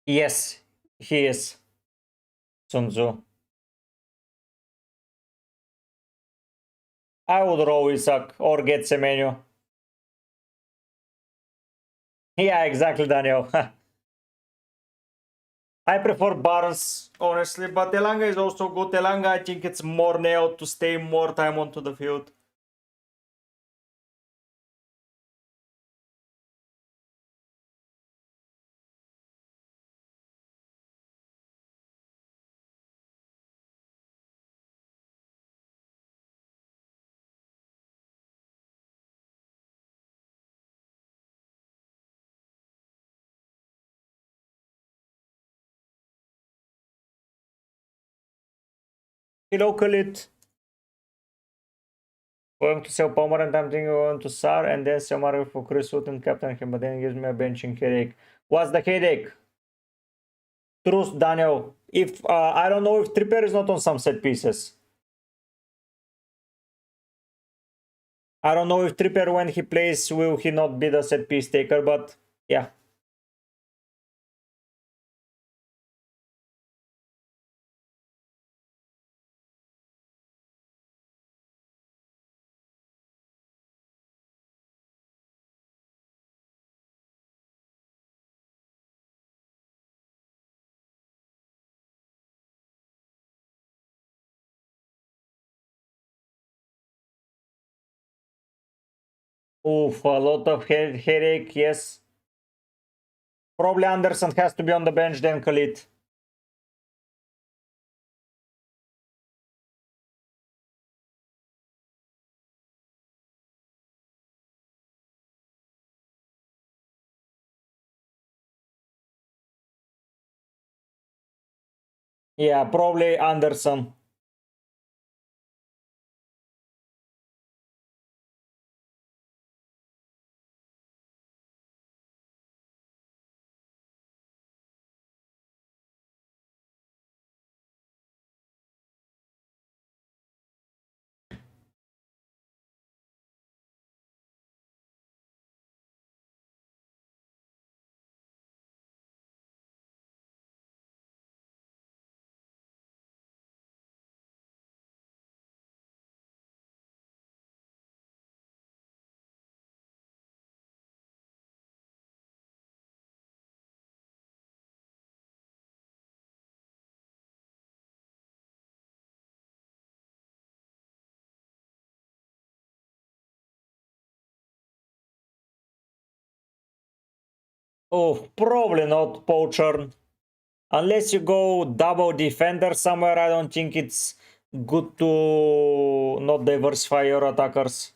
Yes, he is. Sun Tzu. I would roll Isak or get Semenyo. Yeah, exactly, Daniel. I prefer Barnes, honestly, but Elanga is also good. Elanga, I think it's more nailed to stay more time onto the field. Local it. Going to sell Palmer and I'm thinking going to Sar and then sell Mario for Chris Wood and captain him, but then he gives me a benching headache. What's the headache? Truth, Daniel. If I don't know if Trippier is not on some set pieces. I don't know if Tripper, when he plays, will he not be the set piece taker, but yeah. Oof, a lot of headache, yes. Probably Anderson has to be on the bench, then Khalid. Yeah, probably Anderson. Oh, probably not Poacher. Unless you go double defender somewhere, I don't think it's good to not diversify your attackers.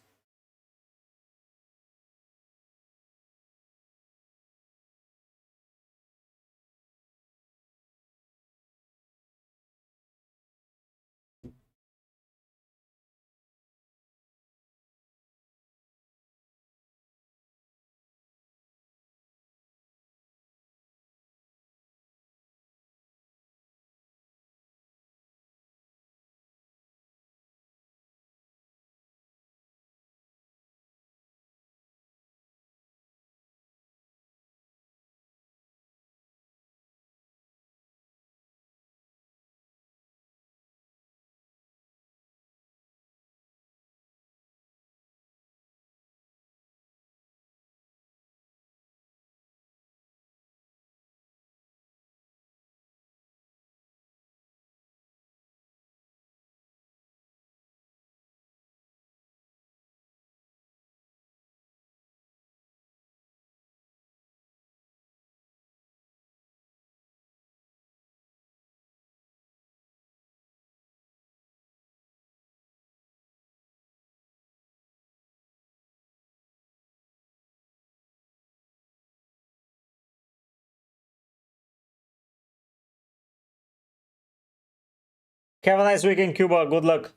Have a nice weekend, Cuba. Good luck.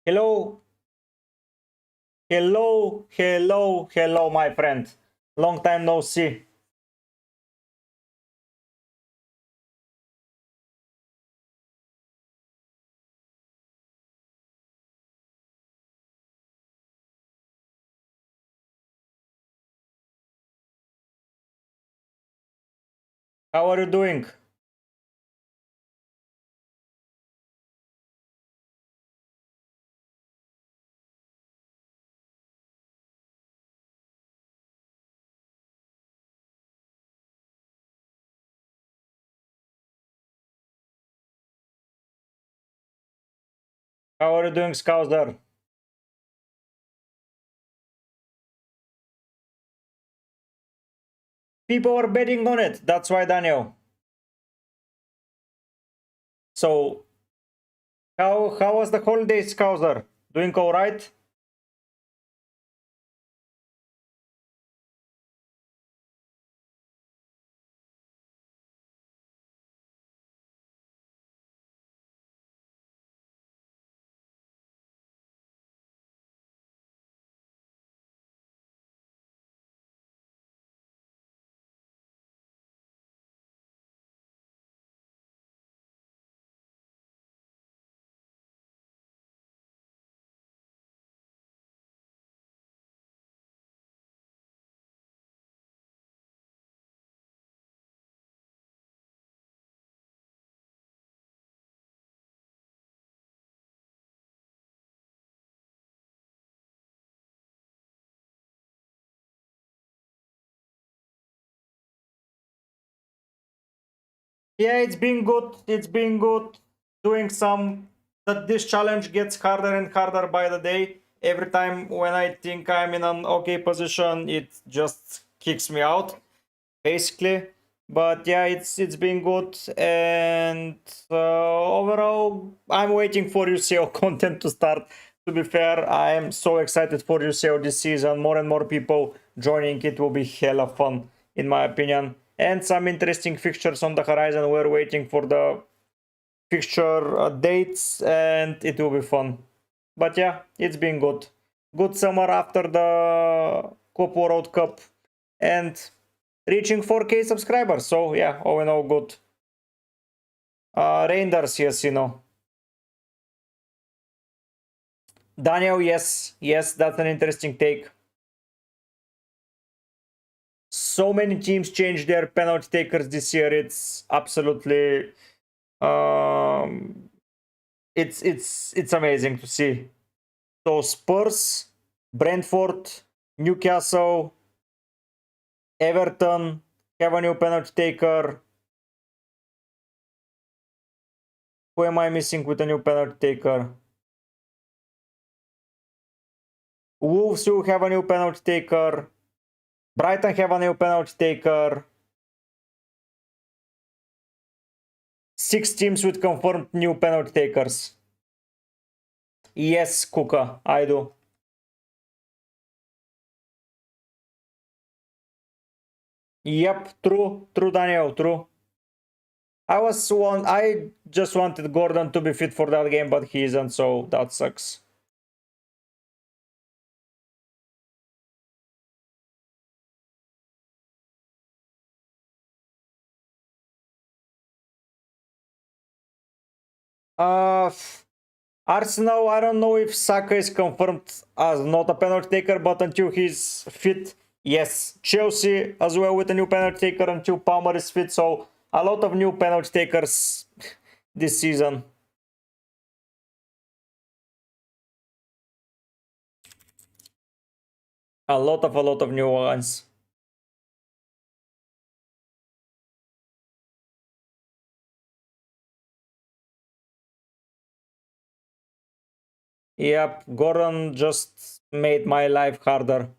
Hello. Hello. Hello. Hello, my friend. Long time no see. How are you doing? How are you doing, Scouser? People are betting on it. That's why, Daniel. So, how was the holiday, Scouser? Doing all right? Yeah, it's been good. It's been good doing some. That this challenge gets harder and harder by the day. Every time when I think I'm in an okay position, it just kicks me out, basically. But yeah, it's been good, and overall, I'm waiting for UCL content to start. To be fair, I am so excited for UCL this season. More and more people joining, it will be hella fun, in my opinion. And some interesting fixtures on the horizon. We're waiting for the fixture dates, and it will be fun. But yeah, it's been good. Good summer after the Copa World Cup, and reaching 4K subscribers. So yeah, all in all good. Reinders, yes, you know. Daniel, yes, yes, that's an interesting take. So many teams changed their penalty takers this year. It's absolutely, it's amazing to see. So Spurs, Brentford, Newcastle, Everton have a new penalty taker. Who am I missing with a new penalty taker? Wolves will have a new penalty taker. Brighton have a new penalty taker. 6 teams with confirmed new penalty takers. Yes, Kuka, I do. Yep, true, Daniel, true. I just wanted Gordon to be fit for that game, but he isn't, so that sucks. Uh, Arsenal, I don't know if Saka is confirmed as not a penalty taker, but until he's fit, yes. Chelsea as well with a new penalty taker until Palmer is fit, so a lot of new penalty takers this season. A lot of new ones. Yep, Gordon just made my life harder.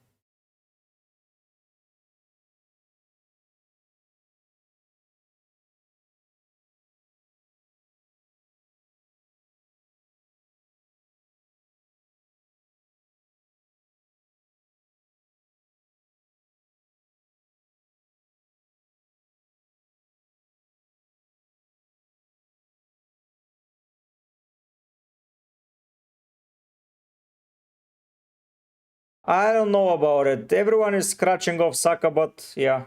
I don't know about it. Everyone is scratching off Saka, but yeah.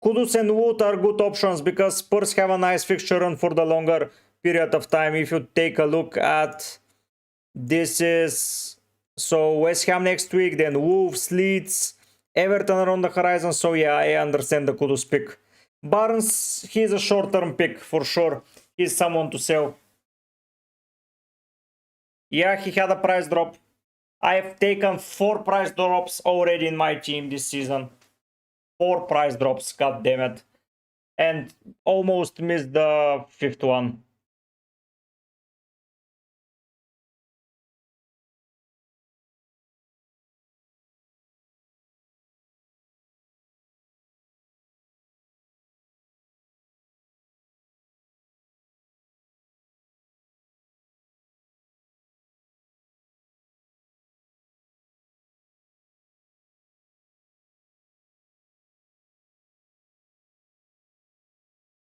Kudus and Wood are good options because Spurs have a nice fixture run for the longer period of time. If you take a look at this is so West Ham next week, then Wolves, Leeds, Everton are on the horizon. So yeah, I understand the Kudus pick. Barnes, he's a short-term pick for sure. He's someone to sell. Yeah, he had a price drop. I've taken 4 price drops already in my team this season. 4 price drops, god damn it. And almost missed the 5th one.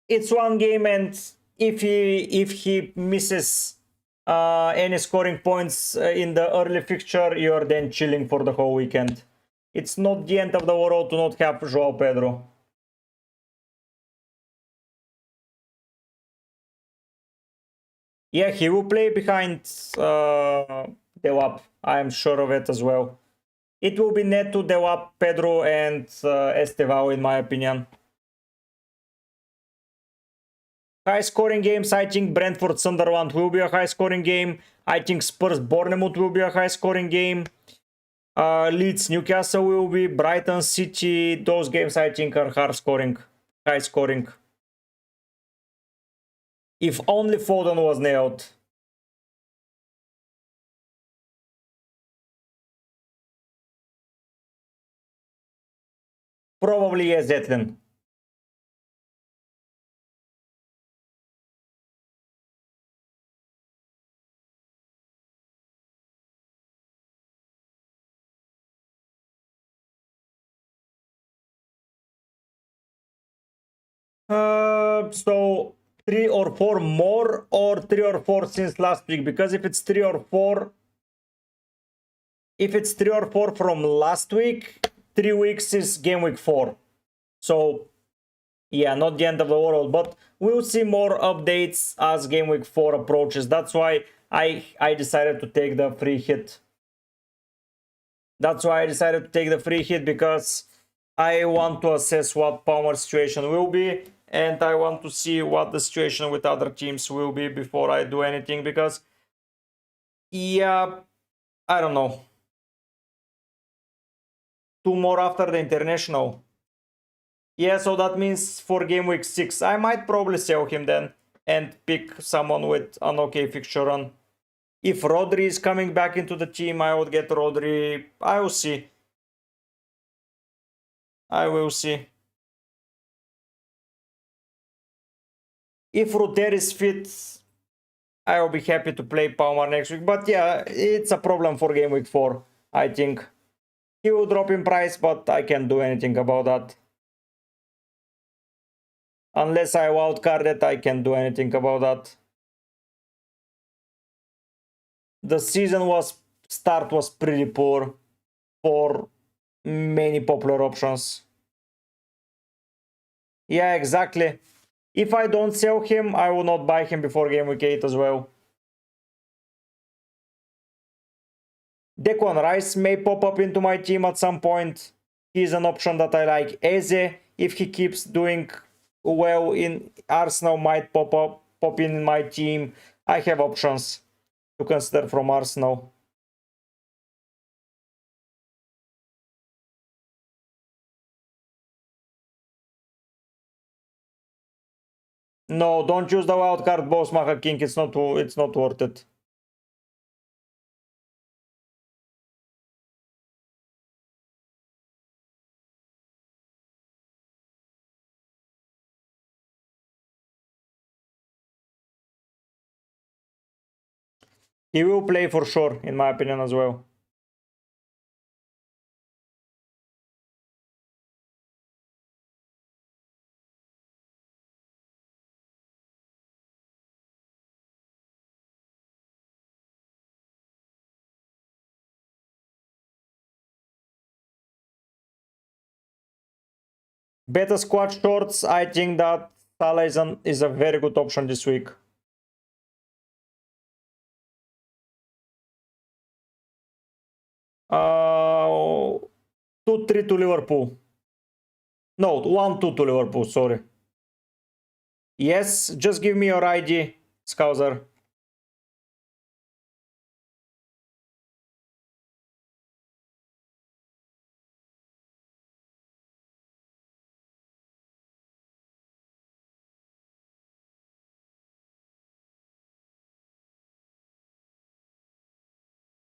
It's one game, and if he misses any scoring points in the early fixture, you're then chilling for the whole weekend. It's not the end of the world to not have Joao Pedro. Yeah, he will play behind Delap. I'm sure of it as well. It will be Neto, Delap, Pedro, and Estevao, in my opinion. High scoring games, I think Brentford Sunderland will be a high scoring game. I think Spurs Bournemouth will be a high scoring game. Leeds, Newcastle will be, Brighton, City. Those games I think are high scoring. If only Foden was nailed. Probably yes, Zetlin. So 3 or 4 more or 3 or 4 since last week? Because if it's 3 or 4, from last week, 3 weeks is game week 4. So yeah, not the end of the world, but we'll see more updates as game week 4 approaches. That's why I decided to take the free hit. Because I want to assess what Palmer's situation will be, and I want to see what the situation with other teams will be before I do anything, because yeah, I don't know. 2 more after the international. Yeah, so that means for game week 6, I might probably sell him then and pick someone with an okay fixture run. If Rodri is coming back into the team, I would get Rodri. I will see. If Ruter is fit, I will be happy to play Palmer next week. But yeah, it's a problem for game week 4, I think. He will drop in price, but I can't do anything about that. Unless I wildcarded, I can't do anything about that. The season start was pretty poor for many popular options. Yeah, exactly. If I don't sell him, I will not buy him before game week 8 as well. Declan Rice may pop up into my team at some point. He's an option that I like. Eze, if he keeps doing well in Arsenal, might pop in my team. I have options to consider from Arsenal. No, don't choose the wildcard Bossmacher King. It's not worth it. He will play for sure, in my opinion, as well. Better squad shorts, I think that Salah is a very good option this week. 2-3 to Liverpool. No, 1-2 to Liverpool, sorry. Yes, just give me your ID, Scouser.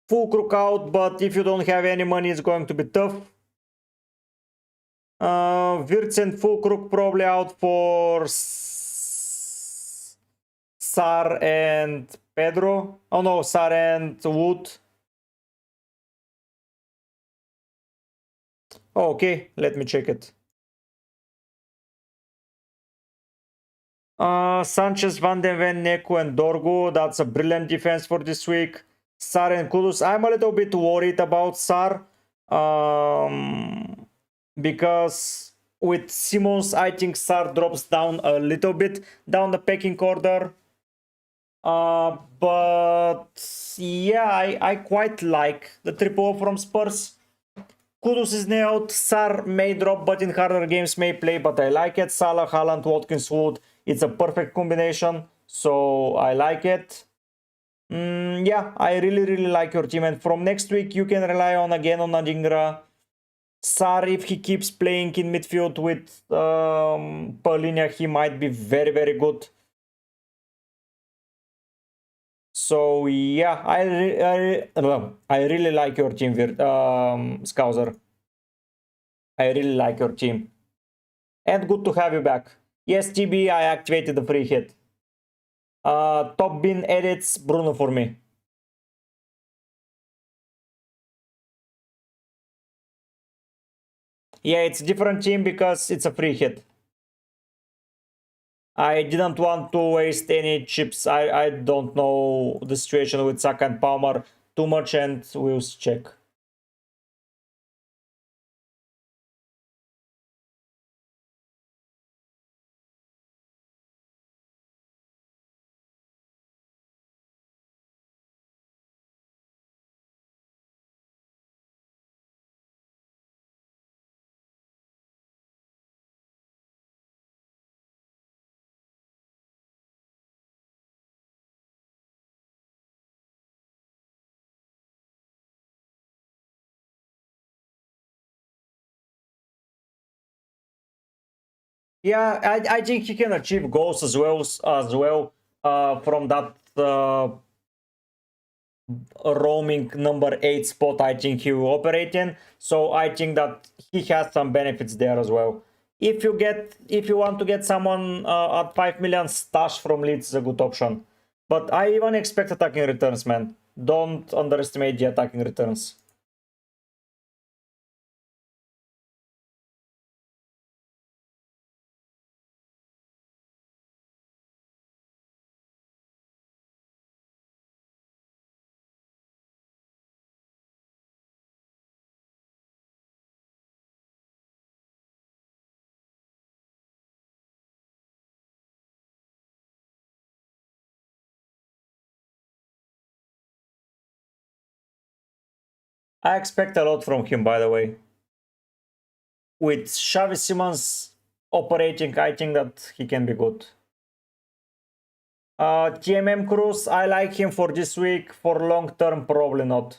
Full crook out, but if you don't have any money, it's going to be tough. Wirtz and full crook probably out for Sar and Pedro. Oh no, Sar and Wood. Oh, okay, let me check it. Sanchez, Van den Ven, Neku, and Dorgu. That's a brilliant defense for this week. Sar and Kudus. I'm a little bit worried about Sar. Because with Simmons, I think Sar drops down a little bit down the pecking order. But yeah, I quite like the triple from Spurs. Kudus is nailed. Sar may drop, but in harder games may play, but I like it. Salah, Haaland, Watkins, Wood. It's a perfect combination, so I like it. Yeah, I really like your team, and from next week you can rely on again on Adingra. Sar, if he keeps playing in midfield with Paulinia, he might be very good. So yeah, I really like your team, Scouser. I really like your team. And good to have you back. Yes, TB, I activated the free hit. Top bin edits Bruno for me. Yeah, it's a different team because it's a free hit. I didn't want to waste any chips. I don't know the situation with Saka and Palmer too much, and we'll check. Yeah, I think he can achieve goals as well from that roaming number 8 spot. I think he will operate in. So I think that he has some benefits there as well. If you want to get someone at 5 million, Stash from Leeds is a good option. But I even expect attacking returns, man. Don't underestimate the attacking returns. I expect a lot from him, by the way. With Xavi Simons operating, I think that he can be good. TMM Cruz, I like him for this week. For long term, probably not.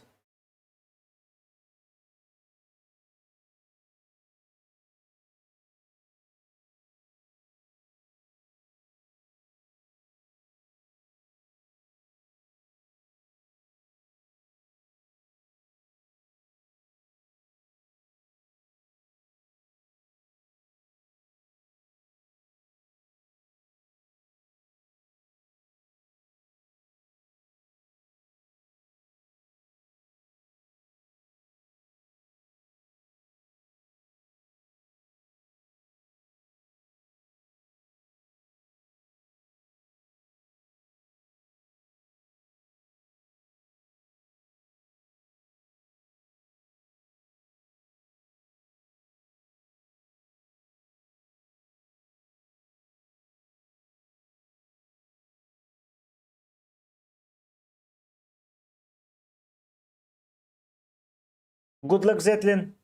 Good luck, Zetlin.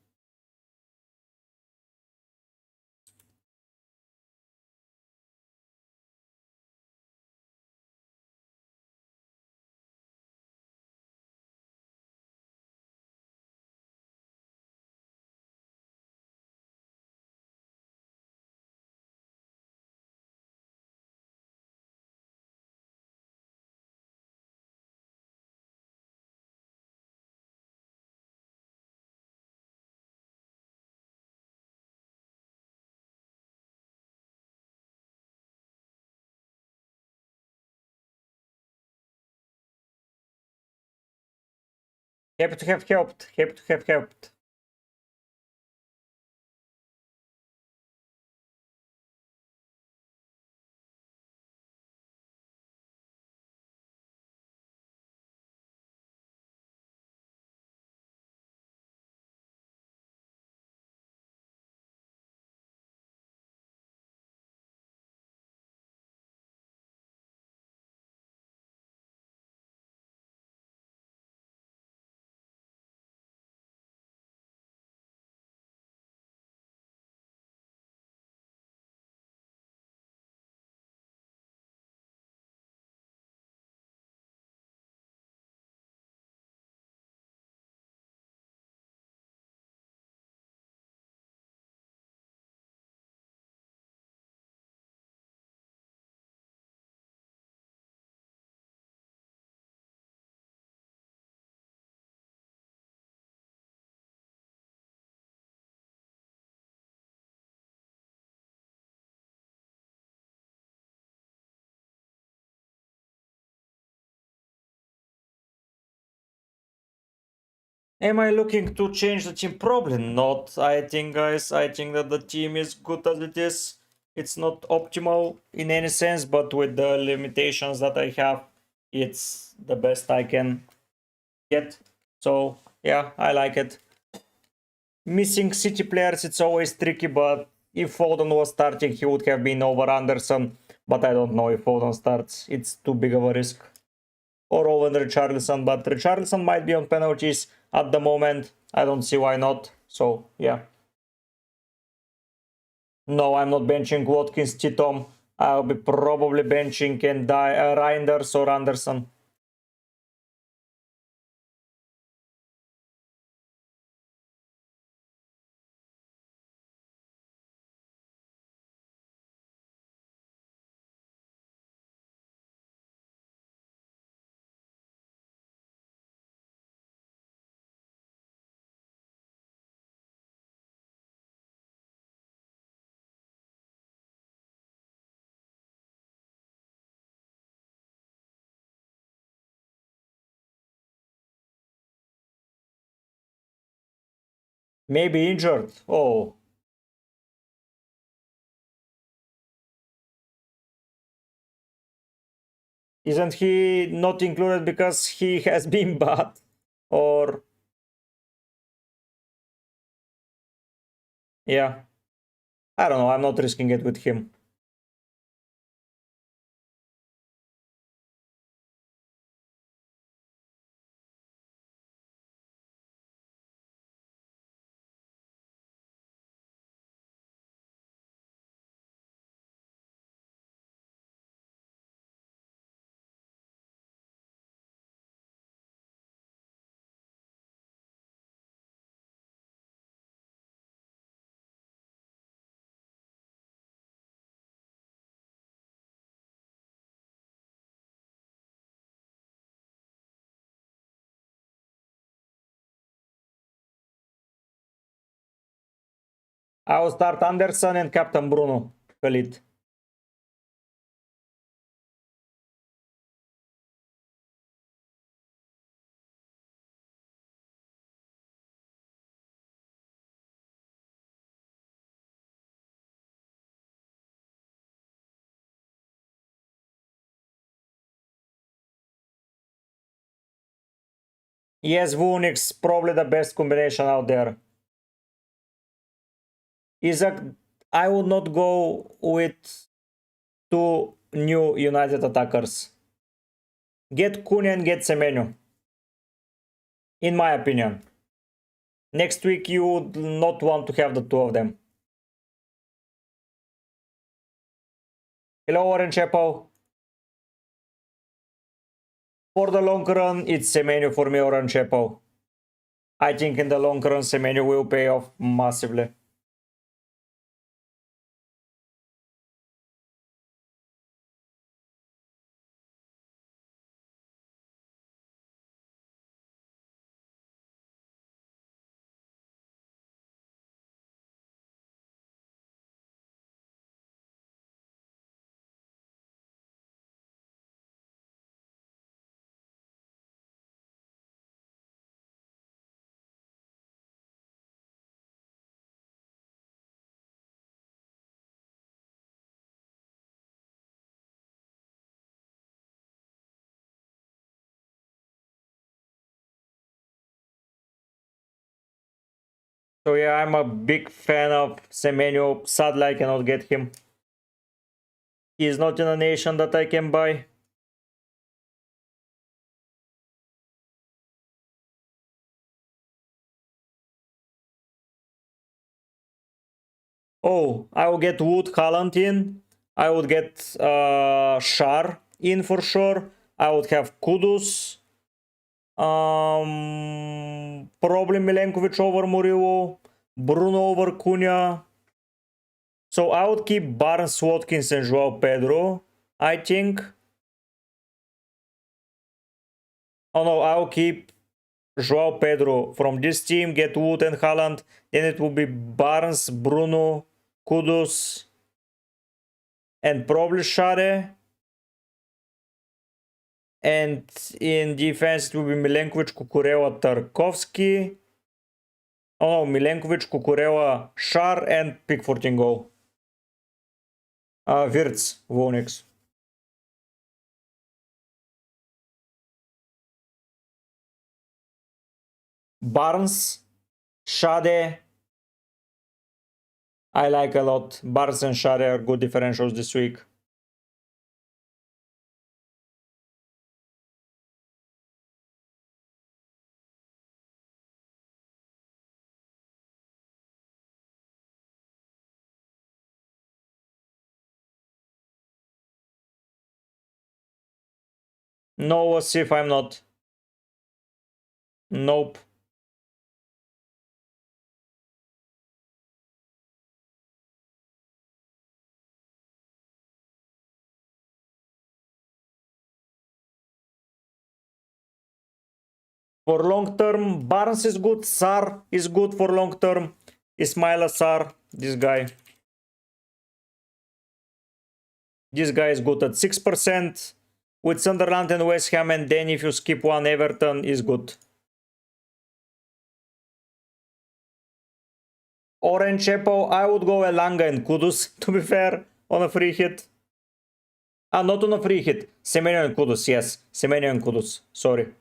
Happy to have helped. Happy to have helped. Am I looking to change the team? Probably not. I think, guys, I think that the team is good as it is. It's not optimal in any sense, but with the limitations that I have, it's the best I can get. So, yeah, I like it. Missing City players, it's always tricky, but if Foden was starting, he would have been over Anderson. But I don't know if Foden starts. It's too big of a risk. Or Owen Richarlison, but Richarlison might be on penalties at the moment. I don't see why not. So, yeah. No, I'm not benching Watkins, Titom. I'll be probably benching Reinders or Anderson. Maybe injured. Oh, isn't he not included because he has been bad? Or, yeah. I don't know. I'm not risking it with him. I'll start Anderson and Captain Bruno. Khalid. Yes, Vunix, probably the best combination out there. Isaac, I would not go with two new United attackers. Get Cunha and get Semenyo. In my opinion. Next week you would not want to have the two of them. Hello, Orange Apple. For the long run, it's Semenyo for me, Orange Apple. I think in the long run, Semenyo will pay off massively. So yeah, I'm a big fan of Semenyo. Sadly, I cannot get him. He's not in a nation that I can buy. Oh, I will get Wood, Haaland in. I would get Shar in for sure. I would have Kudus. Probably Milenkovic over Murillo. Bruno over Cunha. So I would keep Barnes, Watkins and Joao Pedro, I think. Oh no, I'll keep Joao Pedro from this team, get Wood and Haaland. Then it will be Barnes, Bruno, Kudus, and probably Share. And in defense it will be Milenkovic, Kukurela, Tarkovsky. Oh no, Milenkovic, Kukurela, Shar, and Pickford in goal. Wirtz, Vonix. Barnes, Shade. I like a lot. Barnes and Shade are good differentials this week. No, Wasif, I'm not. Nope. For long term, Barnes is good. Sar is good for long term. Ismail Sar, this guy. This guy is good at 6%. With Sunderland and West Ham, and then if you skip one, Everton is good. Orange Apple, I would go Elanga and Kudus, to be fair, on a free hit. Not on a free hit. Semenyo and Kudus, yes. Semenyo and Kudus, sorry.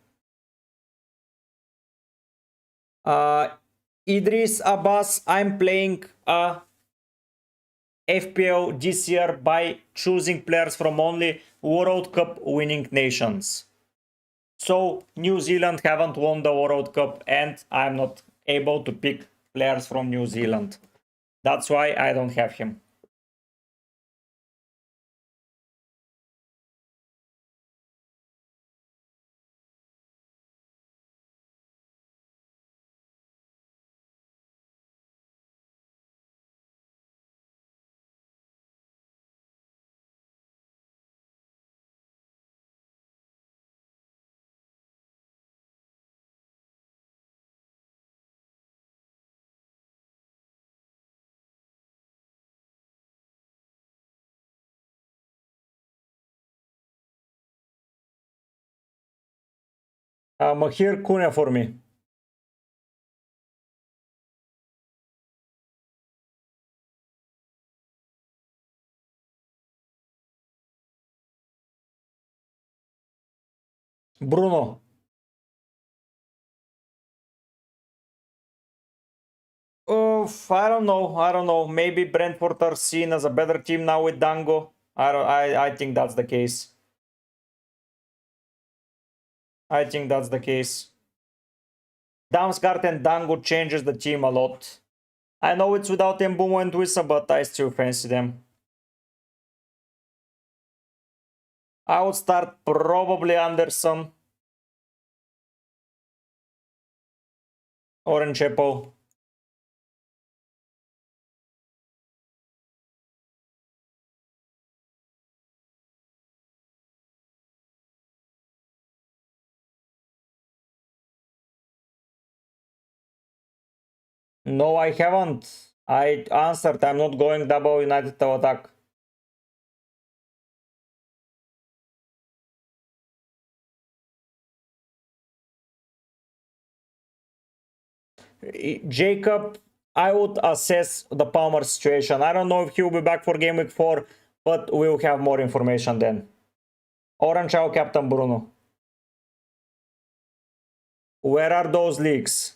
Idris Abbas, I'm playing FPL this year by choosing players from only World Cup winning nations. So New Zealand haven't won the World Cup and I'm not able to pick players from New Zealand. That's why I don't have him. Mahir Cunha for me. Bruno. I don't know. Maybe Brentford are seen as a better team now with Dango. I think that's the case. I think that's the case. Damsgaard and Dango changes the team a lot. I know it's without Mbumo and Wissa, but I still fancy them. I would start probably Anderson. Orange Apple. No, I haven't. I answered. I'm not going double United to attack. Jacob, I would assess the Palmer situation. I don't know if he'll be back for game week 4, but we'll have more information then. Orange Out Captain Bruno. Where are those leaks?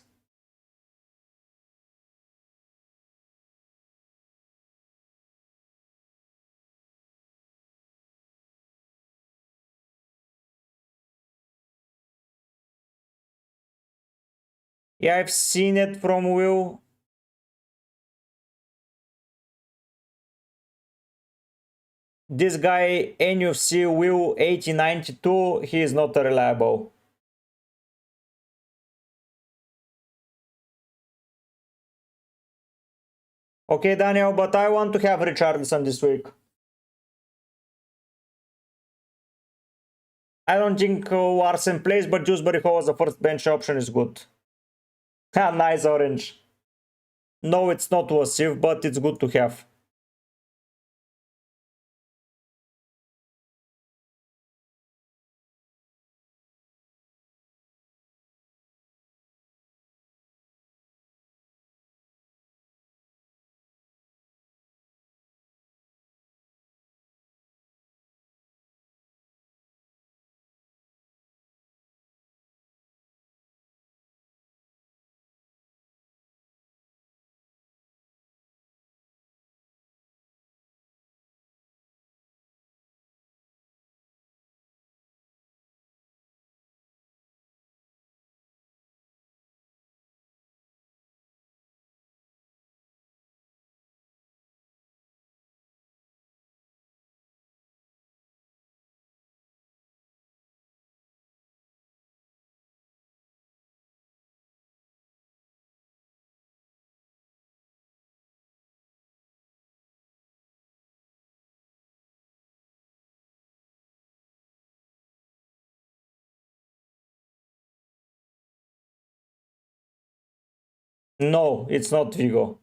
Yeah, I've seen it from Will. This guy, NFC Will 8092, he is not reliable. Okay, Daniel, but I want to have Richarlison this week. I don't think Larsen plays, but Dewsbury Hall as a first bench option is good. Nice orange. No, it's not Wasif, but it's good to have. No, it's not Vigo.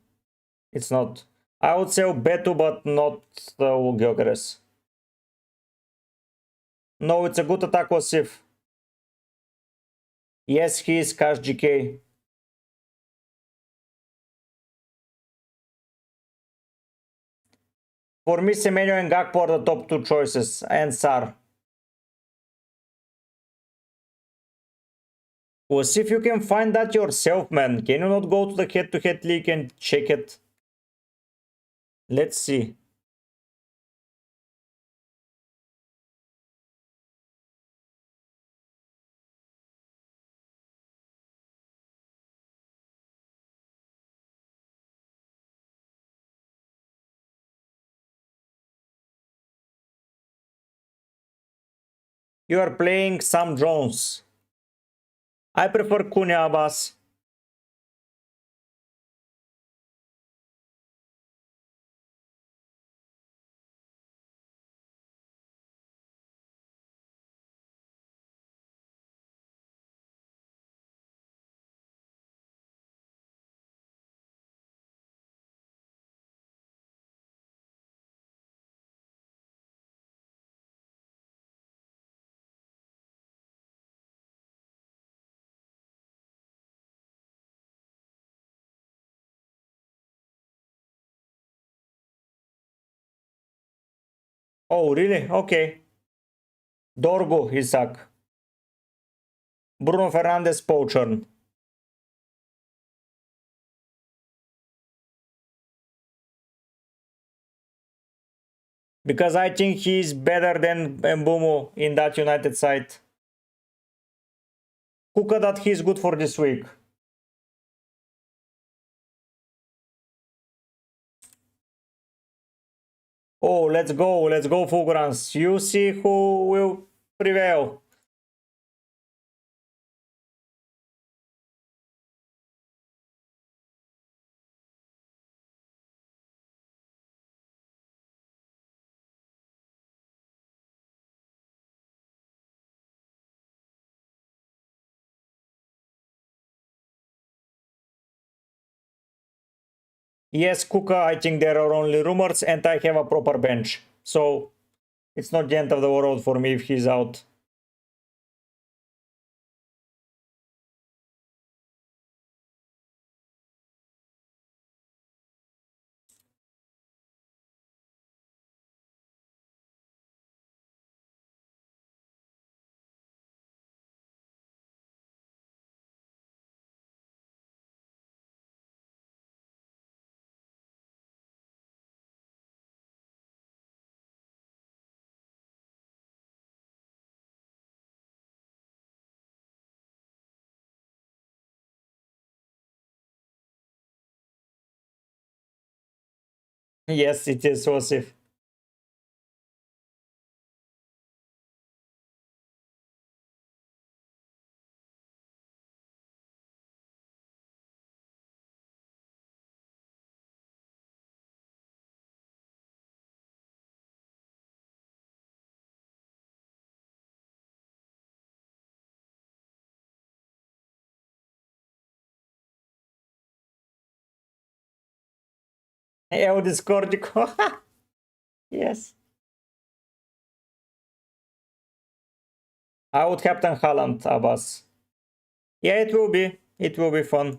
It's not. I would say Betu, but not Gyökeres. No, it's a good attack with Sif. Yes, he is Cash GK. For me, Semenyo and Gakpo are the top two choices, and Sar. Well, see if you can find that yourself, man. Can you not go to the head-to-head league and check it? Let's see. You are playing Sam Jones. I prefer Cunha Abbas. Oh, really? Okay. Dorgo, Isaac. Bruno Fernandes, Pochern. Because I think he's better than Mbumo in that United side. Kuka that he's good for this week. Oh, let's go, Fulgurance. You see who will prevail. Yes, Kuka, I think there are only rumors and I have a proper bench. So it's not the end of the world for me if he's out. Yes, it is Wasif. Eu discordo com... Yes. I would captain Haaland, Abbas. Yeah, it will be. It will be fun.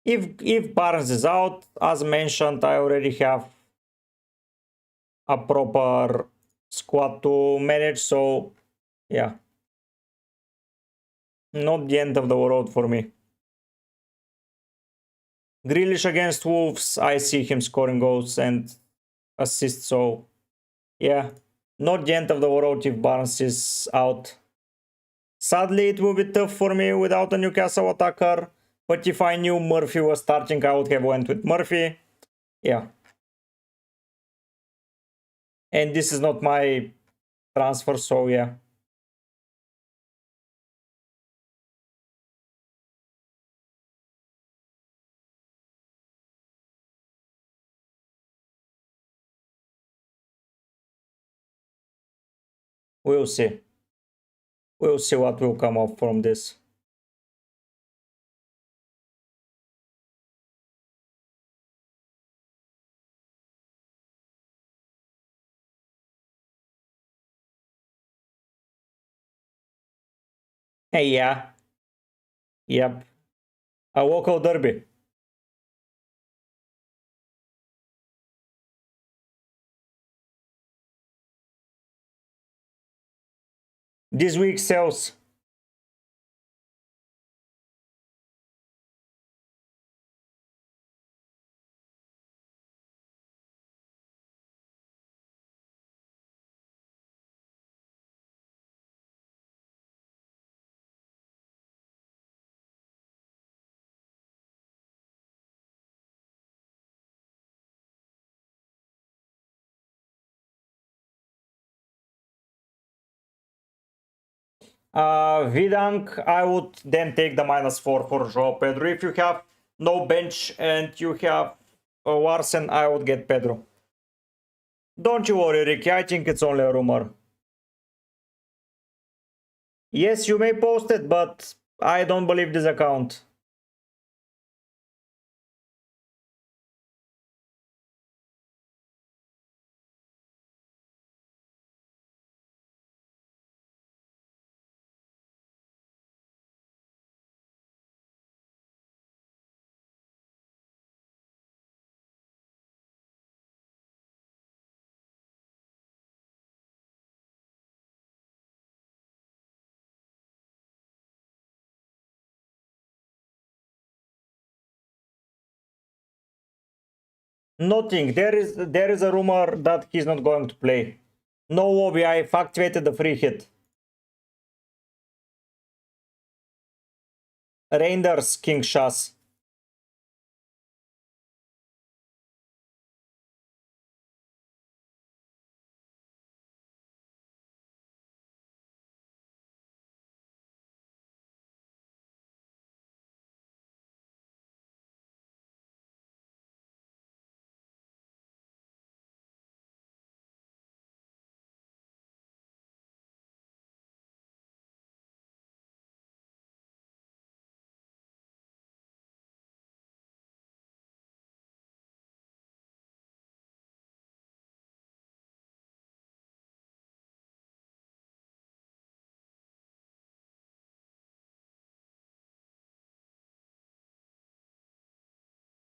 If Barnes is out, as mentioned, I already have a proper squad to manage, so yeah. Not the end of the world for me. Grealish against Wolves, I see him scoring goals and assists, so yeah, not the end of the world if Barnes is out. Sadly, it will be tough for me without a Newcastle attacker, but if I knew Murphy was starting, I would have went with Murphy. Yeah. And this is not my transfer, so yeah. We'll see. We'll see what will come up from this. Hey, yeah. Yep. A local derby. This week sells. Vidank, I would then take the -4 for Joao Pedro. If you have no bench and you have Larsen, I would get Pedro. Don't you worry, Ricky. I think it's only a rumor. Yes, you may post it, but I don't believe this account. Nothing. There is a rumor that he's not going to play. No lobby. I've activated the free hit. Reinders, King Shas.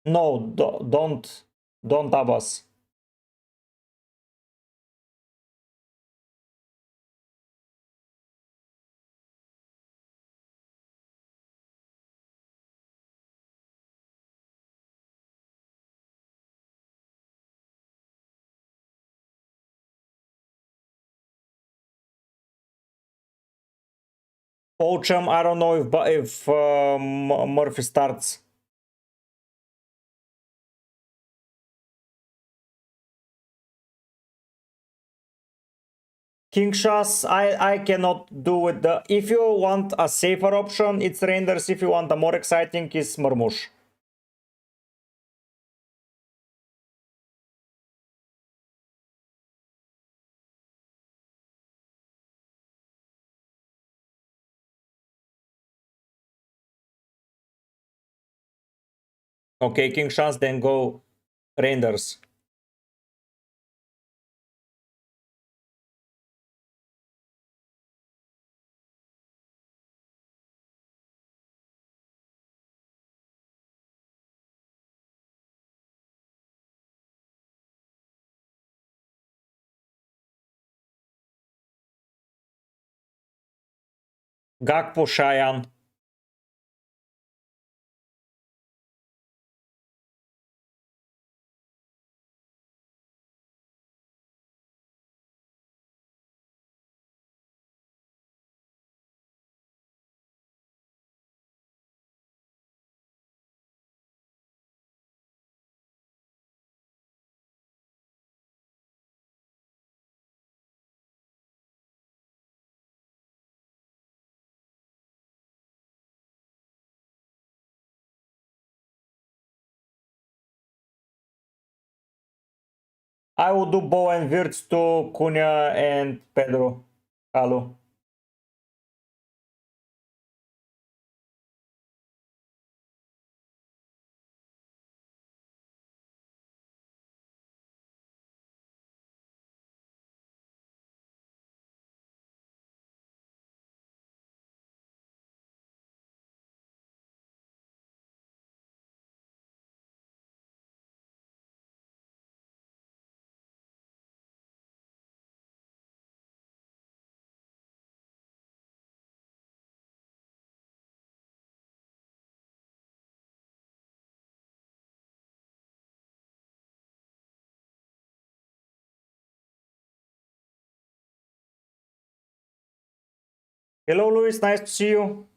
No, don't Abbas. Ocham, I don't know if Murphy starts. King Shas, I cannot do with the. If you want a safer option, it's Renders. If you want a more exciting, it's Marmoush. Okay, King Shas, then go Renders. Gakpo, Cheyenne. I will do Bo and Wirtz to Cunha and Pedro. Hello. Hello, Luis. Nice to see you.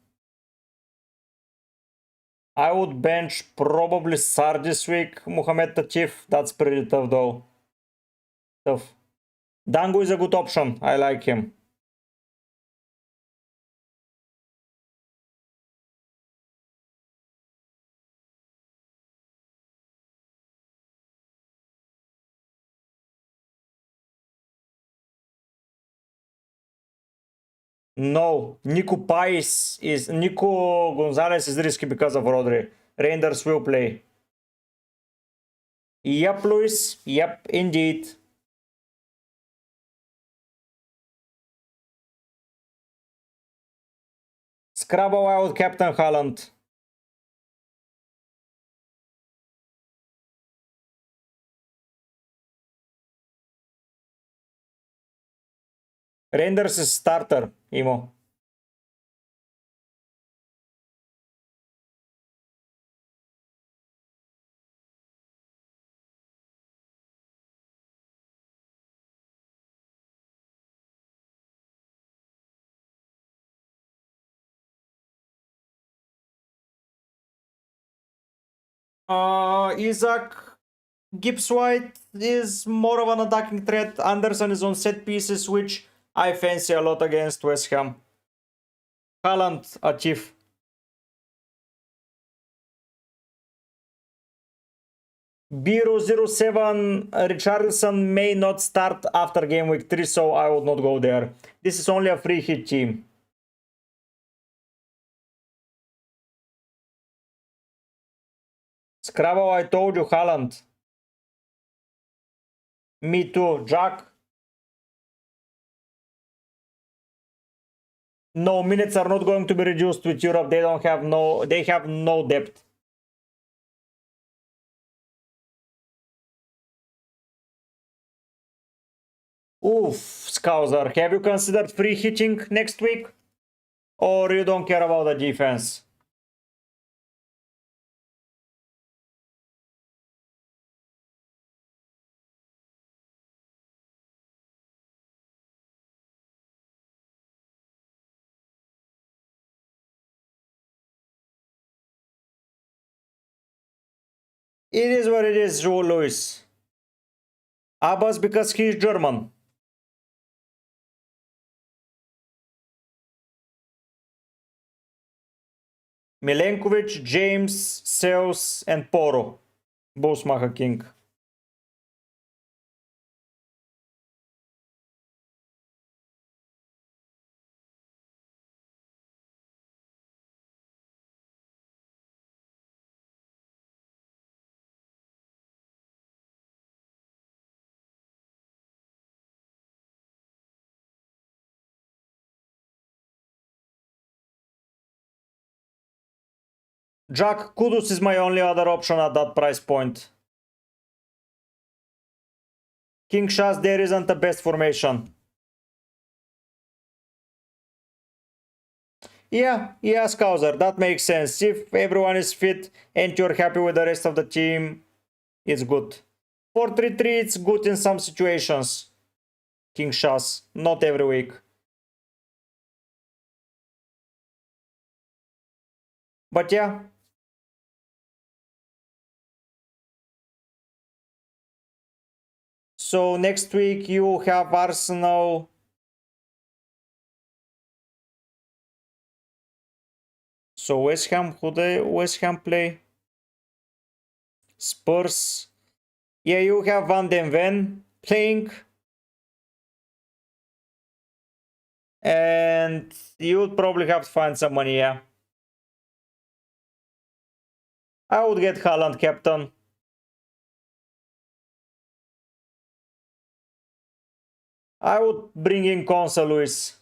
I would bench probably Sar this week. Mohamed Tatif. That's pretty tough, though. Tough. Dango is a good option. I like him. No, Nico Gonzalez is risky because of Rodri. Reinders will play. Yep, Luis. Yep, indeed. Scrabble out Captain Haaland. Reinders is starter, Imo. Isaac Gibbs White is more of an attacking threat. Anderson is on set pieces, which I fancy a lot against West Ham. Haaland, a chief. Biro07, Richarlison may not start after game week 3, so I would not go there. This is only a free hit team. Scrabble, I told you, Haaland. Me too, Jack. No, minutes are not going to be reduced with Europe. They have no depth. Oof, Scouser, have you considered free hitting next week? Or you don't care about the defense? It is what it is, Joe Louis. Abbas because he's German. Milenkovic, James, Seus, and Poro. Boosmacher King. Jack Kudus is my only other option at that price point. King Shaz there isn't the best formation. Yeah, Scouser, that makes sense. If everyone is fit and you're happy with the rest of the team, it's good. 4-3-3, it's good in some situations. King Shas, not every week. But yeah. So next week you have Arsenal. So West Ham, who the West Ham play? Spurs. Yeah, you have Van den Ven playing. And you would probably have to find some money, yeah. I would get Haaland captain. I would bring in Consa Luis.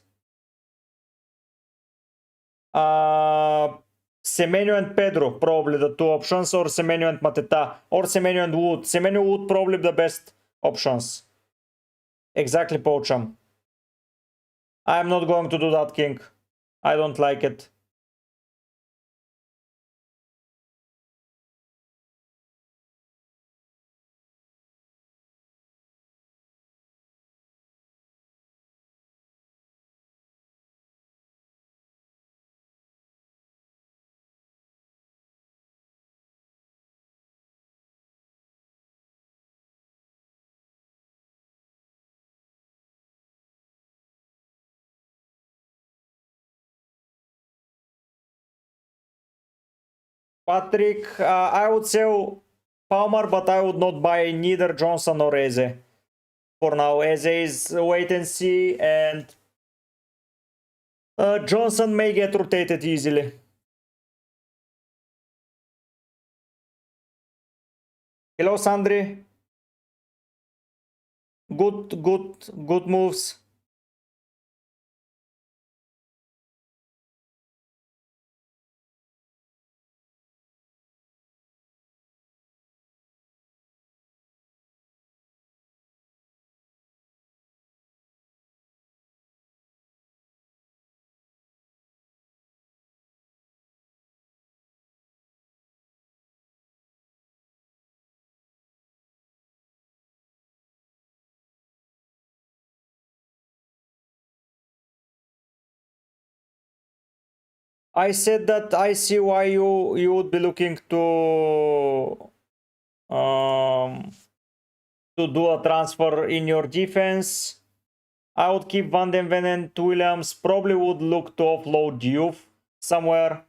Semenyo and Pedro, probably the two options, or Semenyo and Mateta, or Semenyo and Wood. Semenyo Wood, probably the best options. Exactly, poach him. I'm not going to do that, King. I don't like it. Patrick, I would sell Palmer, but I would not buy neither Johnson or Eze. For now, Eze is wait and see, and Johnson may get rotated easily. Hello, Sandri. Good moves. I said that I see why you would be looking um to do a transfer in your defense. I would keep Van den Ven and Williams. Probably would look to offload Youth somewhere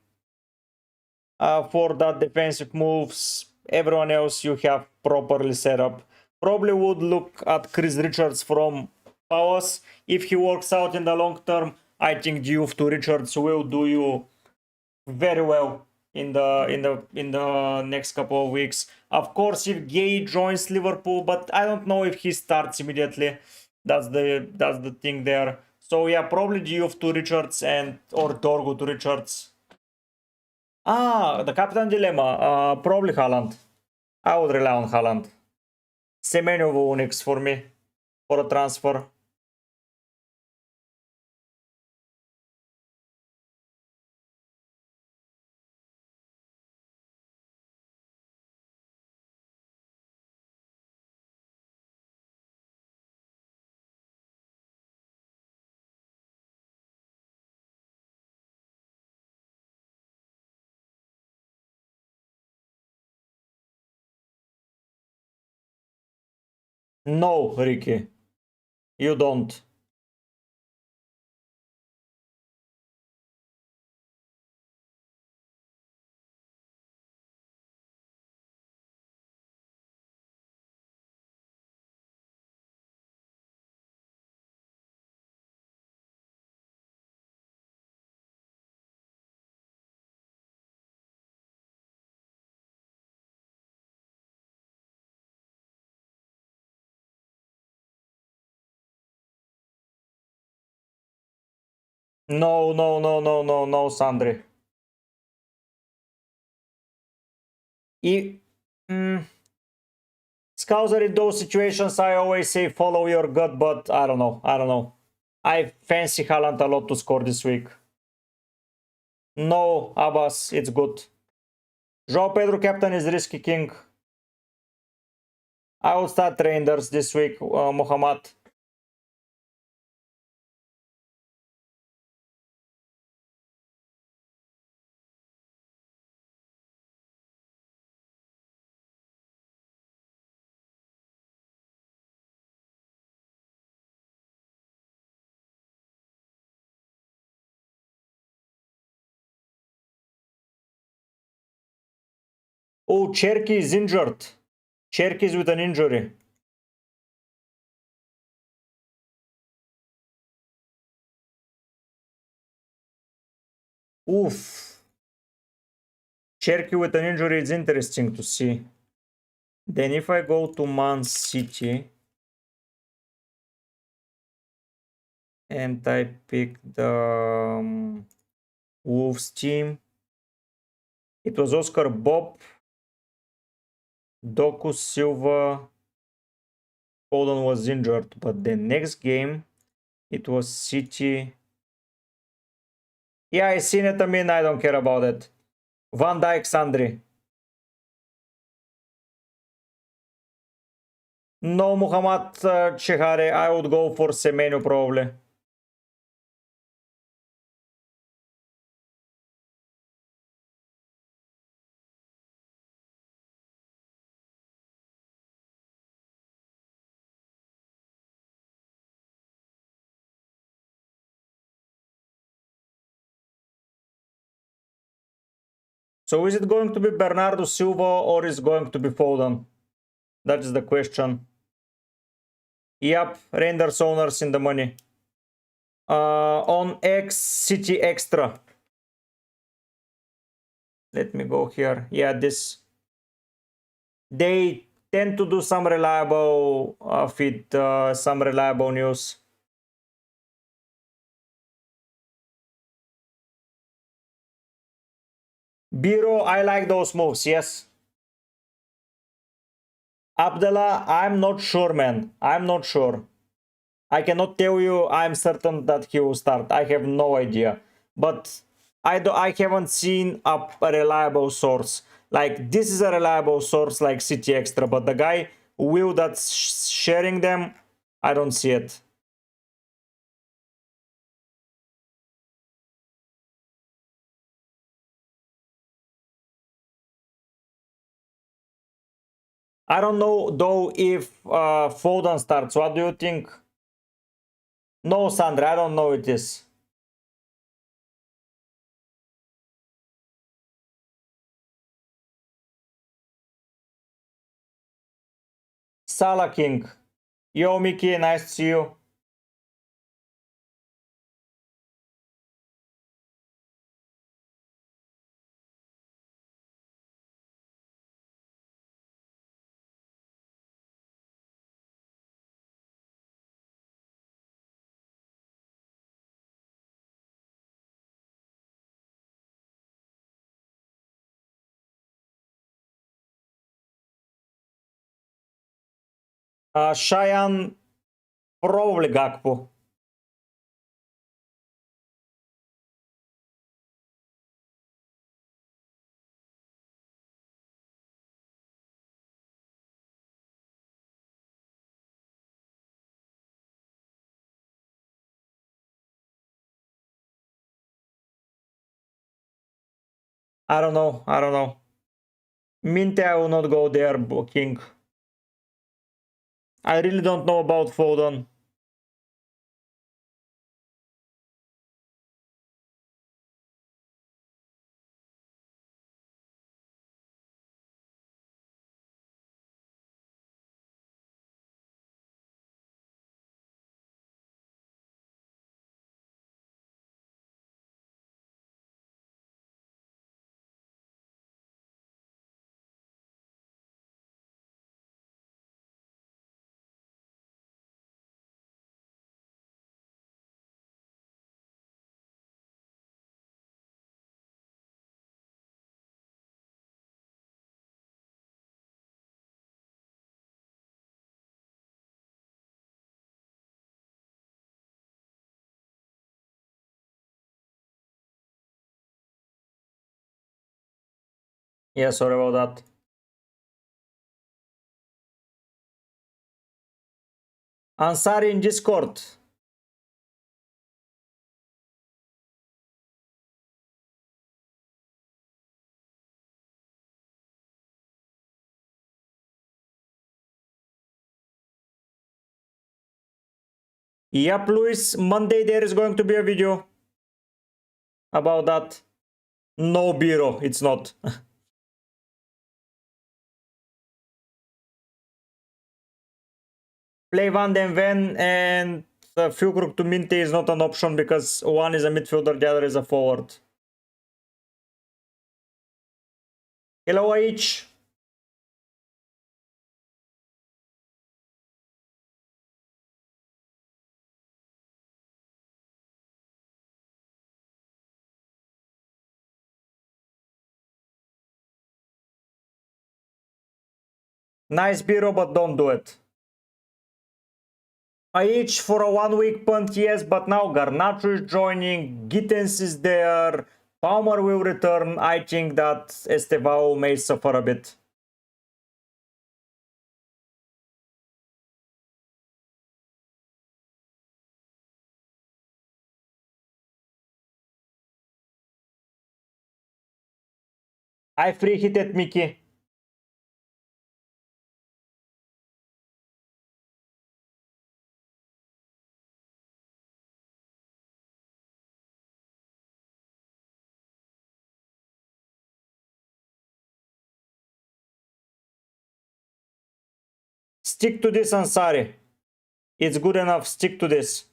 for that defensive moves. Everyone else you have properly set up. Probably would look at Chris Richards from Palace. If he works out in the long term, I think Youth to Richards will do you very well in the next couple of weeks. Of course, if Gay joins Liverpool, but I don't know if he starts immediately. That's the thing there. So yeah, probably Diouf to Richards and or Dorgu to Richards. The captain dilemma. Probably Haaland. I would rely on Haaland. Semenyo Unix for me for a transfer. No, Ricky, you don't. No, Sandri. Mm, Scouser, in those situations, I always say follow your gut, but I don't know. I fancy Haaland a lot to score this week. No, Abbas, it's good. João Pedro captain is risky king. I will start Rangers this week, Muhammad. Oh, Cherky is injured. Cherky is with an injury. Oof. Cherky with an injury is interesting to see. Then if I go to Man City and I pick the Wolves team, it was Oscar Bob, Doku Silva, Foden was injured, but the next game it was City. Yeah, I seen it. I mean, I don't care about it. Van Dijk, Sandri. No, Muhammad Chehare. I would go for Semenyo probably. So is it going to be Bernardo Silva or is it going to be Foden? That is the question. Yep, Renders owners in the money. On X City Extra. Let me go here. Yeah, this. They tend to do some reliable feed, some reliable news. Biro, I like those moves, yes. Abdullah, I'm not sure, man. I'm not sure. I cannot tell you I'm certain that he will start. I have no idea. But I haven't seen a reliable source. Like, this is a reliable source like City Extra, but the guy, Will, that's sharing them, I don't see it. I don't know, though, if Foden starts. What do you think? No, Sandra, I don't know it is. Salah King. Yo, Mickey, nice to see you. Cheyenne, probably Gakpo. I don't know. I don't know. Minte, I will not go there, King. I really don't know about Foden. Yeah, sorry about that. Ansari in Discord. Yep, Luis, Monday there is going to be a video about that. No, Biro, it's not. Play Van den Ven and Fulkrug to Minte is not an option because one is a midfielder, the other is a forward. Hello, H. Nice, Biro, but don't do it. Aici for a 1 week punt, yes, but now Garnacho is joining, Gittens is there, Palmer will return. I think that Estevao may suffer a bit. I free hitted Mickey. Stick to this, Ansari. It's good enough. Stick to this.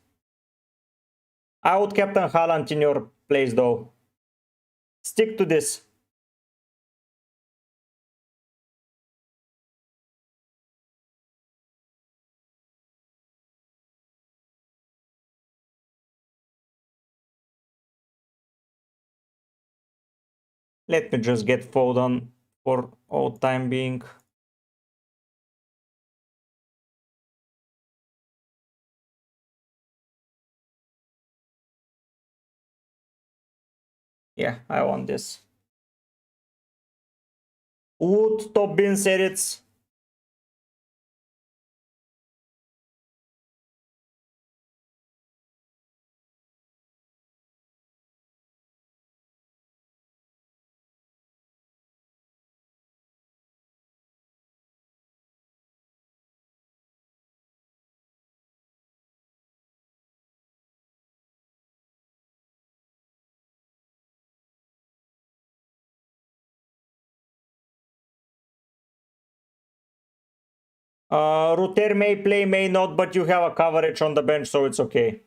I would captain Haaland in your place, though. Stick to this. Let me just get Foden for all time being. Yeah, I want this. Wood, top bin Seritz. Ruter may play, may not, but you have a coverage on the bench, so it's okay.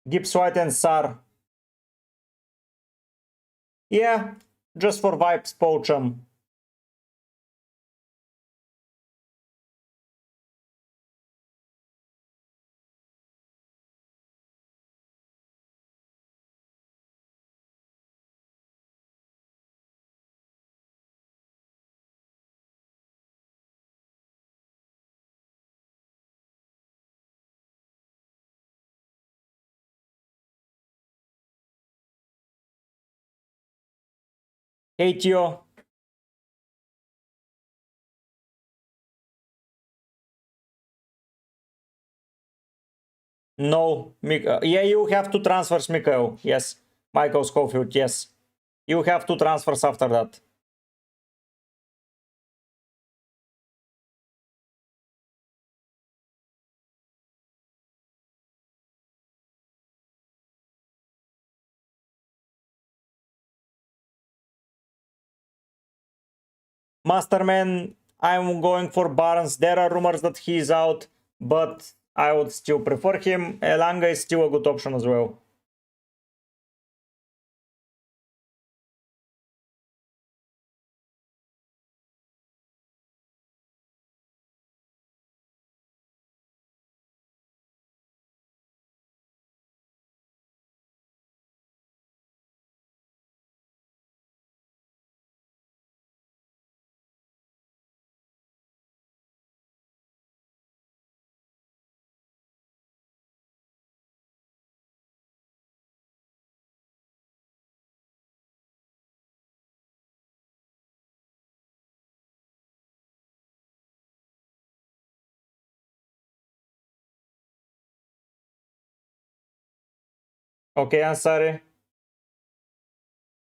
Gibbs White and Sar. Yeah, just for vibes, poach 'em. Hey, Tio. No, yeah, you have two transfers, Mikhail. Yes, Michael Schofield. Yes, you have two transfers after that. Masterman, I'm going for Barnes. There are rumors that he's out, but I would still prefer him. Elanga is still a good option as well. Okay, Ansari.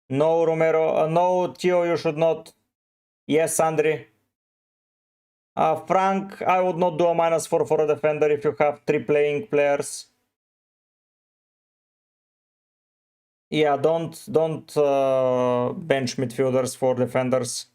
No, Romero. No, Theo, you should not. Yes, Andri. Frank, I would not do a -4 for a defender if you have 3 playing players. Yeah, don't bench midfielders for defenders.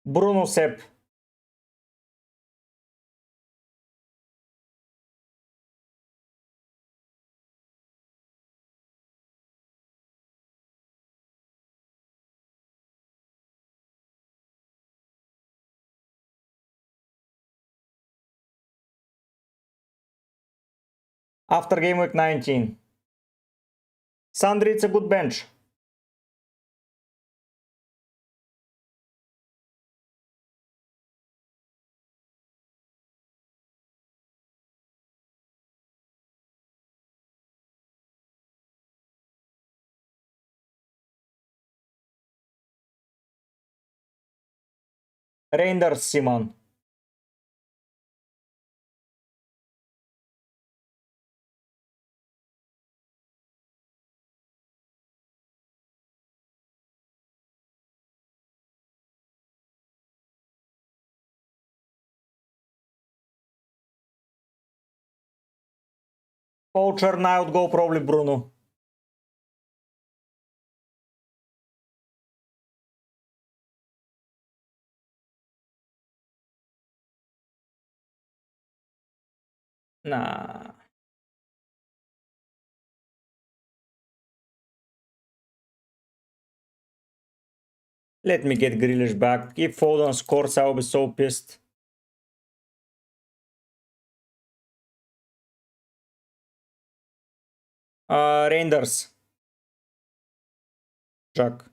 Bruno Sepp. After game week 19. Sandri, it's a good bench. Reinders, Simon. Poacher, now I would go probably Bruno. Nah. Let me get Grealish back. If Foden scores, I will be so pissed. Reinders. Jack.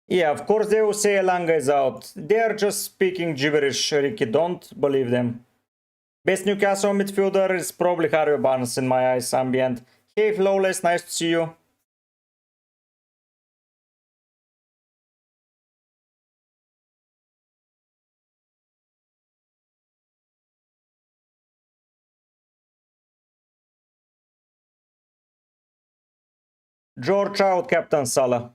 Yeah, of course they will say Elanga is out. They are just speaking gibberish, Ricky. Don't believe them. Best Newcastle midfielder is probably Harvey Barnes in my eyes, ambient. Hey, Flawless, nice to see you. George out, Captain Salah.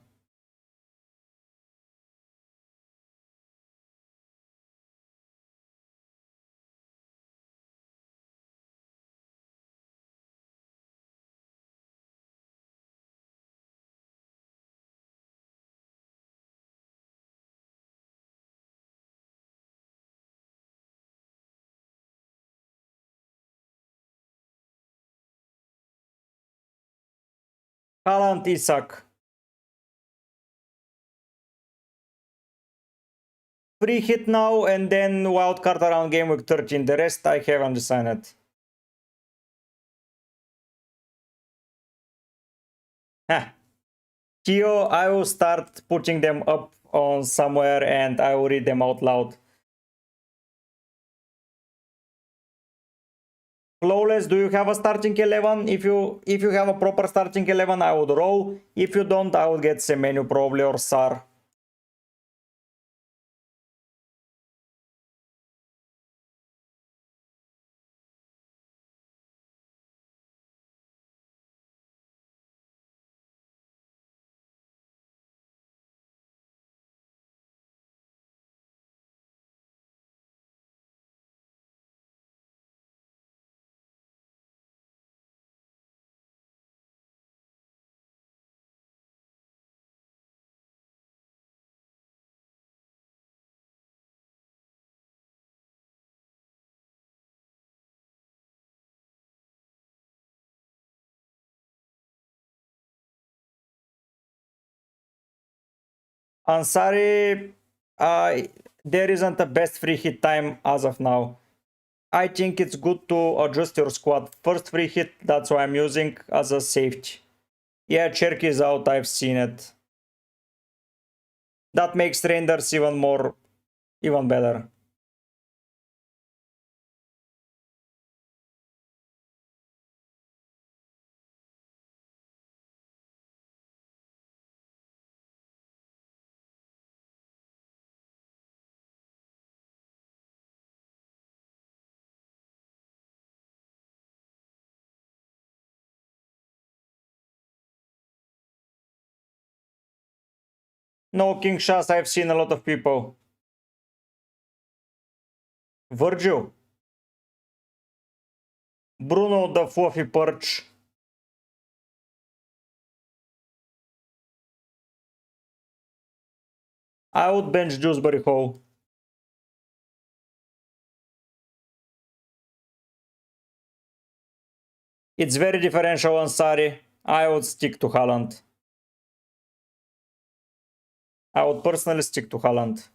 Haaland, Isak. Free hit now and then wildcard around game week 13. The rest I haven't decided. Heh. Theo, I will start putting them up on somewhere and I will read them out loud. Flawless, do you have a starting 11? If you have a proper starting 11, I would roll. If you don't, I would get Semenyo probably or Sar. Ansari, there isn't a best free hit time as of now. I think it's good to adjust your squad. First free hit, that's why I'm using as a safety. Yeah, Cherky is out, I've seen it. That makes renders even better. No King Shas, I've seen a lot of people. Virgil. Bruno the Fluffy Perch. I would bench Dewsbury Hall. It's very differential on Sari. I would stick to Haaland. I would personally stick to Haaland.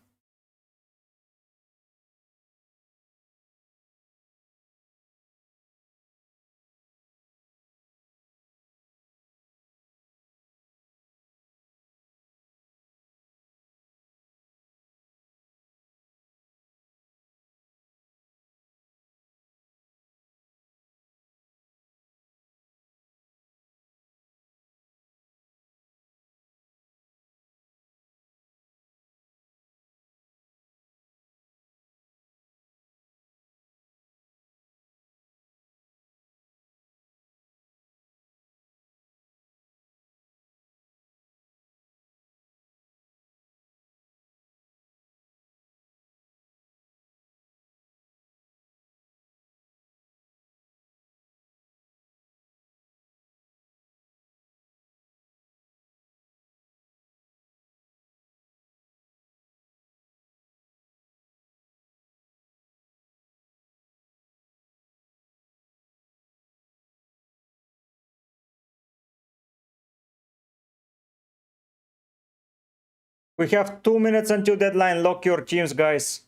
We have 2 minutes until deadline. Lock your teams, guys.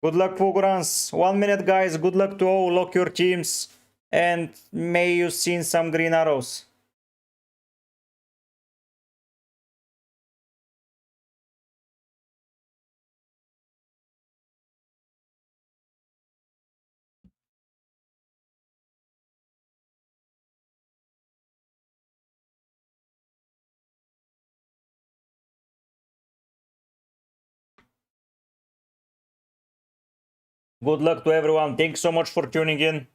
Good luck, Fugurans. 1 minute, guys. Good luck to all. Lock your teams. And may you see some green arrows. Good luck to everyone. Thanks so much for tuning in.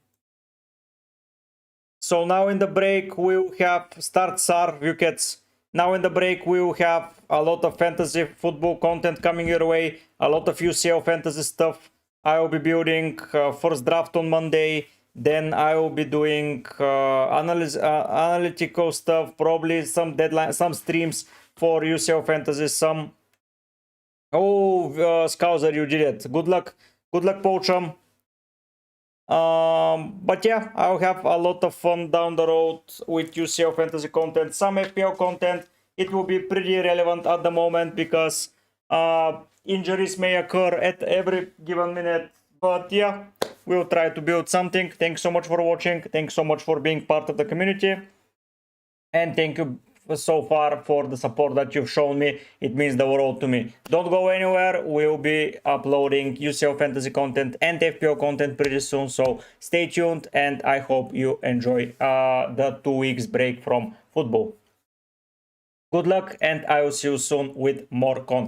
So now in the break we will have start SAR wickets. Now in the break we will have a lot of fantasy football content coming your way, a lot of UCL fantasy stuff. I will be building first draft on Monday. Then I will be doing analytical stuff, probably some deadline, some streams for UCL fantasy, some. Oh, Scouser, you did it. Good luck, Pocham. But yeah, I'll have a lot of fun down the road with UCL fantasy content, some FPL content. It will be pretty relevant at the moment because injuries may occur at every given minute. But yeah, we'll try to build something. Thanks so much for watching. Thanks so much for being part of the community. And thank you so far for the support that you've shown me. It means the world to me. Don't go anywhere. We'll be uploading UCL fantasy content and FPL content pretty soon. So stay tuned and I hope you enjoy the 2 weeks break from football. Good luck and I will see you soon with more content.